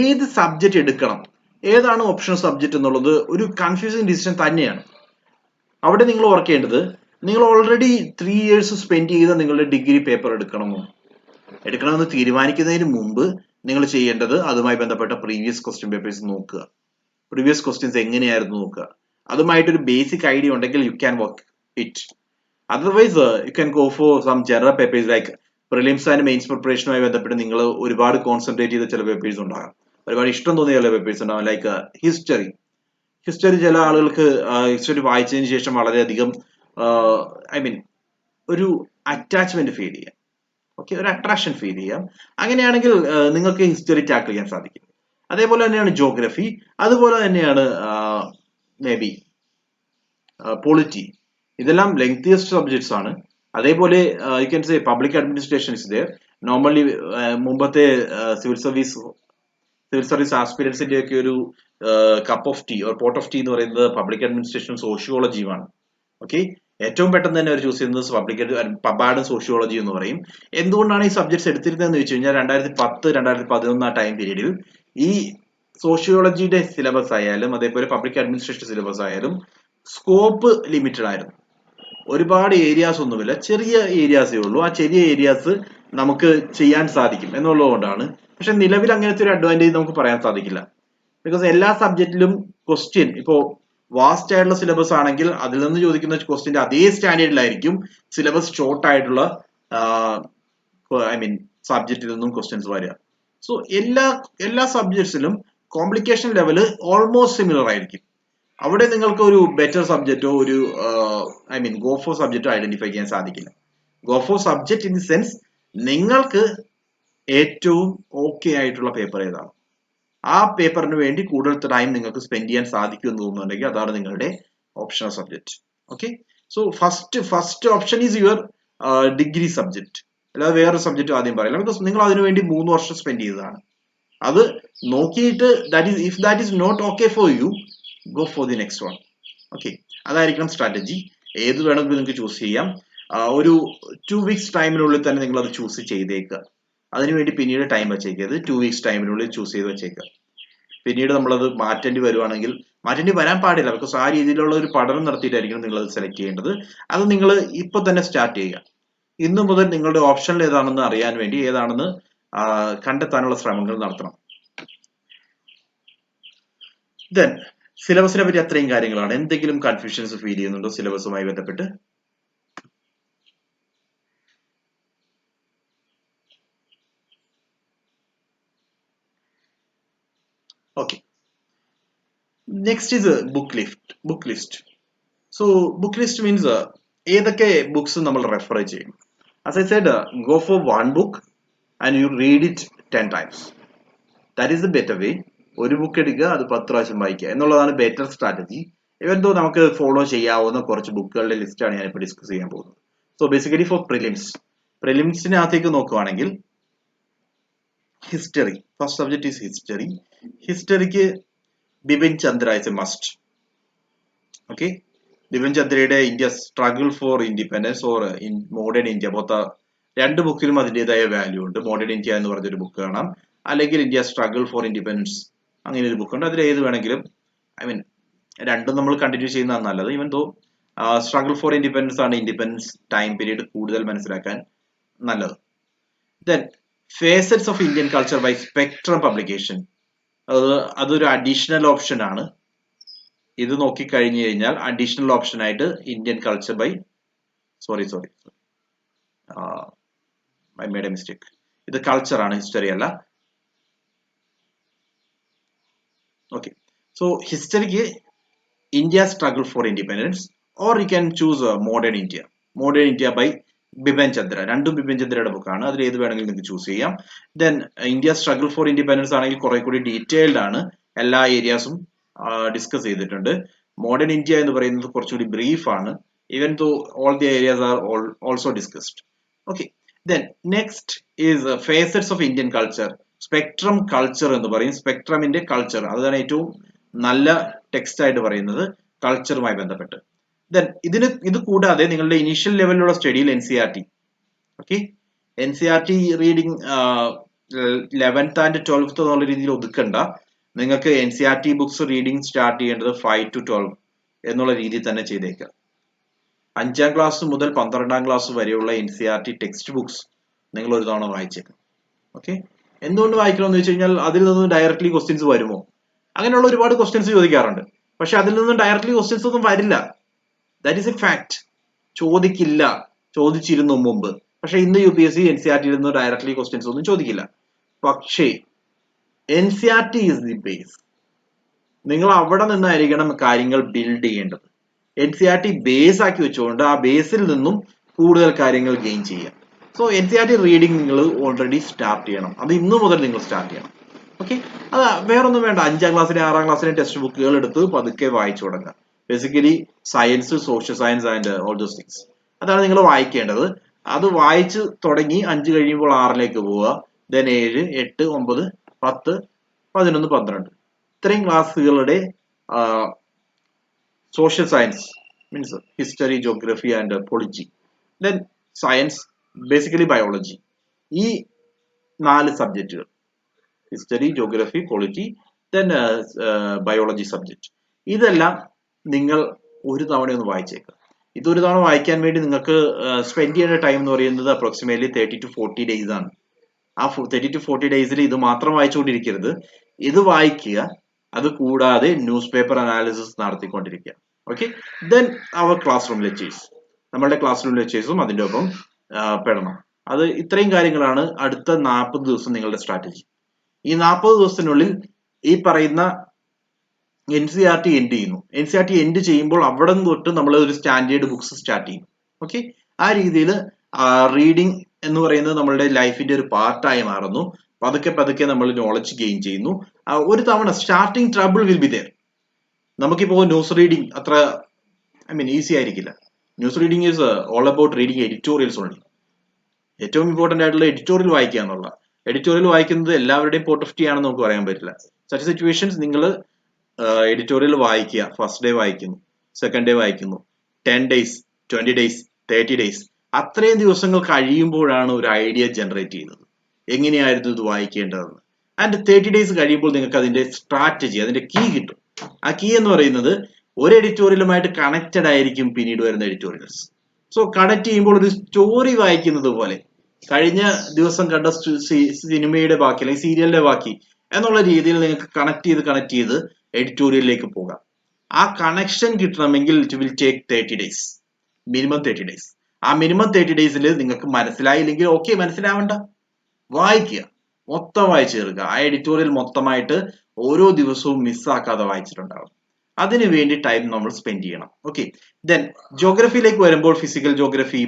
ഏത് subject എടുക്കണം, ഏതാണ് ഓപ്ഷണൽ സബ്ജക്ട് എന്നുള്ളത് ഒരു കൺഫ്യൂസിങ് ഡിസിഷൻ തന്നെയാണ്. അവിടെ നിങ്ങൾ ഓർക്കേണ്ടത്, നിങ്ങൾ ഓൾറെഡി 3 years സ്പെൻഡ് ചെയ്ത നിങ്ങളുടെ ഡിഗ്രി പേപ്പർ എടുക്കണമെന്ന് തീരുമാനിക്കുന്നതിന് മുമ്പ് നിങ്ങൾ ചെയ്യേണ്ടത് അതുമായി ബന്ധപ്പെട്ട പ്രീവിയസ് ക്വസ്റ്റ്യൻ പേപ്പേഴ്സ് നോക്കുക. പ്രീവിയസ് ക്വസ്റ്റ്യൻസ് എങ്ങനെയായിരുന്നു നോക്കുക. അതുമായിട്ടൊരു ബേസിക് ഐഡിയ ഉണ്ടെങ്കിൽ you can work it. Otherwise you can go for some general papers like prelims and mains പ്രിപ്പറേഷനുമായി ബന്ധപ്പെട്ട് നിങ്ങൾ ഒരുപാട് കോൺസെൻട്രേറ്റ് ചെയ്ത ചില പേപ്പേഴ്സ് ഉണ്ടാകാം, ഒരുപാട് ഇഷ്ടം തോന്നിയ ചില പേപ്പേഴ്സ് ഉണ്ടാകും. ലൈക്ക് ഹിസ്റ്ററി ചില ആളുകൾക്ക് ഹിസ്റ്ററി വായിച്ചതിന് ശേഷം വളരെയധികം ഒരു അറ്റാച്ച്മെന്റ് ഫീൽ ചെയ്യാം. ഓക്കെ, ഒരു അട്രാക്ഷൻ ഫീൽ ചെയ്യാം. അങ്ങനെയാണെങ്കിൽ നിങ്ങൾക്ക് ഹിസ്റ്ററി ടാക്കിൾ ചെയ്യാൻ സാധിക്കും. അതേപോലെ തന്നെയാണ് ജോഗ്രഫി, അതുപോലെ തന്നെയാണ് മേ ബി പൊളിറ്റി. ഇതെല്ലാം ലെങ്തിയസ്റ്റ് സബ്ജക്ട്സ് ആണ്. അതേപോലെ you can say public administration is there. Normally മുമ്പത്തെ സിവിൽ സർവീസ് ആസ്പിരൻസിന്റെ ഒക്കെ ഒരു cup of tea or pot of tea എന്ന് പറയുന്നത് പബ്ലിക് അഡ്മിനിസ്ട്രേഷൻ സോഷ്യോളജിയുമാണ്. ഓക്കെ, ഏറ്റവും പെട്ടെന്ന് തന്നെ അവർ ചൂസ് ചെയ്യുന്നത് പബാർഡും സോഷ്യോളജി എന്ന് പറയും. എന്തുകൊണ്ടാണ് ഈ സബ്ജക്ട്സ് എടുത്തിരുന്നതെന്ന് വെച്ച് കഴിഞ്ഞാൽ 2010-2011 ആ ടൈം പീരീഡിൽ ഈ സോഷ്യോളജിയുടെ സിലബസ് ആയാലും അതേപോലെ പബ്ലിക് അഡ്മിനിസ്ട്രേഷൻ സിലബസ് ആയാലും സ്കോപ്പ് ലിമിറ്റഡ് ആയിരുന്നു. ഒരുപാട് ഏരിയാസ് ഒന്നുമില്ല, ചെറിയ ഏരിയാസേ ഉള്ളൂ. ആ ചെറിയ ഏരിയാസ് നമുക്ക് ചെയ്യാൻ സാധിക്കും എന്നുള്ളതുകൊണ്ടാണ്. പക്ഷെ നിലവിൽ അങ്ങനത്തെ ഒരു അഡ്വാൻറ്റേജ് നമുക്ക് പറയാൻ സാധിക്കില്ല. ബിക്കോസ് എല്ലാ സബ്ജക്റ്റിലും ക്വസ്റ്റ്യൻ, ഇപ്പോ വാസ്റ്റ് ആയിട്ടുള്ള സിലബസ് ആണെങ്കിൽ അതിൽ നിന്ന് ചോദിക്കുന്ന ക്വസ്റ്റിന്റെ അതേ സ്റ്റാൻഡേർഡിലായിരിക്കും സിലബസ് ഷോർട്ട് ആയിട്ടുള്ള സബ്ജക്റ്റിൽ നിന്നും ക്വസ്റ്റ്യൻസ് വരിക. സോ എല്ലാ സബ്ജക്ട്സിലും കോംപ്ലിക്കേഷൻ ലെവല് ഓൾമോസ്റ്റ് സിമിലർ ആയിരിക്കും. അവിടെ നിങ്ങൾക്ക് ഒരു ബെറ്റർ സബ്ജക്റ്റോ ഒരു ഗോ ഫോർ സബ്ജക്റ്റോ ഐഡന്റിഫൈ ചെയ്യാൻ സാധിക്കില്ല. Go for subject in the sense നിങ്ങൾക്ക് ഏറ്റവും ഓക്കെ ആയിട്ടുള്ള പേപ്പർ ഏതാണ്, ആ പേപ്പറിന് വേണ്ടി കൂടുതൽ ടൈം നിങ്ങൾക്ക് സ്പെൻഡ് ചെയ്യാൻ സാധിക്കും എന്ന് തോന്നുന്നുണ്ടെങ്കിൽ അതാണ് നിങ്ങളുടെ optional subject. Okay, so first option is your degree subject. അല്ലാതെ വേറെ സബ്ജക്ട് ആദ്യം പറയില്ല, ബിക്കോസ് നിങ്ങൾ അതിനു വേണ്ടി 3 വർഷം സ്പെൻഡ് ചെയ്തതാണ്. അത് നോക്കിയിട്ട് if that is not okay for you, go for the next one. Okay, അതായിരിക്കണം സ്ട്രാറ്റജി. ഏത് വേണമെങ്കിലും നിങ്ങൾക്ക് ചൂസ് ചെയ്യാം. ഒരു 2 weeks ടൈമിനുള്ളിൽ തന്നെ നിങ്ങൾ അത് ചൂസ് ചെയ്തേക്കുക. അതിനുവേണ്ടി പിന്നീട് ടൈം വെച്ചേക്കരുത്. 2 weeks ടൈമിനുള്ളിൽ ചൂസ് ചെയ്ത് വെച്ചേക്കുക. പിന്നീട് നമ്മളത് മാറ്റേണ്ടി വരുവാണെങ്കിൽ മാറ്റേണ്ടി വരാൻ പാടില്ല, ബിക്കോസ് ആ രീതിയിലുള്ള ഒരു പഠനം നടത്തിയിട്ടായിരിക്കണം നിങ്ങൾ അത് സെലക്ട് ചെയ്യേണ്ടത്. അത് നിങ്ങൾ ഇപ്പൊ തന്നെ സ്റ്റാർട്ട് ചെയ്യുക. ഇന്നു മുതൽ നിങ്ങളുടെ ഓപ്ഷനിൽ ഏതാണെന്ന് അറിയാൻ വേണ്ടി ഏതാണെന്ന് കണ്ടെത്താനുള്ള ശ്രമങ്ങൾ നടത്തണം. ദെൻ സിലബസിനെ പറ്റി അത്രയും കാര്യങ്ങളാണ്. എന്തെങ്കിലും കൺഫ്യൂഷൻസ് ഫീൽ ചെയ്യുന്നുണ്ടോ സിലബസുമായി ബന്ധപ്പെട്ട്? Okay, next is book list. So book list means ഏതൊക്കെ ബുക്സ് നമ്മൾ റെഫർ ചെയ്യും. As I said, go for one book and you read it 10 times. That is the better way. ഒരു ബുക്ക് എടുക്കുക, അത് 10 പ്രാവശ്യം വായിക്കുക എന്നുള്ളതാണ് ബെറ്റർ സ്ട്രാറ്റജി. ഇവൻ ദോ നമുക്ക് ഫോളോ ചെയ്യാവുന്ന കുറച്ച് ബുക്കുകളുടെ ലിസ്റ്റാണ് ഞാൻ ഇപ്പോൾ ഡിസ്കസ് ചെയ്യാൻ പോകുന്നത്. സോ ബേസിക്കലി ഫോർ പ്രിലിംസിനകത്തേക്ക് നോക്കുവാണെങ്കിൽ history, first subject is history. ഹിസ്റ്ററിക്ക് Bipin Chandra is a must. Okay, Bipin ചന്ദ്രയുടെ India struggle for independence or in modern India, രണ്ട് ബുക്കിലും അതിൻ്റെതായ വാല്യൂ ഉണ്ട്. മോഡേൺ ഇന്ത്യ എന്ന് പറഞ്ഞൊരു ബുക്ക് കാണാം, അല്ലെങ്കിൽ ഇന്ത്യ സ്ട്രഗിൾ ഫോർ ഇൻഡിപെൻഡൻസ് അങ്ങനെ ഒരു ബുക്ക് ഉണ്ട്. അതിൽ ഏത് വേണമെങ്കിലും രണ്ടും നമ്മൾ കണ്ടിന്യൂ ചെയ്യുന്നതാണ് നല്ലത്. Even though struggle for independence ആണ് ഇൻഡിപെൻഡൻസ് ടൈം പീരീഡ് കൂടുതൽ മനസ്സിലാക്കാൻ നല്ലത്. Then facets of Indian culture by spectrum publication, അതൊരു അഡീഷണൽ ഓപ്ഷൻ ആണ്. ഇത് നോക്കിക്കഴിഞ്ഞു കഴിഞ്ഞാൽ അഡീഷണൽ ഓപ്ഷൻ ആയിട്ട് Indian culture by sorry I made a mistake. ഇത് കൾച്ചർ ആണ്, ഹിസ്റ്ററി അല്ല. ഓക്കെ, സോ ഹിസ്റ്ററിക്ക് India struggle for independence or you can choose modern India by Bipin Chandra. രണ്ടും ബിപിൻ ചന്ദ്രയുടെ ബുക്കാണ്, അതിൽ ഏത് വേണമെങ്കിലും നിങ്ങൾക്ക് ചൂസ് ചെയ്യാം. Then India struggle for independence ആണെങ്കിൽ കുറെ കൂടി ഡീറ്റെയിൽഡ് ആണ്, എല്ലാ ഏരിയാസും ഡിസ്കസ് ചെയ്തിട്ടുണ്ട്. മോഡേൺ ഇന്ത്യ എന്ന് പറയുന്നത് കുറച്ചുകൂടി ബ്രീഫ് ആണ്, even though all the areas are also discussed. Okay, then next is facets of Indian culture. Spectrum culture എന്ന് പറയും. സ്പെക്ട്രമിന്റെ കൾച്ചർ, അതാണ് ഏറ്റവും നല്ല ടെക്സ്റ്റ് ആയിട്ട് പറയുന്നത് കൾച്ചറുമായി ബന്ധപ്പെട്ട്. ദെൻ ഇത് കൂടാതെ നിങ്ങളുടെ ഇനീഷ്യൽ ലെവലിലുള്ള സ്റ്റഡിയിൽ NCERT. Okay, NCERT reading 11th and 12th എന്നുള്ള രീതിയിൽ ഒതുക്കണ്ട. നിങ്ങൾക്ക് NCERT ബുക്സ് റീഡിംഗ് സ്റ്റാർട്ട് ചെയ്യേണ്ടത് 5 to 12 എന്നുള്ള രീതിയിൽ തന്നെ ചെയ്തേക്കുക. 5ാം ക്ലാസ് മുതൽ 12ാം ക്ലാസ് വരെയുള്ള NCERT ടെക്സ്റ്റ് ബുക്സ് നിങ്ങൾ ഒരു തവണ വായിച്ചേക്കും. ഓക്കെ, എന്തുകൊണ്ട് വായിക്കണമെന്ന് വെച്ച് കഴിഞ്ഞാൽ അതിൽ നിന്ന് ഡയറക്ട്ലി ക്വസ്റ്റ്യൻസ് വരുമോ, അങ്ങനെയുള്ള ഒരുപാട് ക്വസ്റ്റ്യൻസ് ചോദിക്കാറുണ്ട്. പക്ഷെ അതിൽ നിന്നും ഡയറക്ട്ലി ക്വസ്റ്റ്യൻസ് ഒന്നും വരില്ല. That is A fact. ചോദിക്കില്ല, ചോദിച്ചിരുന്നു മുമ്പ്. പക്ഷെ ഇന്ന് UPSC NCERT നിന്ന് ഡയറക്ട്ലി ക്വസ്റ്റ്യൻസ് ഒന്നും ചോദിക്കില്ല. പക്ഷേ NCERT ഈസ് ദി ബേസ്. നിങ്ങൾ അവിടെ നിന്നായിരിക്കണം കാര്യങ്ങൾ ബിൽഡ് ചെയ്യേണ്ടത്. NCERT ബേസ് ആക്കി വെച്ചുകൊണ്ട് ആ ബേസിൽ നിന്നും കൂടുതൽ കാര്യങ്ങൾ ഗെയിൻ ചെയ്യാം. സോ NCERT റീഡിംഗ് നിങ്ങൾ ഓൾറെഡി സ്റ്റാർട്ട് ചെയ്യണം. അത് ഇന്നു മുതൽ നിങ്ങൾ സ്റ്റാർട്ട് ചെയ്യണം. ഓക്കെ, അത് വേറൊന്നും വേണ്ട. 5ാം ക്ലാസ്സിലെ 6ാം ക്ലാസ്സിലെ ടെക്സ്റ്റ് ബുക്കുകൾ എടുത്ത് പതുക്കെ വായിച്ചു തുടങ്ങുക. Basically science, social science and all those things, അതാണ് നിങ്ങൾ വായിക്കേണ്ടത്. അത് വായിച്ച് തുടങ്ങി 5 കഴിയുമ്പോൾ 6ലേക്ക് പോവുക. ദെൻ 7, 8, 9, 10, 11, 12 ഇത്രയും ക്ലാസ്സുകളുടെ social science means history, geography and polity. Then science, basically biology. ഈ 4 സബ്ജക്റ്റുകൾ, history, geography, polity, then biology subject, ഇതെല്ലാം നിങ്ങൾ ഒരു തവണ ഒന്ന് വായിച്ചേക്കുക. ഇതൊരു തവണ വായിക്കാൻ വേണ്ടി നിങ്ങൾക്ക് സ്പെൻഡ് ചെയ്യേണ്ട ടൈം എന്ന് പറയുന്നത് അപ്രോക്സിമേറ്റ്ലി 30 to 40 days ആണ്. ആ 30 to 40 days ഇത് മാത്രം വായിച്ചുകൊണ്ടിരിക്കരുത്. ഇത് വായിക്കുക, അത് കൂടാതെ ന്യൂസ് പേപ്പർ അനാലിസിസ് നടത്തിക്കൊണ്ടിരിക്കുക. Okay, then our class room lectures, നമ്മളുടെ ക്ലാസ് റൂം ലെക്ചേഴ്സും അതിൻ്റെ ഒപ്പം പെടണം. അത് ഇത്രയും കാര്യങ്ങളാണ് അടുത്ത 40 ദിവസം നിങ്ങളുടെ സ്ട്രാറ്റജി. ഈ 40 ദിവസത്തിനുള്ളിൽ ഈ പറയുന്ന NCERT എൻഡ് ചെയ്യുന്നു. NCERT എൻഡ് ചെയ്യുമ്പോൾ അവിടെ തൊട്ട് നമ്മൾ ഒരു സ്റ്റാൻഡേർഡ് ബുക്സ് സ്റ്റാർട്ട് ചെയ്യും. ഓക്കെ, ആ രീതിയിൽ റീഡിങ് എന്ന് പറയുന്നത് നമ്മളുടെ ലൈഫിന്റെ ഒരു പാർട്ടായി മാറുന്നു. പതുക്കെ പതുക്കെ നമ്മൾ നോളജ് ഗെയിൻ ചെയ്യുന്നു. ഒരു തവണ starting trouble will be there. നമുക്കിപ്പോ ന്യൂസ് റീഡിങ് അത്ര ഈസി ആയിരിക്കില്ല. News reading is all about reading editorials only. ഏറ്റവും ഇമ്പോർട്ടന്റ് ആയിട്ടുള്ള എഡിറ്റോറിയൽ വായിക്കുക എന്നുള്ള. എഡിറ്റോറിയൽ വായിക്കുന്നത് എല്ലാവരുടെയും പോർട്ട് ഓഫ് ടീ ആണെന്ന് നമുക്ക് പറയാൻ പറ്റില്ല. സച്ച് സിറ്റുവേഷൻസ് നിങ്ങൾ എഡിറ്റോറിയൽ വായിക്കുക. ഫസ്റ്റ് ഡേ വായിക്കുന്നു, സെക്കൻഡ് ഡേ വായിക്കുന്നു, 10 days, 20 days, 30 days, അത്രയും ദിവസങ്ങൾ കഴിയുമ്പോഴാണ് ഒരു ഐഡിയ ജനറേറ്റ് ചെയ്യുന്നത് എങ്ങനെയായിരുന്നു ഇത് വായിക്കേണ്ടതെന്ന്. ആൻഡ് 30 days കഴിയുമ്പോൾ നിങ്ങൾക്ക് അതിന്റെ സ്ട്രാറ്റജി, അതിന്റെ കീ കിട്ടും. ആ കീ എന്ന് പറയുന്നത് ഒരു എഡിറ്റോറിയലുമായിട്ട് കണക്റ്റഡ് ആയിരിക്കും പിന്നീട് വരുന്ന എഡിറ്റോറിയൽസ്. സോ കണക്ട് ചെയ്യുമ്പോൾ ഒരു സ്റ്റോറി വായിക്കുന്നത് പോലെ, കഴിഞ്ഞ ദിവസം കണ്ട സിനിമയുടെ ബാക്കി അല്ലെങ്കിൽ സീരിയലിന്റെ ബാക്കി എന്നുള്ള രീതിയിൽ നിങ്ങൾക്ക് കണക്ട് ചെയ്ത് എഡിറ്റോറിയലിലേക്ക് പോകാം. ആ കണക്ഷൻ കിട്ടണമെങ്കിൽ it will take 30 days, minimum 30 days. ആ മിനിമം 30 daysൽ നിങ്ങൾക്ക് മനസ്സിലായില്ലെങ്കിൽ ഓക്കെ, മനസ്സിലാവണ്ട, വായിക്കുക, മൊത്തം വായിച്ചു തീർക്കുക. ആ എഡിറ്റോറിയൽ മൊത്തമായിട്ട് ഓരോ ദിവസവും മിസ്സാക്കാതെ വായിച്ചിട്ടുണ്ടാവും. അതിനു വേണ്ടി ടൈം നമ്മൾ സ്പെൻഡ് ചെയ്യണം. ഓക്കെ, ദെൻ ജോഗ്രഫിയിലേക്ക് വരുമ്പോൾ physical geography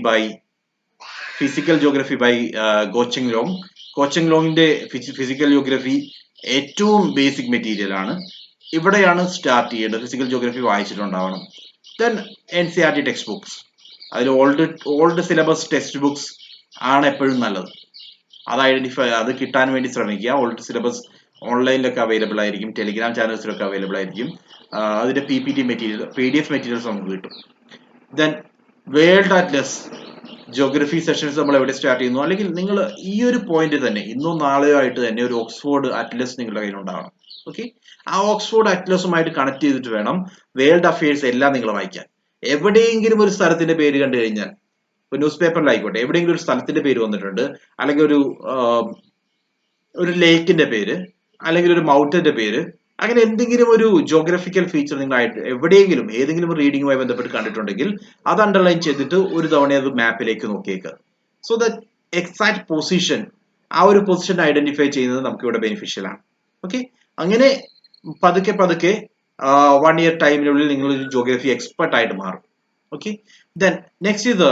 by Goh Cheng Leong. Goh Cheng ലോങ്ങിന്റെ ഫിസിക്കൽ ജോഗ്രഫി ഏറ്റവും ബേസിക് മെറ്റീരിയൽ ആണ്. ഇവിടെയാണ് സ്റ്റാർട്ട് ചെയ്യേണ്ടത്. ഫിസിക്കൽ ജോഗ്രഫി വായിച്ചിട്ടുണ്ടാവണം. ദെൻ NCERT ടെക്സ്റ്റ് ബുക്സ്, അതിൽ ഓൾഡ് സിലബസ് ടെക്സ്റ്റ് ബുക്സ് ആണ് എപ്പോഴും നല്ലത്. അത് കിട്ടാൻ വേണ്ടി ശ്രമിക്കുക. ഓൾഡ് സിലബസ് ഓൺലൈനിലൊക്കെ അവൈലബിൾ ആയിരിക്കും, ടെലിഗ്രാം ചാനൽസിലൊക്കെ അവൈലബിൾ ആയിരിക്കും. അതിന്റെ PPT മെറ്റീരിയൽ, PDF മെറ്റീരിയൽസ് നമുക്ക് കിട്ടും. Then world atlas geography sessions നമ്മൾ എവിടെ സ്റ്റാർട്ട് ചെയ്യുന്നു, അല്ലെങ്കിൽ നിങ്ങൾ ഈ ഒരു പോയിന്റ് തന്നെ ഇന്നോ നാളെയോ ആയിട്ട് തന്നെ ഒരു ഓക്സ്ഫോർഡ് അറ്റ്ലസ് നിങ്ങളുടെ കയ്യിൽ ഉണ്ടാവണം. ഓക്കെ, ആ ഓക്സ്ഫോർഡ് അറ്റ്ലസുമായിട്ട് കണക്ട് ചെയ്തിട്ട് വേണം വേൾഡ് അഫയേഴ്സ് എല്ലാം നിങ്ങൾ വായിക്കാൻ. എവിടെയെങ്കിലും ഒരു സ്ഥലത്തിന്റെ പേര് കണ്ടു കഴിഞ്ഞാൽ, ഇപ്പൊ ന്യൂസ് പേപ്പറിലായിക്കോട്ടെ, എവിടെയെങ്കിലും ഒരു സ്ഥലത്തിന്റെ പേര് വന്നിട്ടുണ്ട്, അല്ലെങ്കിൽ ഒരു ലേക്കിന്റെ പേര്, അല്ലെങ്കിൽ ഒരു മൗണ്ടന്റെ പേര്, അങ്ങനെ എന്തെങ്കിലും ഒരു ജോഗ്രഫിക്കൽ ഫീച്ചർ നിങ്ങളായിട്ട് എവിടെയെങ്കിലും ഏതെങ്കിലും റീഡിങ്ങുമായി ബന്ധപ്പെട്ട് കണ്ടിട്ടുണ്ടെങ്കിൽ അത് അണ്ടർലൈൻ ചെയ്തിട്ട് ഒരു തവണ അത് മാപ്പിലേക്ക് നോക്കിയേക്കുക. സോ ദ എക്സാക്ട് പൊസിഷൻ, ആ ഒരു പൊസിഷൻ ഐഡന്റിഫൈ ചെയ്യുന്നത് നമുക്ക് ഇവിടെ ബെനിഫിഷ്യൽ ആണ്. ഓക്കെ, അങ്ങനെ പതുക്കെ പതുക്കെ 1 year ടൈമിനുള്ളിൽ നിങ്ങൾ ഒരു ജോഗ്രഫി എക്സ്പെർട്ട് ആയിട്ട് മാറും. ഓക്കെ, ദെൻ നെക്സ്റ്റ് ഇത്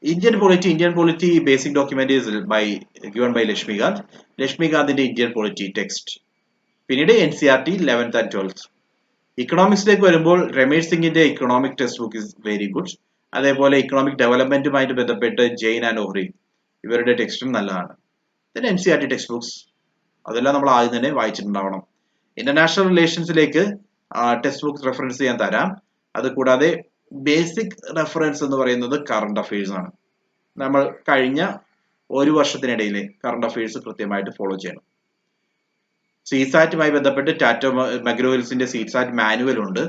Indian polity basic document is given by ലക്ഷ്മികാന്തിന്റെ ഇന്ത്യൻ പോളിറ്റി ടെക്സ്റ്റ്. പിന്നീട് NCERT 11th and 12th. ഇക്കണോമിക്സിലേക്ക് വരുമ്പോൾ രമേഷ് സിംഗിന്റെ economic text book is very good. അതേപോലെ ഇക്കണോമിക് ഡെവലപ്മെന്റുമായിട്ട് ബന്ധപ്പെട്ട് ജെയിൻ ആൻഡ് ഓഹ്രി, ഇവരുടെ ടെക്സ്റ്റും നല്ലതാണ്. ദെൻ NCERT ടെക്സ്റ്റ് ബുക്സ്, അതെല്ലാം നമ്മൾ ആദ്യം തന്നെ വായിച്ചിട്ടുണ്ടാവണം. ഇന്റർനാഷണൽ റിലേഷൻസിലേക്ക് ടെക്സ്റ്റ് ബുക്ക് റെഫറൻസ് ചെയ്യാൻ തരാം. അത് കൂടാതെ ബേസിക് റെഫറൻസ് എന്ന് പറയുന്നത് കറണ്ട് അഫയേഴ്സ് ആണ്. നമ്മൾ കഴിഞ്ഞ ഒരു വർഷത്തിനിടയിലെ കറണ്ട് അഫയേഴ്സ് കൃത്യമായിട്ട് ഫോളോ ചെയ്യണം. സീസാറ്റുമായി ബന്ധപ്പെട്ട് ടാറ്റോ മഗ്രോഹിൽസിന്റെ സീസാറ്റ് മാനുവൽ ഉണ്ട്,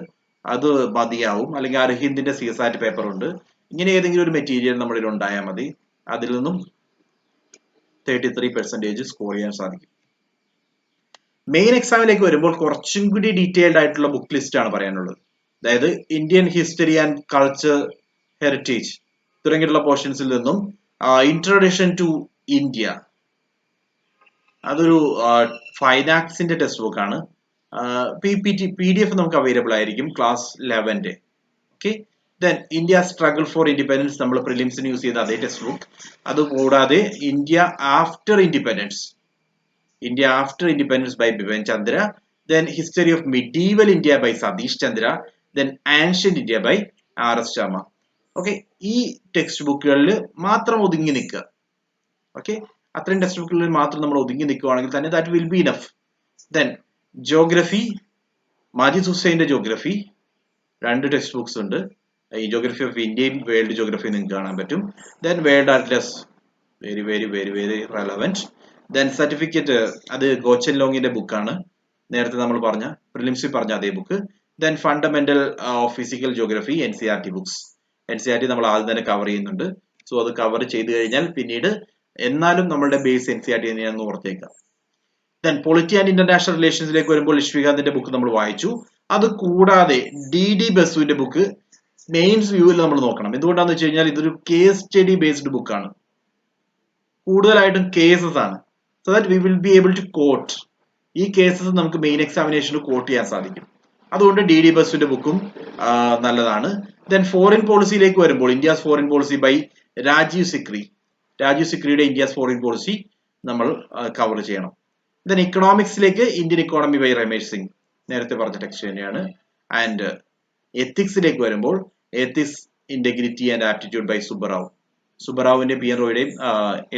അത് മതിയാവും. അല്ലെങ്കിൽ അർഹിന്ദിന്റെ സീസാറ്റ് പേപ്പർ ഉണ്ട്. ഇങ്ങനെ ഏതെങ്കിലും ഒരു മെറ്റീരിയൽ നമ്മളിൽ ഉണ്ടായാൽ മതി. അതിൽ നിന്നും 33% സ്കോർ ചെയ്യാൻ സാധിക്കും. മെയിൻ എക്സാമിലേക്ക് വരുമ്പോൾ കുറച്ചും കൂടി ഡീറ്റെയിൽഡ് ആയിട്ടുള്ള ബുക്ക് ലിസ്റ്റ് ആണ് പറയാനുള്ളത്. അതായത് Indian history and culture, heritage തുടങ്ങിയിട്ടുള്ള പോർഷൻസിൽ നിന്നും ഇൻട്രൊഡക്ഷൻ ടു ഇന്ത്യ, അതൊരു ഫൈനാക്സിന്റെ ടെക്സ്റ്റ് ബുക്ക് ആണ്. PDF നമുക്ക് അവൈലബിൾ ആയിരിക്കും ക്ലാസ് 11ന്റെ. Okay, then India struggle for independence, നമ്മൾ പ്രിലിംസിന് യൂസ് ചെയ്ത അതേ ടെക്സ്റ്റ് ബുക്ക്. അതുകൂടാതെ India after independence by Bipin Chandra, then history of medieval India by Satish Chandra, then ancient India by RS Sharma. Okay, ഈ ടെക്സ്റ്റ് ബുക്കുകളിൽ മാത്രം ഒതുങ്ങി നിൽക്കുക. ഓക്കെ, അത്രയും ടെക്സ്റ്റ് ബുക്കുകളിൽ മാത്രം നമ്മൾ ഒതുങ്ങി നിൽക്കുകയാണെങ്കിൽ തന്നെ that will be enough. Then geography, Majid ഹുസൈന്റെ ജോഗ്രഫി 2 ടെക്സ്റ്റ് ബുക്സ് ഉണ്ട്. ഈ ജോഗ്രഫി ഓഫ് ഇന്ത്യയും വേൾഡ് ജോഗ്രഫി നിങ്ങൾക്ക് കാണാൻ പറ്റും. Then world atlas, very very very very relevant. Then certificate, അത് ഗോച്ചൻ ലോങ്ങിന്റെ ബുക്കാണ്, നേരത്തെ നമ്മൾ പറഞ്ഞ പ്രിലിംസിൽ പറഞ്ഞ അതേ book. Then fundamental of physical geography, NCERT books. NCERT നമ്മൾ ആദ്യം തന്നെ കവർ ചെയ്യുന്നുണ്ട്. സോ അത് കവർ ചെയ്ത് കഴിഞ്ഞാൽ പിന്നീട് എന്നാലും നമ്മളുടെ ബേസ് NCERT തന്നെയാണെന്ന് ഓർത്തേക്കാം. ദെൻ പൊളിറ്റി ആൻഡ് ഇന്റർനാഷണൽ റിലേഷൻസിലേക്ക് വരുമ്പോൾ ശ്രീകാന്തിന്റെ ബുക്ക് നമ്മൾ വായിച്ചു. അത് കൂടാതെ DD ബസുവിന്റെ ബുക്ക് മെയിൻസ് വ്യൂവിൽ നമ്മൾ നോക്കണം. എന്തുകൊണ്ടാന്ന് വെച്ച് കഴിഞ്ഞാൽ ഇതൊരു കേസ് സ്റ്റഡി ബേസ്ഡ് ബുക്കാണ്, കൂടുതലായിട്ടും കേസസ് ആണ്. So that we will be able to quote, ഈ കേസസ് നമുക്ക് മെയിൻ എക്സാമിനേഷനിൽ കോട്ട് ചെയ്യാൻ സാധിക്കും. അതുകൊണ്ട് DD ബസുവിന്റെ ബുക്കും നല്ലതാണ്. ദെൻ ഫോറിൻ പോളിസിയിലേക്ക് വരുമ്പോൾ India's foreign policy by Rajiv സിക്രിയുടെ ഇന്ത്യാസ് ഫോറിൻ പോളിസി നമ്മൾ കവർ ചെയ്യണം. ദെൻ ഇക്കണോമിക്സിലേക്ക് Indian economy by Ramesh Singh, നേരത്തെ പറഞ്ഞ ടെക്സ്റ്റ് തന്നെയാണ്. ആൻഡ് എത്തിക്സിലേക്ക് വരുമ്പോൾ ethics integrity and aptitude by സുബ്ബറാവുവിന്റെ പി എൻ റോയുടെയും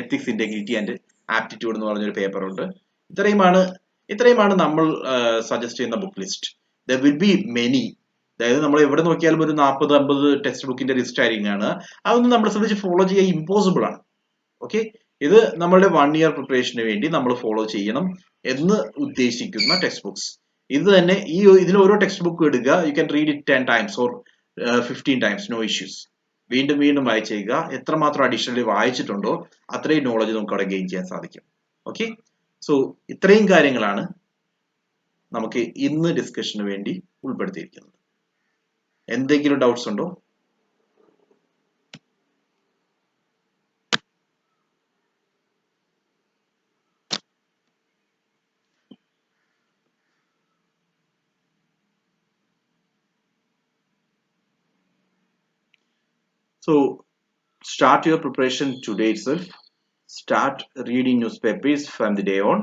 എത്തിക്സ് ഇന്റഗ്രിറ്റി ആൻഡ് ആപ്റ്റിറ്റ്യൂഡ് എന്ന് പറഞ്ഞൊരു പേപ്പർ ഉണ്ട്. ഇത്രയുമാണ് നമ്മൾ സജസ്റ്റ് ചെയ്യുന്ന book list. There will be many, അതായത് നമ്മൾ എവിടെ നോക്കിയാലും ഒരു 40-50 ടെക്സ്റ്റ് ബുക്കിന്റെ ലിസ്റ്റ് ആയിരിക്കും കാണുക. അതൊന്നും നമ്മളെ സംബന്ധിച്ച് ഫോളോ ചെയ്യാൻ ഇമ്പോസിബിൾ ആണ്. ഓക്കെ, ഇത് നമ്മളുടെ 1 ഇയർ പ്രിപ്പറേഷന് വേണ്ടി നമ്മൾ ഫോളോ ചെയ്യണം എന്ന് ഉദ്ദേശിക്കുന്ന ടെക്സ്റ്റ് ബുക്സ്. ഇത് തന്നെ ഇതിൽ ഓരോ ടെക്സ്റ്റ് ബുക്ക് എടുക്കുക, you can read it 10 times or 15 times, no issues. വീണ്ടും വായിച്ചേക്കുക. എത്രമാത്രം അഡീഷണലി വായിച്ചിട്ടുണ്ടോ അത്രയും നോളജ് നമുക്ക് അവിടെ ഗെയിൻ ചെയ്യാൻ സാധിക്കും. ഓക്കെ, സോ ഇത്രയും കാര്യങ്ങളാണ് നമുക്ക് ഇന്ന് ഡിസ്കഷന് വേണ്ടി ഉൾപ്പെടുത്തിയിരിക്കുന്നത്. എന്തെങ്കിലും ഡൗട്ട്സ് ഉണ്ടോ? So start your preparation today itself. Start reading newspapers from the day on.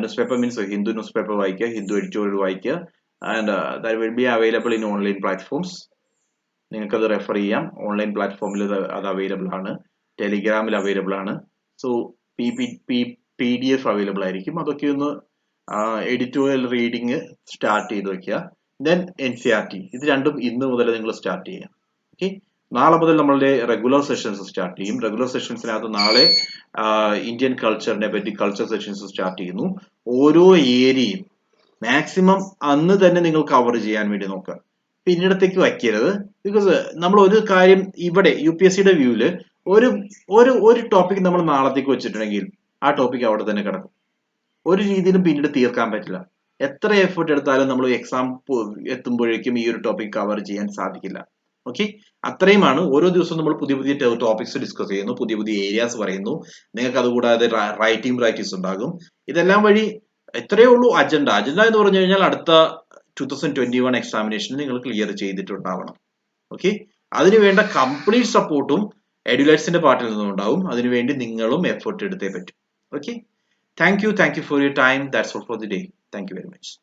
Newspaper means a Hindu newspaper വായിക്കുക, Hindu editorial വായിക്കുക, and that will be available in online platforms. നിങ്ങൾക്ക് അത് റെഫർ ചെയ്യാം. ഓൺലൈൻ പ്ലാറ്റ്ഫോമിൽ അത് available ആണ്, ടെലിഗ്രാമിൽ available ആണ്. So PDF available ആയിരിക്കും. അതൊക്കെ ഒന്ന് എഡിറ്റോറിയൽ റീഡിങ് സ്റ്റാർട്ട് ചെയ്ത് വെക്കുക. ദെൻ NCERT, ഇത് രണ്ടും ഇന്ന് മുതൽ നിങ്ങൾ സ്റ്റാർട്ട് ചെയ്യാം. ഓക്കെ, നാളെ മുതൽ നമ്മളുടെ റെഗുലർ സെഷൻസ് സ്റ്റാർട്ട് ചെയ്യും. റെഗുലർ സെഷൻസിനകത്ത് നാളെ ഇന്ത്യൻ കൾച്ചറിനെ പറ്റി കൾച്ചർ സെഷൻസ് സ്റ്റാർട്ട് ചെയ്യുന്നു. ഓരോ ഏരിയയും മാക്സിമം അന്ന് തന്നെ നിങ്ങൾ കവർ ചെയ്യാൻ വേണ്ടി നോക്കുക, പിന്നീടത്തേക്ക് വയ്ക്കരുത്. ബിക്കോസ് നമ്മൾ ഒരു കാര്യം ഇവിടെ UPSCയുടെ വ്യൂവില് ഒരു ടോപ്പിക് നമ്മൾ നാളത്തേക്ക് വെച്ചിട്ടുണ്ടെങ്കിൽ ആ ടോപ്പിക് അവിടെ തന്നെ കിടക്കും. ഒരു രീതിയിലും പിന്നീട് തീർക്കാൻ പറ്റില്ല. എത്ര എഫേർട്ട് എടുത്താലും നമ്മൾ എക്സാം എത്തുമ്പോഴേക്കും ഈ ഒരു ടോപ്പിക് കവർ ചെയ്യാൻ സാധിക്കില്ല. ഓക്കെ, അത്രയുമാണ്. ഓരോ ദിവസവും നമ്മൾ പുതിയ ടോപ്പിക്സ് ഡിസ്കസ് ചെയ്യുന്നു, പുതിയ ഏരിയാസ് പറയുന്നു. നിങ്ങൾക്ക് അതുകൂടാതെ റൈറ്റിംഗ് പ്രാക്ടീസ് ഉണ്ടാകും. ഇതെല്ലാം വഴി എത്രയേ ഉള്ളൂ അജണ്ട എന്ന് പറഞ്ഞു കഴിഞ്ഞാൽ അടുത്ത 2021 എക്സാമിനേഷൻ നിങ്ങൾ ക്ലിയർ ചെയ്തിട്ടുണ്ടാവണം. ഓക്കെ, അതിനുവേണ്ട കംപ്ലീറ്റ് സപ്പോർട്ടും എഡ്യൂലൈറ്റ്സിന്റെ പാർട്ടിൽ നിന്നും ഉണ്ടാവും. അതിനുവേണ്ടി നിങ്ങളും എഫേർട്ട് എടുത്തേ പറ്റും. Okay, thank you for your time. That's all for the day. Thank you very much.